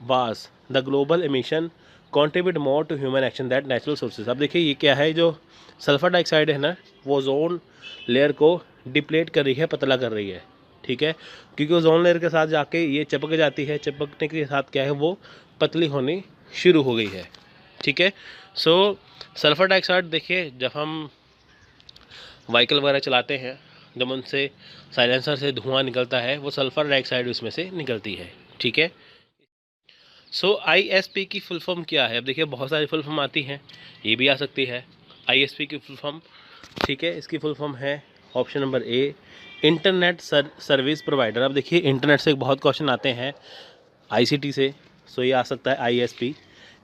was the global emission contribute more to human action that natural sources. अब देखिए ये क्या है, जो सल्फर डाइऑक्साइड है ना, वो ओजोन लेयर को डिप्लेट कर रही है, पतला कर रही है। ठीक है, क्योंकि ओजोन लेयर के साथ जाके ये चिपक जाती है, चिपकने के साथ क्या है, वो पतली होनी शुरू हो गई है। ठीक है, सो सल्फर डाइऑक्साइड देखिए जब हम व्हीकल वगैरह चलाते हैं, जब उनसे साइलेंसर से धुआं निकलता है, वो सल्फर डाइऑक्साइड उसमें से निकलती है। ठीक है, सो ISP की फुल फॉर्म क्या है? अब देखिए बहुत सारी फुल फॉर्म आती हैं, ये भी आ सकती है ISP की फुल फॉर्म। ठीक है, इसकी फुल फॉर्म है option number A, internet service provider. अब देखिए इंटरनेट से बहुत क्वेश्चन आते हैं ICT से, सो ये आ सकता है ISP,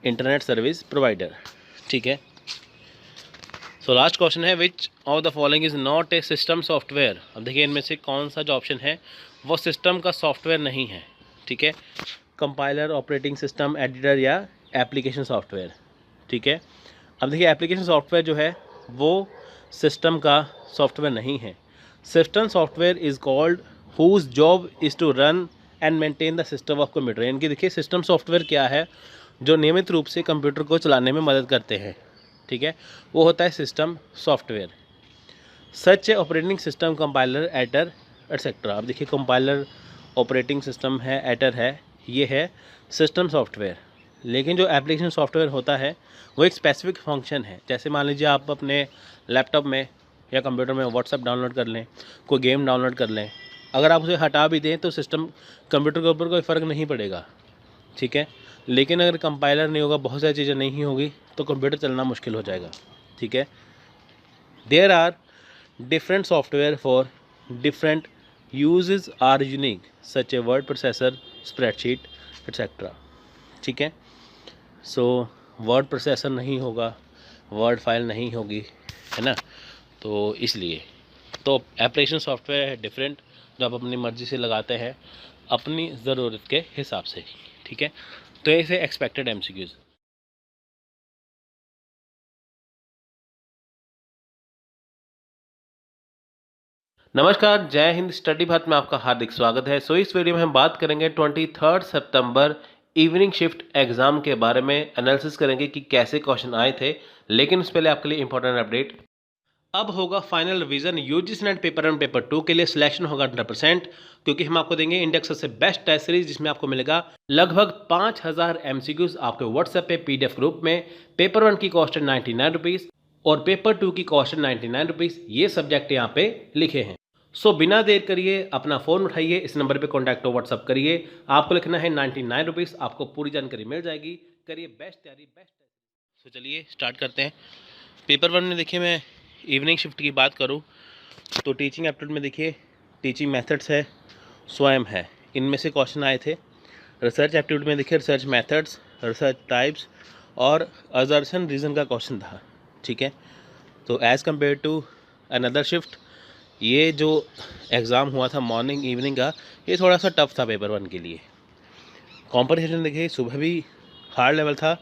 इंटरनेट सर्विस प्रोवाइडर। ठीक है, सो लास्ट क्वेश्चन है विच of the following is not a system software. अब देखिए इनमें से कौन सा जो ऑप्शन है वो सिस्टम का सॉफ्टवेयर नहीं है। ठीक है, कंपाइलर, ऑपरेटिंग सिस्टम, एडिटर या एप्लीकेशन सॉफ्टवेयर। ठीक है, अब देखिए एप्लीकेशन सॉफ्टवेयर जो है वो सिस्टम का सॉफ्टवेयर नहीं है। System software is called whose job is to run and maintain the system of computer. यानी कि देखिए सिस्टम सॉफ्टवेयर क्या है, जो नियमित रूप से कंप्यूटर को चलाने में मदद करते हैं। ठीक है, वो होता है सिस्टम सॉफ्टवेयर। सच ए ऑपरेटिंग सिस्टम, कंपाइलर, एटर एटसेट्रा। अब देखिए कंपाइलर, ऑपरेटिंग सिस्टम है, एटर है, ये है सिस्टम सॉफ्टवेयर। लेकिन जो एप्लीकेशन सॉफ्टवेयर होता है वो एक स्पेसिफिक फंक्शन है। जैसे मान लीजिए आप अपने लैपटॉप में या कंप्यूटर में व्हाट्सएप डाउनलोड कर लें, कोई गेम डाउनलोड कर लें, अगर आप उसे हटा भी दें तो सिस्टम कंप्यूटर के ऊपर कोई फ़र्क नहीं पड़ेगा। ठीक है, लेकिन अगर कंपाइलर नहीं होगा, बहुत सारी चीज़ें नहीं होगी, तो कंप्यूटर चलना मुश्किल हो जाएगा। ठीक है, there are different software for different uses are unique such a word processor, spreadsheet etcetera. ठीक है, सो वर्ड प्रोसेसर नहीं होगा, वर्ड फाइल नहीं होगी, है ना, तो इसलिए तो एप्लीकेशन सॉफ्टवेयर है डिफरेंट, जो आप अपनी मर्ज़ी से लगाते हैं अपनी ज़रूरत के हिसाब से। ठीक है, तो ऐसे एक्सपेक्टेड MCQs। नमस्कार, जय हिंद, स्टडी भारत में आपका हार्दिक स्वागत है। सो इस वीडियो में हम बात करेंगे 23 सितंबर इवनिंग शिफ्ट एग्जाम के बारे में, एनालिसिस करेंगे कि कैसे क्वेश्चन आए थे। लेकिन उससे पहले आपके लिए इंपॉर्टेंट अपडेट, अब होगा final revision UGC net paper 1 paper 2 के लिए। सिलेक्शन होगा 100%, क्योंकि हम आपको देंगे इंडेक्स से बेस्ट टेस्ट सीरीज, जिसमें आपको मिलेगा लगभग 5000 MCQs आपके व्हाट्सएप पे PDF ग्रुप में। पेपर 1 की कॉस्ट है 99 रुपीज़ और पेपर 2 की कॉस्ट है 99 रुपीज़। ये सब्जेक्ट यहाँ पे लिखे हैं। सो बिना देर करिए अपना फ़ोन उठाइए, इस नंबर पे कॉन्टैक्ट व्हाट्सअप करिए, आपको लिखना है 99 रुपीज़, आपको पूरी जानकारी मिल जाएगी। करिए बेस्ट तैयारी, बेस्ट। सो चलिए स्टार्ट करते हैं। पेपर 1 में देखिए, मैं इवनिंग शिफ्ट की बात करूं तो टीचिंग एप्टीट्यूड में देखिए टीचिंग मेथड्स है, स्वयं है, इनमें से क्वेश्चन आए थे। रिसर्च एप्टीट्यूड में देखिए रिसर्च मेथड्स, रिसर्च टाइप्स और असर्शन रीज़न का क्वेश्चन था। ठीक है, तो as compare to another shift, ये जो एग्ज़ाम हुआ था मॉर्निंग इवनिंग का, ये थोड़ा सा टफ था पेपर 1 के लिए। कॉम्पिटिशन देखिए सुबह भी हार्ड लेवल था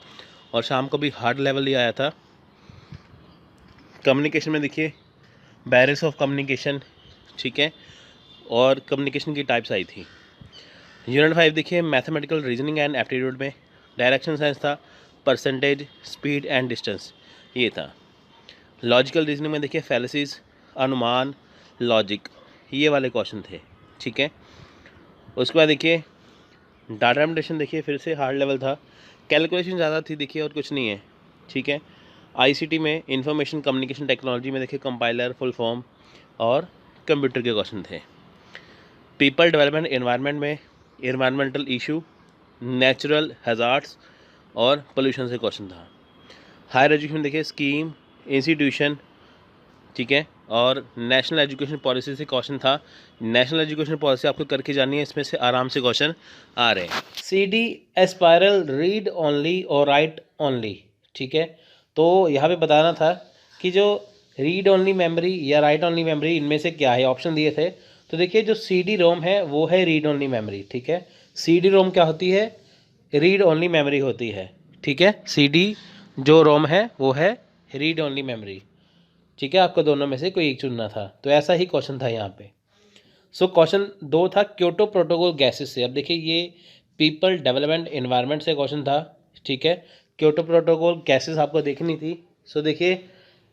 और शाम को भी हार्ड लेवल ही आया था। कम्युनिकेशन में देखिए बैरियर्स ऑफ कम्युनिकेशन, ठीक है, और कम्युनिकेशन की टाइप्स आई थी। यूनिट 5 देखिए मैथमेटिकल रीजनिंग एंड एप्टीट्यूड में डायरेक्शन साइंस था, परसेंटेज, स्पीड एंड डिस्टेंस ये था। लॉजिकल रीजनिंग में देखिए फैलेसीज, अनुमान, लॉजिक, ये वाले क्वेश्चन थे। ठीक है, उसके बाद देखिए डाटा इंप्लीमेंटेशन देखिए फिर से हार्ड लेवल था, कैलकुलेशन ज़्यादा थी देखिए और कुछ नहीं है। ठीक है, ICT में इंफॉर्मेशन कम्युनिकेशन टेक्नोलॉजी में देखिए कंपाइलर, फुल फॉर्म और कंप्यूटर के क्वेश्चन थे। पीपल डेवलपमेंट एनवायरनमेंट में एनवायरमेंटल इशू, नेचुरल हैजार्ड्स और पोल्यूशन से क्वेश्चन था। हायर एजुकेशन देखिए स्कीम, इंस्टीट्यूशन, ठीक है, और नेशनल एजुकेशन पॉलिसी से क्वेश्चन था। नेशनल एजुकेशन पॉलिसी आपको करके जानी है, इसमें से आराम से क्वेश्चन आ रहे हैं। CD एस्पायरल रीड ओनली और राइट ओनली। ठीक है, तो यहाँ पे बताना था कि जो रीड ओनली मेमोरी या राइट ओनली मेमोरी, इनमें से क्या है, ऑप्शन दिए थे। तो देखिए जो CD रोम है वो है रीड ओनली मेमोरी। ठीक है, CD रोम क्या होती है, रीड ओनली मेमोरी होती है। ठीक है, CD जो रोम है वो है रीड ओनली मेमोरी। ठीक है, आपको दोनों में से कोई एक चुनना था, तो ऐसा ही क्वेश्चन था यहाँ पे। सो क्वेश्चन 2 था क्योटो प्रोटोकॉल गैसेस से। अब देखिए ये पीपल डेवलपमेंट एनवायरनमेंट से क्वेश्चन था। ठीक है, क्योटो प्रोटोकॉल गैसेस आपको देखनी थी। सो देखिए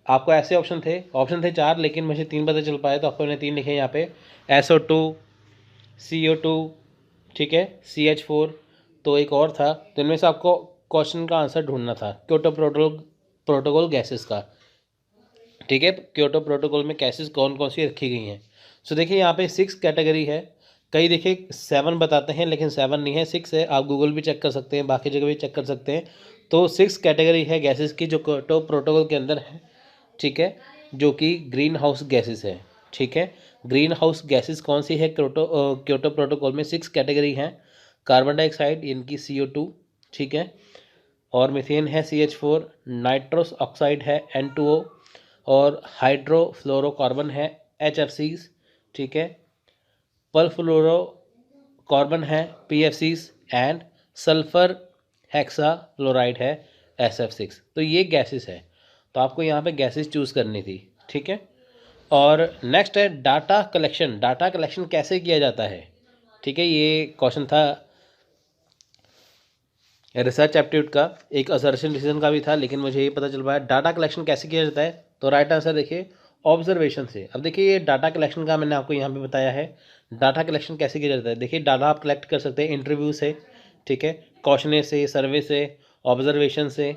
आपको ऐसे ऑप्शन थे 4, लेकिन मुझे 3 पता चल पाए, तो आपको मैंने 3 लिखे यहाँ पे, SO2, CO2, ठीक है, CH4, तो एक और था। तो इनमें से आपको क्वेश्चन का आंसर ढूंढना था क्योटो प्रोटोकॉल गैसेस का। ठीक है, क्योटो प्रोटोकॉल में गैसेस कौन कौन सी रखी गई हैं। सो देखिए यहाँ पे 6 कैटेगरी है, कई देखिए 7 बताते हैं, लेकिन 7 नहीं है, 6 है। आप गूगल भी चेक कर सकते हैं, बाकी जगह भी चेक कर सकते हैं। तो 6 कैटेगरी है गैसेस की जो क्योटो प्रोटोकॉल के अंदर है, ठीक है, जो कि ग्रीन हाउस गैसेस है, ठीक है। ग्रीन हाउस गैसेस कौन सी है? क्योटो प्रोटोकॉल में 6 कैटेगरी हैं। कार्बन डाइऑक्साइड इनकी CO2, ठीक है, और मीथेन है CH4, नाइट्रस ऑक्साइड है N2O, और हाइड्रोफ्लोरोकार्बन है HFCs, ठीक है, परफ्लोरो कार्बन है PFCs, एंड सल्फर हेक्साफ्लोराइड है SF6। तो ये गैसेस है, तो आपको यहाँ पे गैसेस चूज़ करनी थी, ठीक है। और नेक्स्ट है डाटा कलेक्शन। डाटा कलेक्शन कैसे किया जाता है, ठीक है, ये क्वेश्चन था रिसर्च एप्टीट्यूड का, एक असर्शन डिसीजन का भी था, लेकिन मुझे ये पता चल पाया डाटा कलेक्शन कैसे किया जाता है। तो राइट आंसर देखिए ऑब्जर्वेशन से। अब देखिए ये डाटा कलेक्शन का मैंने आपको यहाँ पे बताया है। डाटा कलेक्शन कैसे किया जाता है, देखिए डाटा आप कलेक्ट कर सकते हैं इंटरव्यू से, ठीक है, क्वेश्चनर से, सर्वे से, ऑब्जर्वेशन से,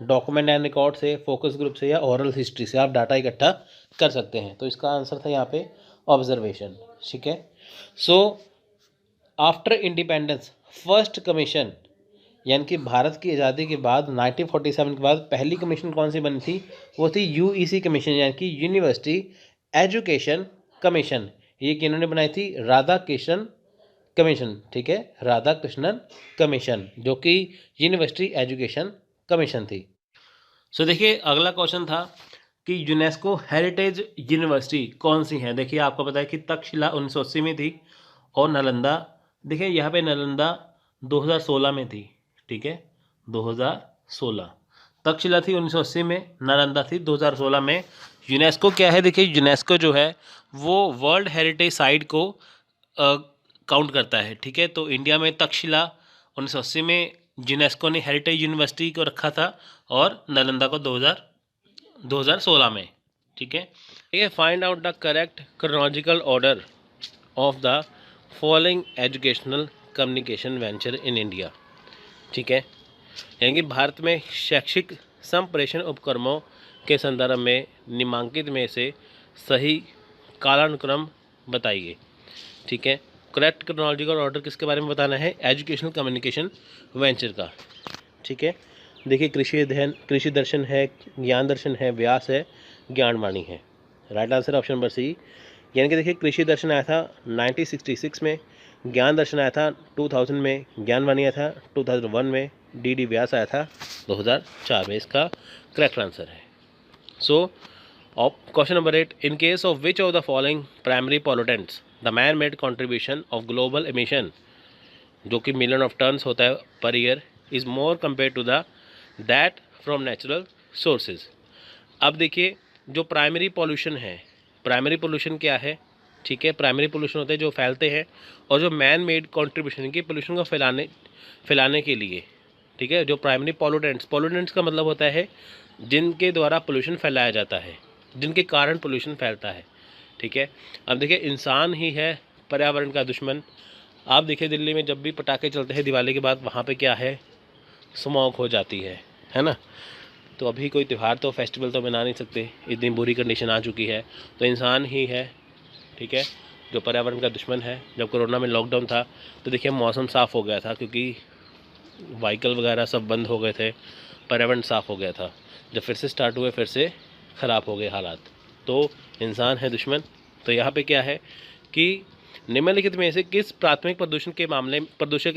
डॉक्यूमेंट एंड रिकॉर्ड से, फोकस ग्रुप से, या ओरल हिस्ट्री से आप डाटा इकट्ठा कर सकते हैं। तो इसका आंसर था यहाँ पे ऑब्जर्वेशन, ठीक है। So after independence first commission, यानी कि भारत की आज़ादी के बाद 1947 के बाद पहली कमीशन कौन सी बनी थी? वो थी UEC कमीशन, यानी कि यूनिवर्सिटी एजुकेशन कमीशन। ये किन्होंने बनाई थी? राधा कृष्णन कमीशन, ठीक है, राधा कृष्णन कमीशन, जो कि यूनिवर्सिटी एजुकेशन कमीशन थी। सो देखिए अगला क्वेश्चन था कि यूनेस्को हेरिटेज यूनिवर्सिटी कौन सी है। देखिए आपको पता है कि तक्षशिला 1980 में थी, और नालंदा, देखिए यहाँ पे नालंदा 2016 में थी, ठीक है, 2016। तक्षशिला थी 1980 में, नालंदा थी 2016 में। यूनेस्को क्या है? देखिए यूनेस्को जो है वो वर्ल्ड हेरिटेज साइट को काउंट करता है, ठीक है। तो इंडिया में तक्षशिला 1980 में यूनेस्को ने हेरिटेज यूनिवर्सिटी को रखा था, और नालंदा को 2016 में, ठीक है। Find out the correct chronological order of the following educational communication venture in India, ठीक है, यानी कि भारत में शैक्षिक संप्रेषण उपक्रमों के संदर्भ में निम्नलिखित में से सही कालानुक्रम बताइए, ठीक है। करेक्ट क्रोनोलॉजिकल ऑर्डर किसके बारे में बताना है? एजुकेशनल कम्युनिकेशन वेंचर का, ठीक है। देखिए कृषि दर्शन है, ज्ञान दर्शन है, व्यास है, ज्ञानवाणी है। Right answer option number C. यानी कि देखिए कृषि दर्शन आया था 1966 में, ज्ञान दर्शन आया था 2000 में, ज्ञानवाणी आया था 2001 में, DD व्यास आया था 2004 में। इसका करेक्ट आंसर है। So question number 8, in case of which of the following primary pollutants the man made contribution of global emission, जो कि मिलियन ऑफ टन्स होता है per year, is more compare to the that from natural sources. अब देखिए जो प्राइमरी पॉल्यूशन है, प्राइमरी पॉल्यूशन क्या है, ठीक है, प्राइमरी पॉल्यूशन होते हैं जो फैलते हैं, और जो मैन मेड कॉन्ट्रीब्यूशन की पॉल्यूशन को फैलाने के लिए, ठीक है, जो प्राइमरी पॉल्यूटेंट्स का मतलब होता है जिनके द्वारा पोल्यूशन फैलाया जाता है, जिनके कारण पोल्यूशन फैलता है, ठीक है। अब देखिए इंसान ही है पर्यावरण का दुश्मन। आप देखिए दिल्ली में जब भी पटाखे चलते हैं दिवाली के बाद, वहाँ पे क्या है? स्मॉग हो जाती है ना। तो अभी कोई त्यौहार तो फेस्टिवल तो मना नहीं सकते, इतनी बुरी कंडीशन आ चुकी है। तो इंसान ही है, ठीक है, जो पर्यावरण का दुश्मन है। जब कोरोना में लॉकडाउन था तो देखिए मौसम साफ़ हो गया था, क्योंकि व्हीकल वगैरह सब बंद हो गए थे, पर्यावरण साफ़ हो गया था। जब फिर से स्टार्ट हुए फिर से ख़राब हो गए हालात। तो इंसान है दुश्मन। तो यहाँ पे क्या है कि निम्नलिखित में से किस प्राथमिक प्रदूषण के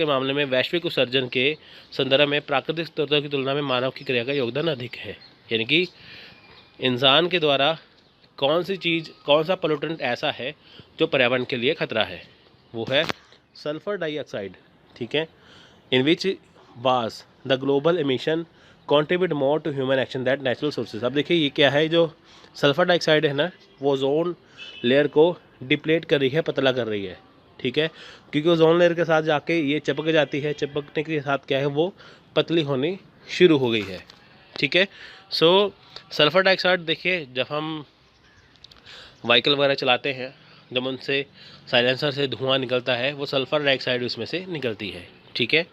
मामले में वैश्विक उत्सर्जन के संदर्भ में प्राकृतिक स्रोतों की तुलना में मानव की क्रिया का योगदान अधिक है। यानी कि इंसान के द्वारा कौन सा पोल्यूटेंट ऐसा है जो पर्यावरण के लिए खतरा है? वो है सल्फर डाइऑक्साइड, ठीक है। In which was the global emission contribute more to human action that natural sources. अब देखिए ये क्या है, जो सल्फर डाइऑक्साइड है ना, वो ओजोन लेयर को डिप्लेट कर रही है, पतला कर रही है, ठीक है, क्योंकि ओजोन लेयर के साथ जाके ये चिपक जाती है, चिपकने के साथ क्या है वो पतली होनी शुरू हो गई है, ठीक है। सो सल्फर डाइऑक्साइड देखिए जब हम व्हीकल वगैरह चलाते हैं, जब उनसे साइलेंसर से धुआं निकलता है, वो सल्फर डाइऑक्साइड उसमें से निकलती है, ठीक है।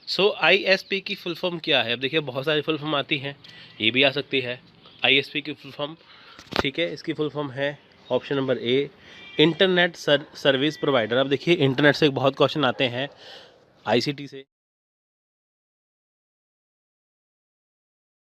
सो ISP की फुल फॉर्म क्या है? अब देखिए बहुत सारी फुल फॉर्म आती हैं, ये भी आ सकती है ISP की फुल फॉर्म, ठीक है। इसकी फुल फॉर्म है option number A internet service provider. अब देखिए इंटरनेट से बहुत क्वेश्चन आते हैं आईसीटी से।